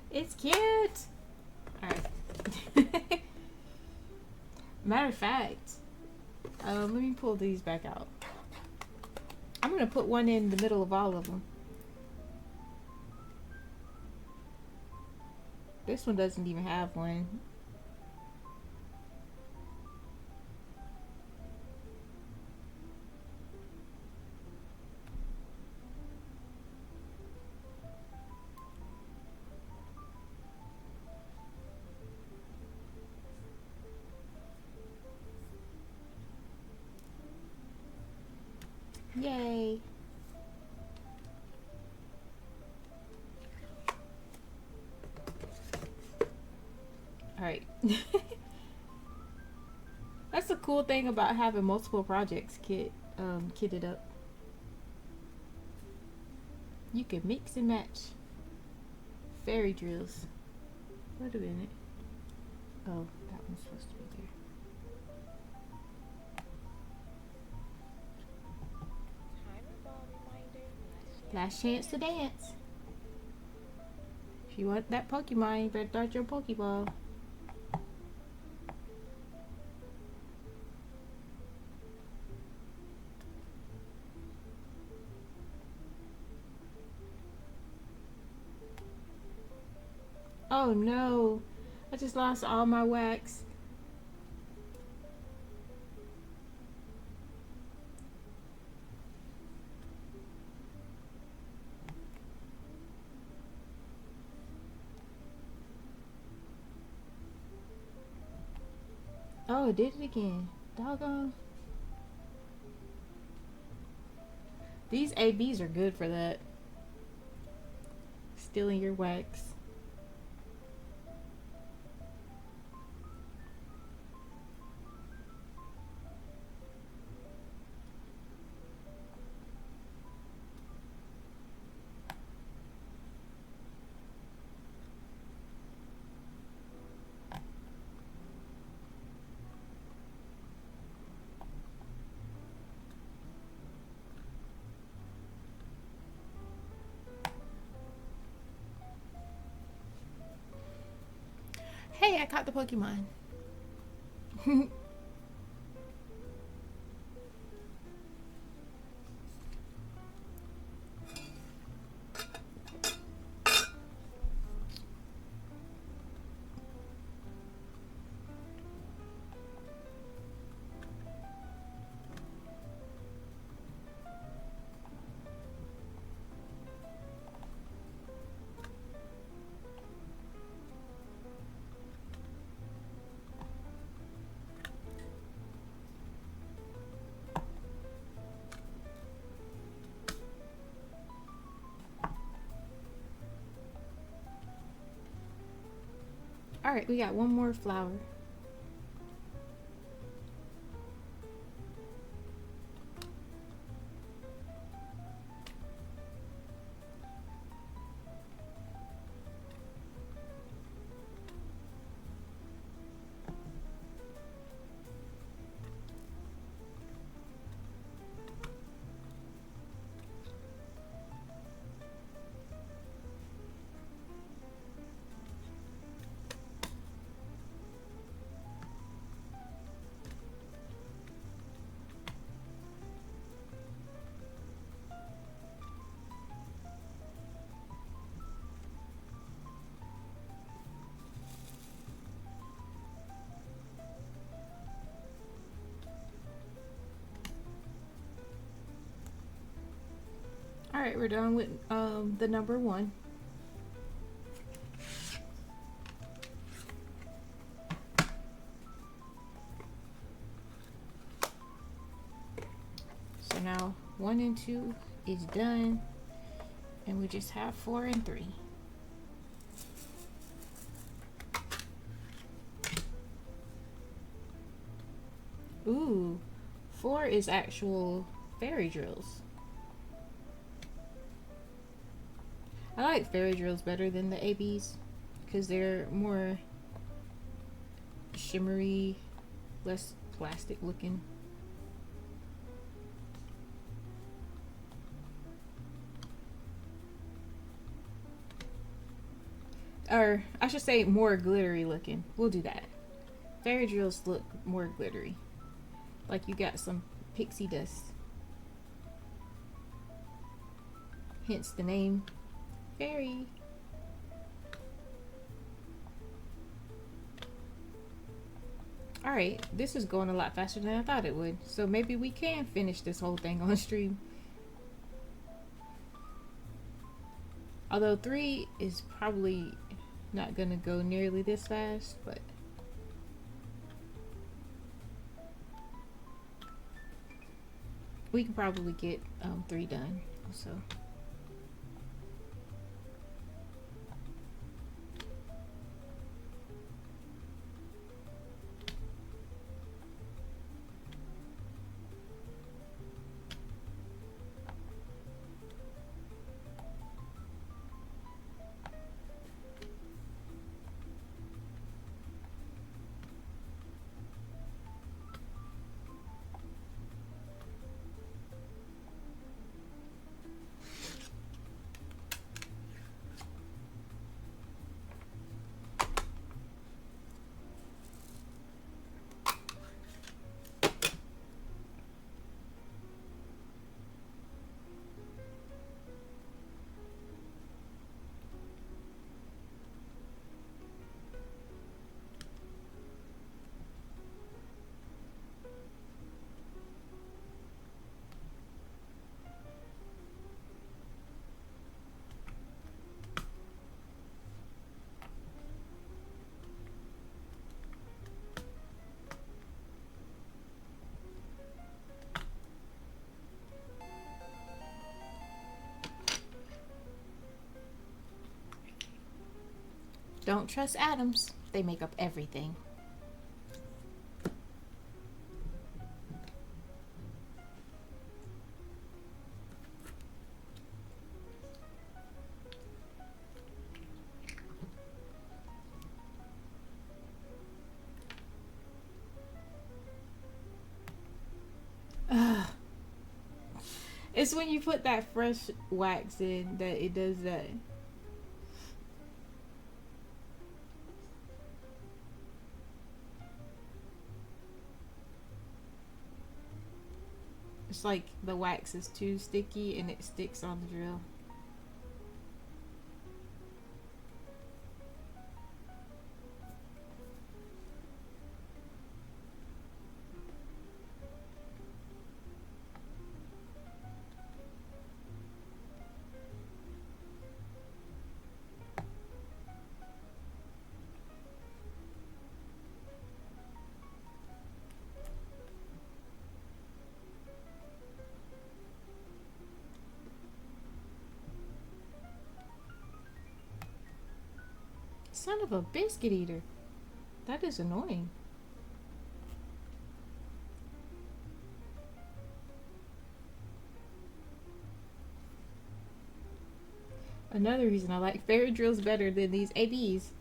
it's cute. Alright. Matter of fact, let me pull these back out. I'm gonna put one in the middle of all of them. This one doesn't even have one. Yay. Alright. That's the cool thing about having multiple projects kitted up. You can mix and match fairy drills. Wait a minute. Oh, that one's supposed to be there. Last chance to dance. If you want that Pokemon, you better start your Pokeball. Oh no, I just lost all my wax. Oh, it did it again. Doggone. These ABs are good for that. Stealing your wax. Hey, I caught the Pokemon. Alright, we got one more flower. Alright, we're done with the number 1. So now 1 and 2 is done, and we just have 4 and 3. Ooh, 4 is actual fairy drills. I like fairy drills better than the ABs because they're more shimmery, less plastic looking. Or I should say more glittery looking. We'll do that. Fairy drills look more glittery. Like you got some pixie dust. Hence the name fairy. Alright, this is going a lot faster than I thought it would. So maybe we can finish this whole thing on stream. Although 3 is probably not gonna go nearly this fast, but we can probably get 3 done. So don't trust atoms. They make up everything. It's when you put that fresh wax in that it does that. It's like the wax is too sticky and it sticks on the drill. Son of a biscuit eater. That is annoying. Another reason I like fairy drills better than these ABs.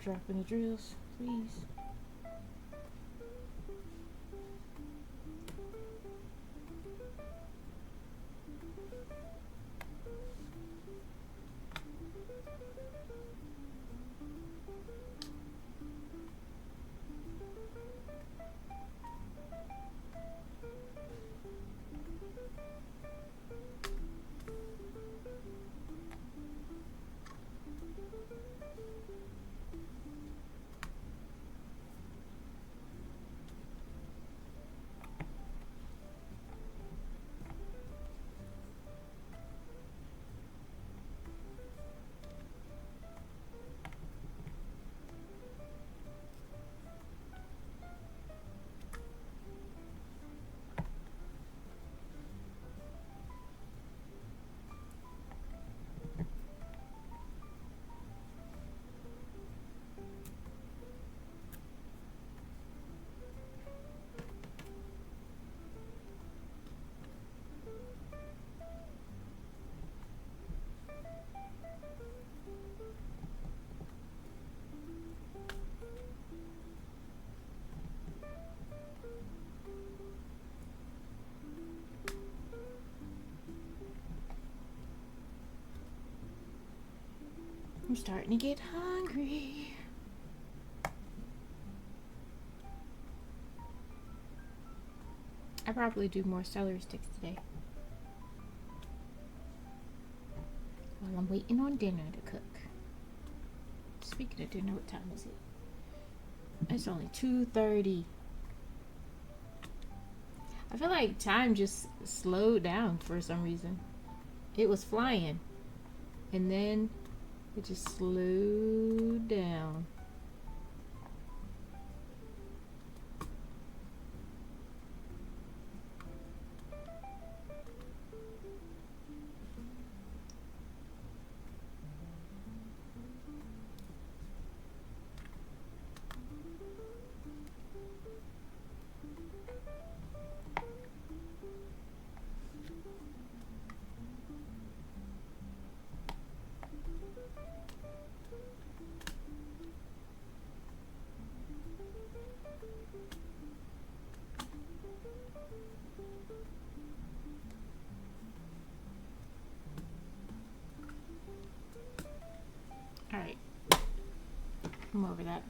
dropping the drills, please. I'm starting to get hungry. I probably do more celery sticks today. While I'm waiting on dinner to cook. Speaking of dinner, what time is it? It's only 2:30. I feel like time just slowed down for some reason. It was flying. And then it just slowed down. Alright. I'm over that.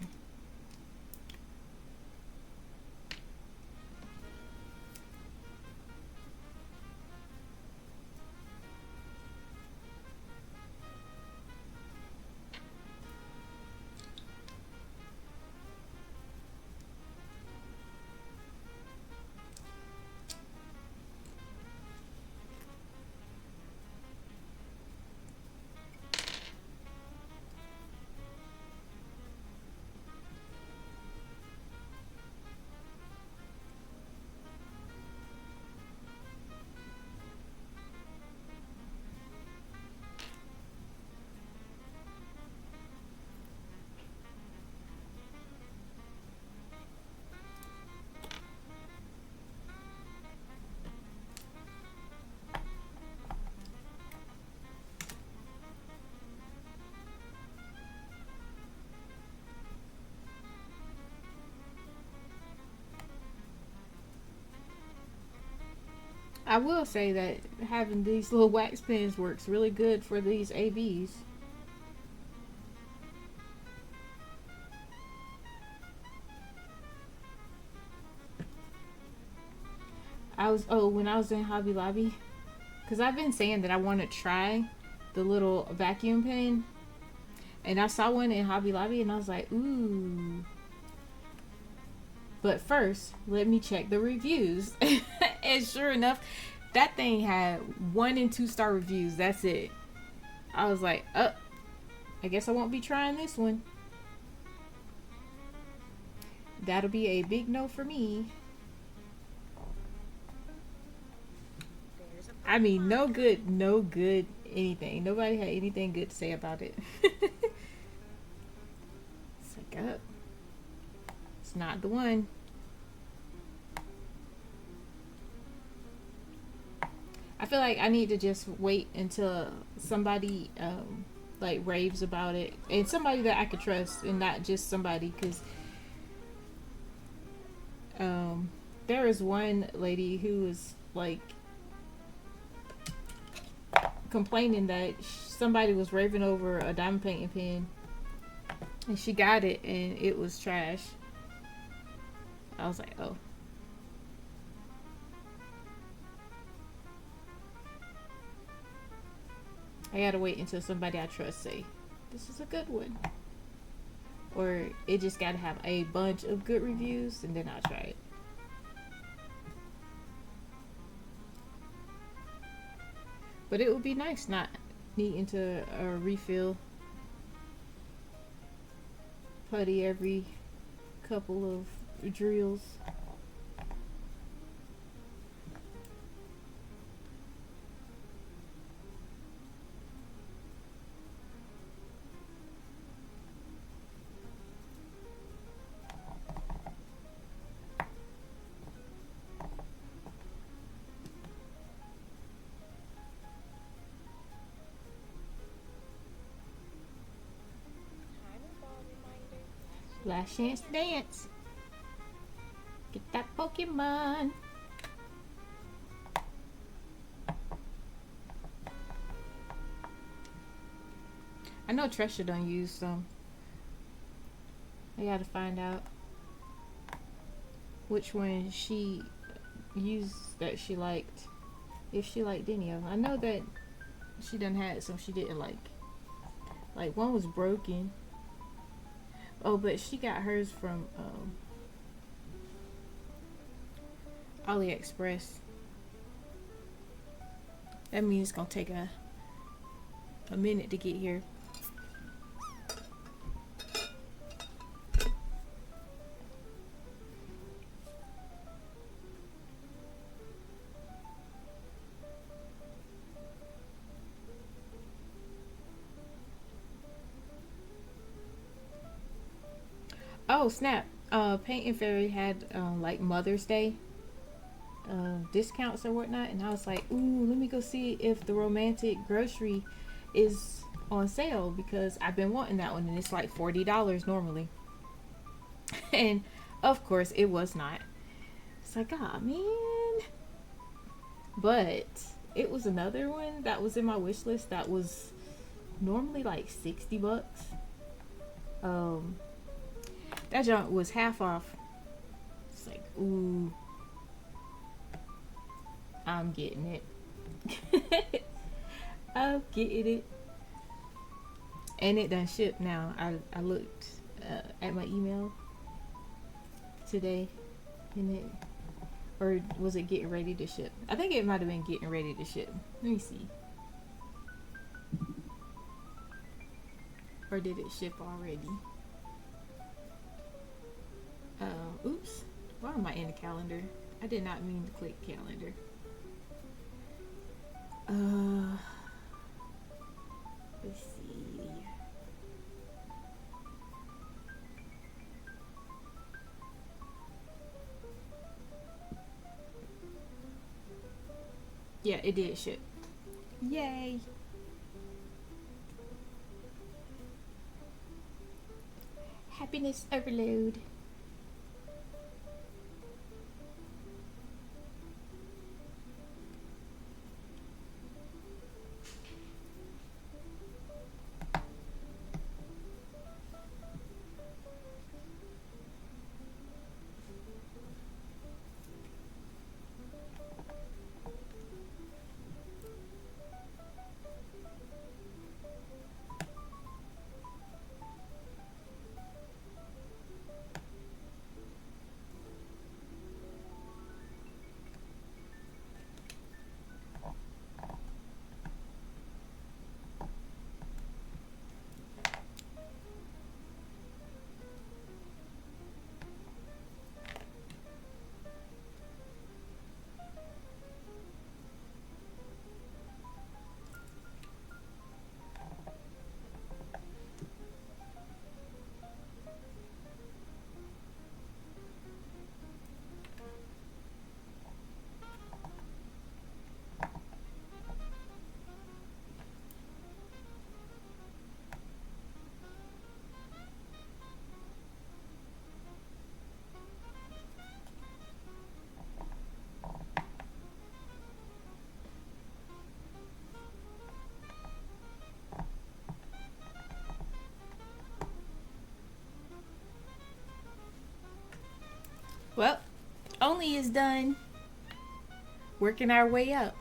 I will say that having these little wax pens works really good for these ABs. When I was in Hobby Lobby, because I've been saying that I want to try the little vacuum pen, and I saw one in Hobby Lobby and I was like, ooh. But first, let me check the reviews. And sure enough, that thing had 1 and 2 star reviews. That's it. I was like, oh, I guess I won't be trying this one. That'll be a big no for me. I mean, no good anything. Nobody had anything good to say about it. It's like, oh, it's not the one. I feel like I need to just wait until somebody like raves about it, and somebody that I could trust, and not just somebody, because there is one lady who was like complaining that somebody was raving over a diamond painting pen, and she got it and it was trash. I was like, oh. I gotta wait until somebody I trust say, this is a good one. Or it just gotta have a bunch of good reviews, and then I'll try it. But it would be nice not needing to refill putty every couple of drills. Last chance to dance. Get that Pokemon. I know Tresha done use some. I gotta find out which one she used that she liked. If she liked any of them. I know that she done had some she didn't like. Like one was broken. Oh, but she got hers from AliExpress. That means it's gonna take a minute to get here. Oh snap! Paint and Fairy had like Mother's Day discounts or whatnot, and I was like, ooh, let me go see if the Romantic Grocery is on sale, because I've been wanting that one, and it's like $40 normally. And of course it was not. It's like, oh man. But it was another one that was in my wish list that was normally like $60. That junk was half off. It's like, ooh, I'm getting it. I'm getting it. And it done shipped now. I looked at my email today, and it, or was it getting ready to ship? I think it might have been getting ready to ship. Let me see. Or did it ship already? Oops. Why am I in the calendar? I did not mean to click calendar. Let's see. Yeah, it did ship. Yay! Happiness overload. only is done. Working our way up.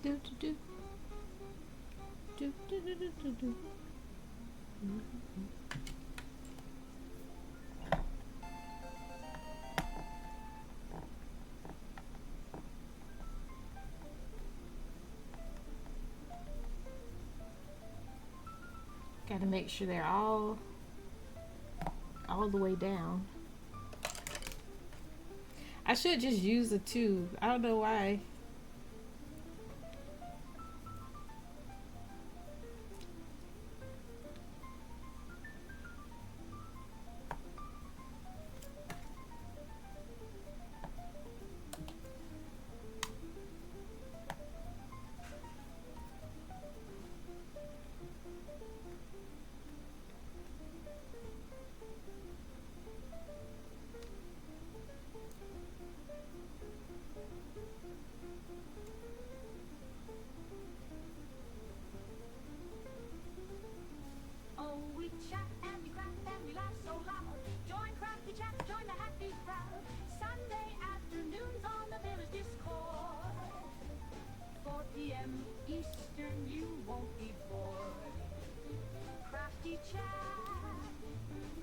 Do do do. Do do do do do do. Got to make sure they're all the way down. I should just use a tube. I don't know why. Oh, we chat and we crack and we laugh so loud. Join Crafty Chat, join the happy crowd. Sunday afternoons on the village Discord. 4 p.m. Eastern, you won't be bored. Crafty Chat,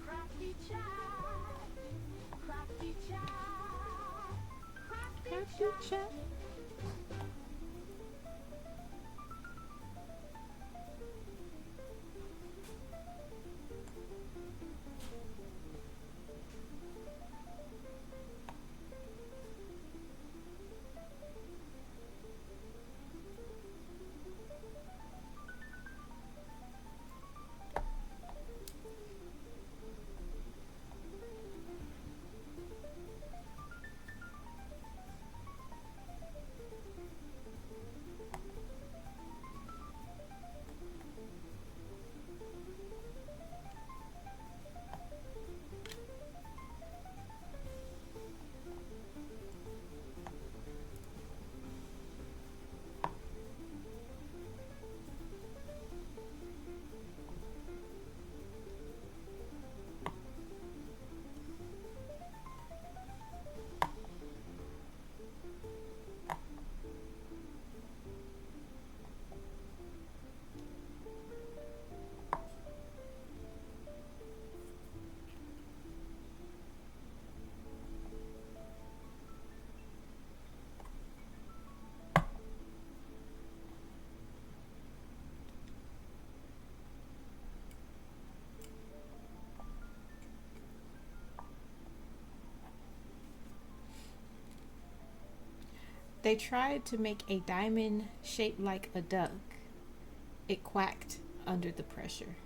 Crafty Chat, Crafty Chat, Crafty Chat. They tried to make a diamond shaped like a duck. It quacked under the pressure.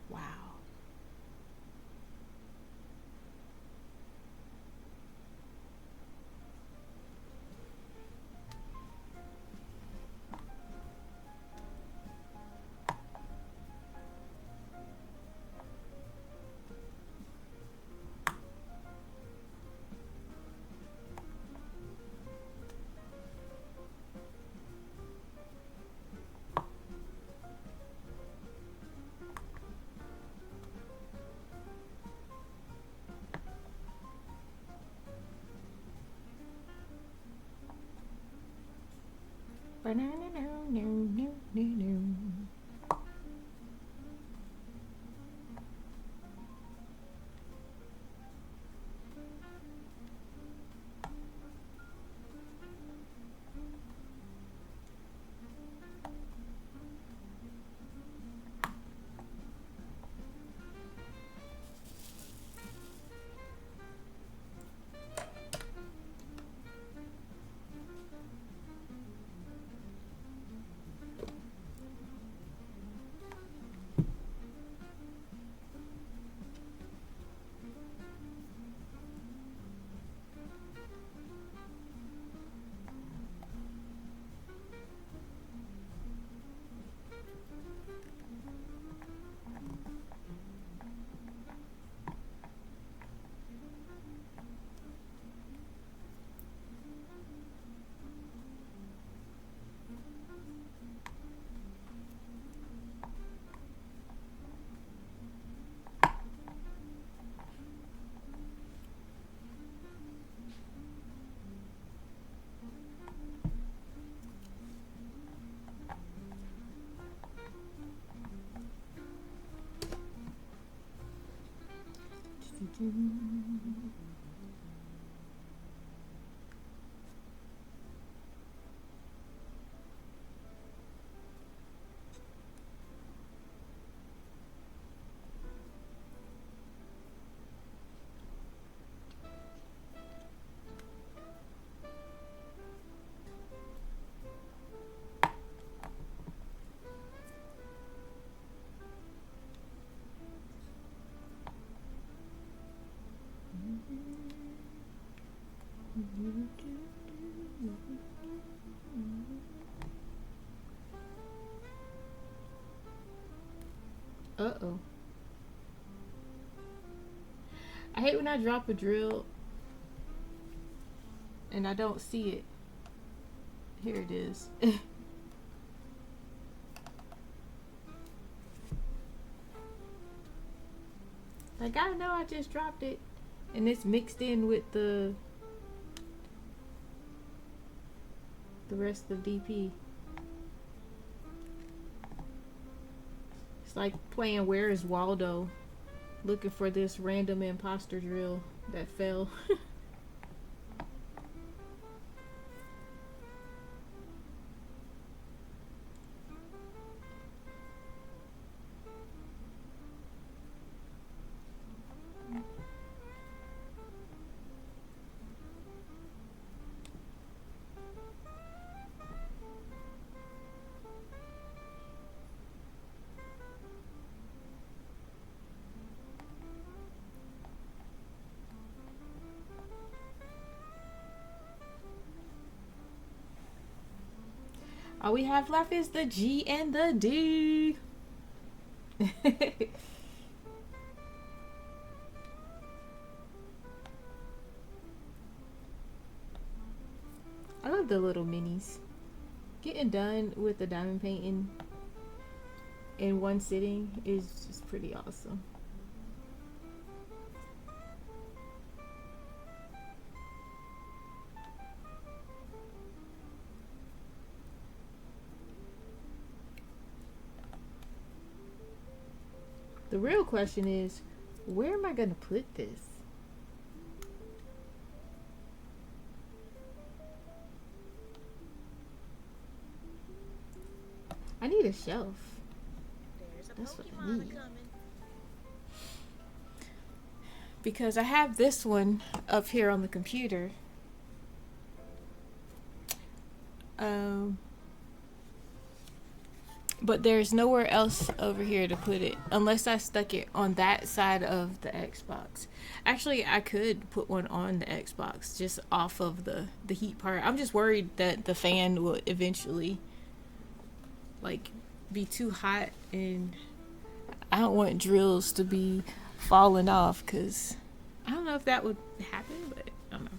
Wow. Uh-oh. I hate when I drop a drill and I don't see it. Here it is. Like, I know I just dropped it and it's mixed in with the rest of DP. It's like playing Where is Waldo, looking for this random imposter drill that fell. All we have left is the G and the D. I love the little minis. Getting done with the diamond painting in one sitting is just pretty awesome. The real question is, where am I gonna put this? I need a shelf. There's a That's what I Pokemon need. coming. Because I have this one up here on the computer. But there's nowhere else over here to put it unless I stuck it on that side of the Xbox. Actually, I could put one on the Xbox just off of the heat part. I'm just worried that the fan will eventually like be too hot, and I don't want drills to be falling off, because I don't know if that would happen, but I don't know.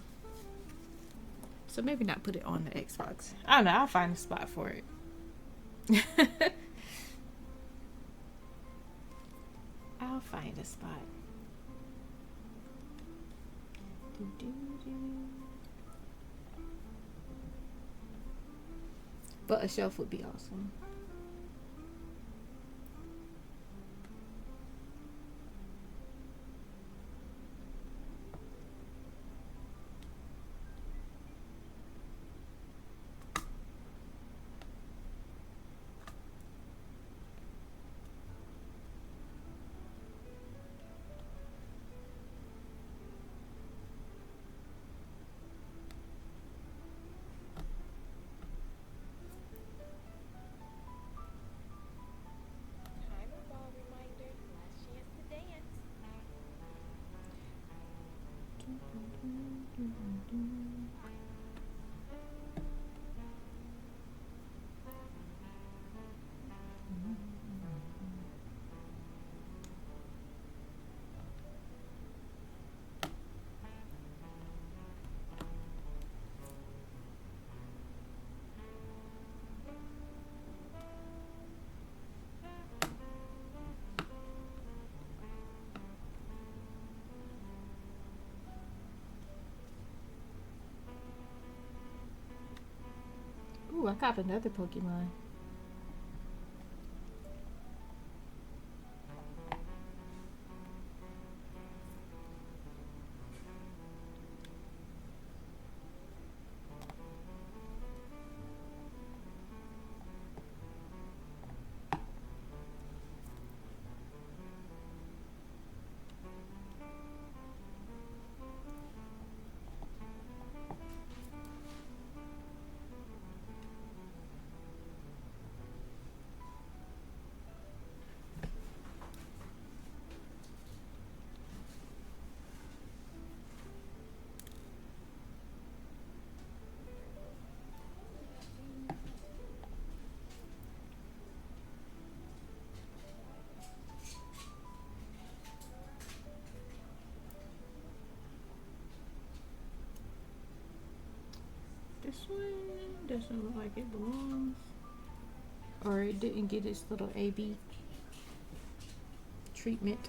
So maybe not put it on the Xbox. I don't know. I'll find a spot for it. I'll find a spot. But a shelf would be awesome. Timer ball reminder. Last chance to dance. Ooh, I got another Pokemon. This one doesn't look like it belongs. Or it didn't get its little AB treatment.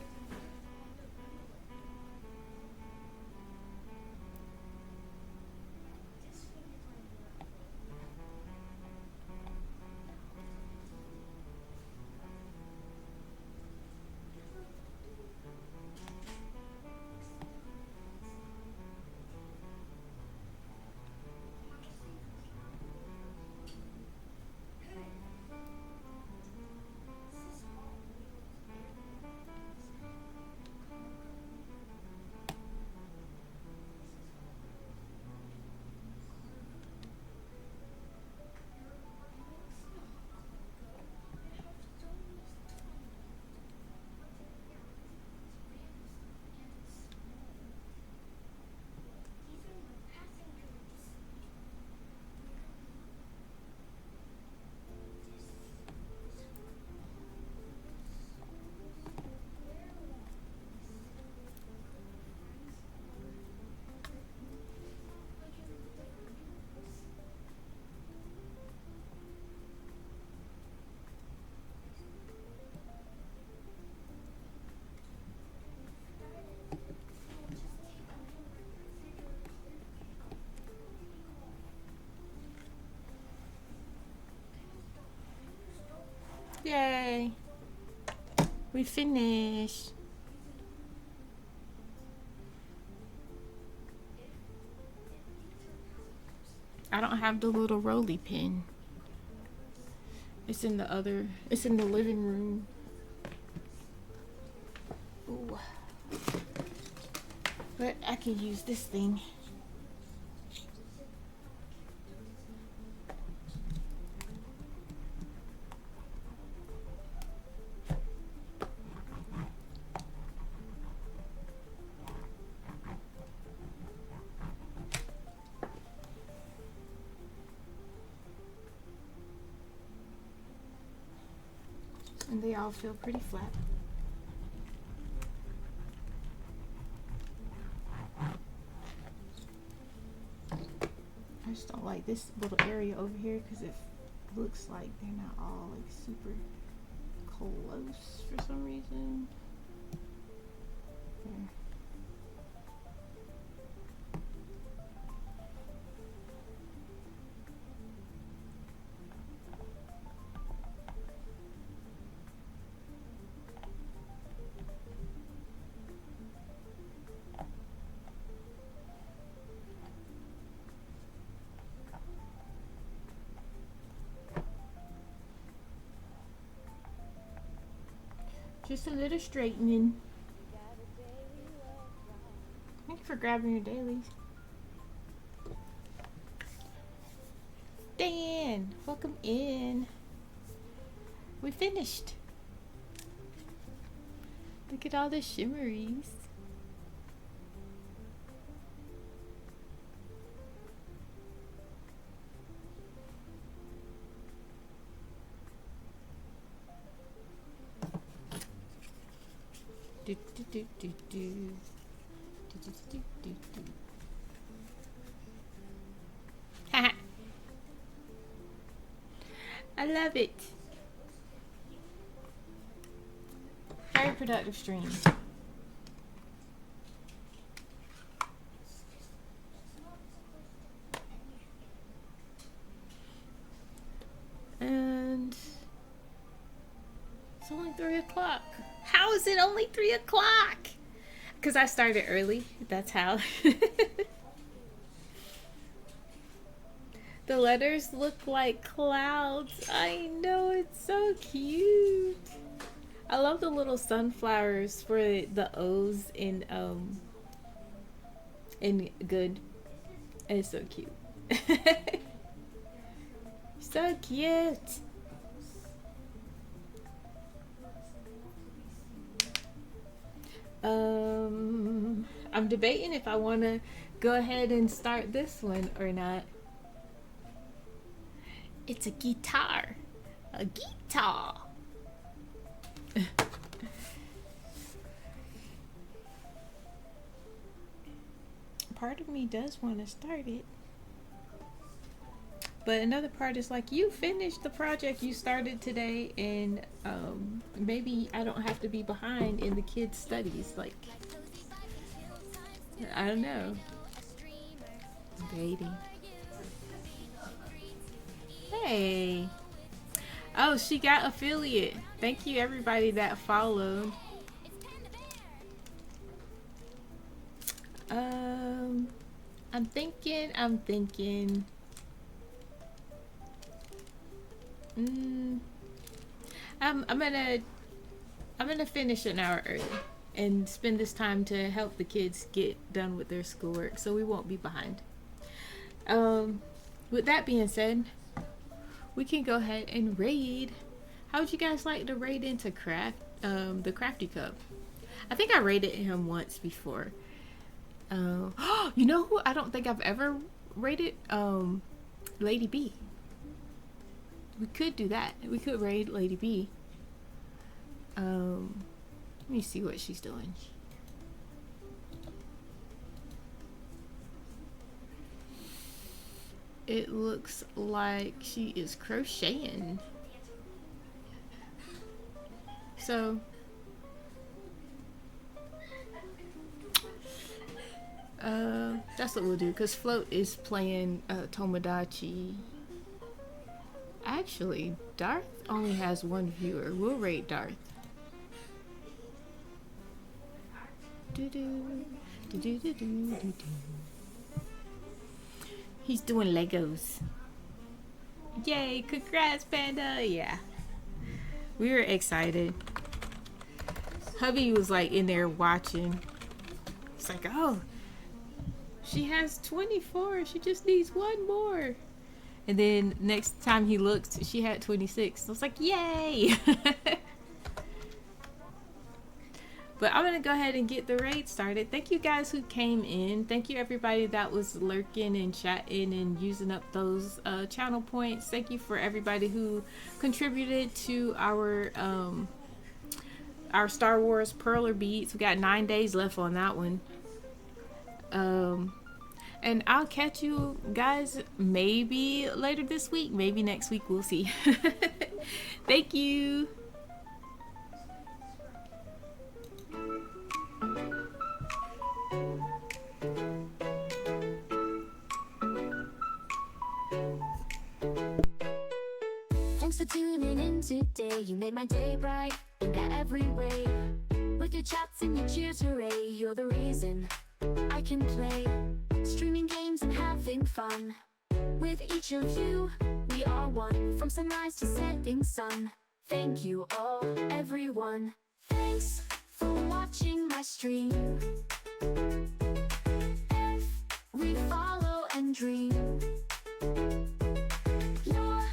Yay! We finished. I don't have the little roly pin. It's in the living room. Ooh. But I can use this thing. And they all feel pretty flat. I just don't like this little area over here because it looks like they're not all like super close for some reason. There. Just a little straightening. Thank you for grabbing your dailies. Dan, welcome in. We finished. Look at all the shimmeries. Do, do, do, do, do. Do, do, do, do, do. Haha. I love it. Very productive stream. And it's only 3 o'clock. How is it only 3 o'clock? Because I started early. That's how. The letters look like clouds. I know, it's so cute. I love the little sunflowers for the O's in good. It's so cute. So cute. I'm debating if I want to go ahead and start this one or not. It's a guitar. A guitar. Part of me does want to start it. But another part is like, you finished the project you started today, and maybe I don't have to be behind in the kids' studies. Like, I don't know. Dating. Hey. Oh, she got affiliate. Thank you everybody that followed. I'm thinking. I'm gonna finish an hour early and spend this time to help the kids get done with their schoolwork, so we won't be behind. With that being said, we can go ahead and raid. How would you guys like to raid into the Crafty Cub? I think I raided him once before. You know who I don't think I've ever raided? Lady B. We could do that. We could raid Lady B. Let me see what she's doing. It looks like she is crocheting. So that's what we'll do, because Float is playing Tomodachi. Actually, Darth only has one viewer. We'll rate Darth. He's doing Legos. Yay, congrats, Panda. Yeah. We were excited. Hubby was like in there watching. It's like, oh, she has 24. She just needs one more. And then next time he looked, she had 26. I was like, yay! But I'm going to go ahead and get the raid started. Thank you guys who came in. Thank you everybody that was lurking and chatting and using up those channel points. Thank you for everybody who contributed to our Star Wars Perler Beats. We got 9 days left on that one. And I'll catch you guys maybe later this week, maybe next week, we'll see. Thank you. Thanks for tuning in today. You made my day bright in every way. With your chats and your cheers, hooray, you're the reason I can play. Streaming games and having fun. With each of you, we are one. From sunrise to setting sun. Thank you all, everyone. Thanks for watching my stream. We follow and dream. You're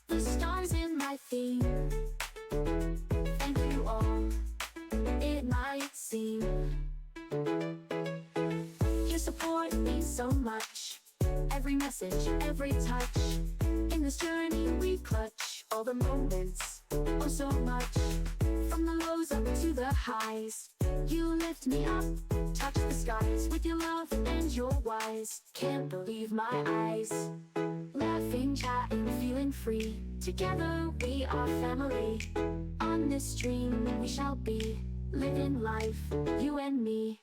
the stars in my theme. Thank you all, it might seem. Your support means so much. Every message, every touch. In this journey we clutch all the moments, oh so much. From the lows up to the highs, you lift me up, touch the skies. With your love and your wise, can't believe my eyes. Laughing, chatting, feeling free. Together we are family. On this stream we shall be living life, you and me.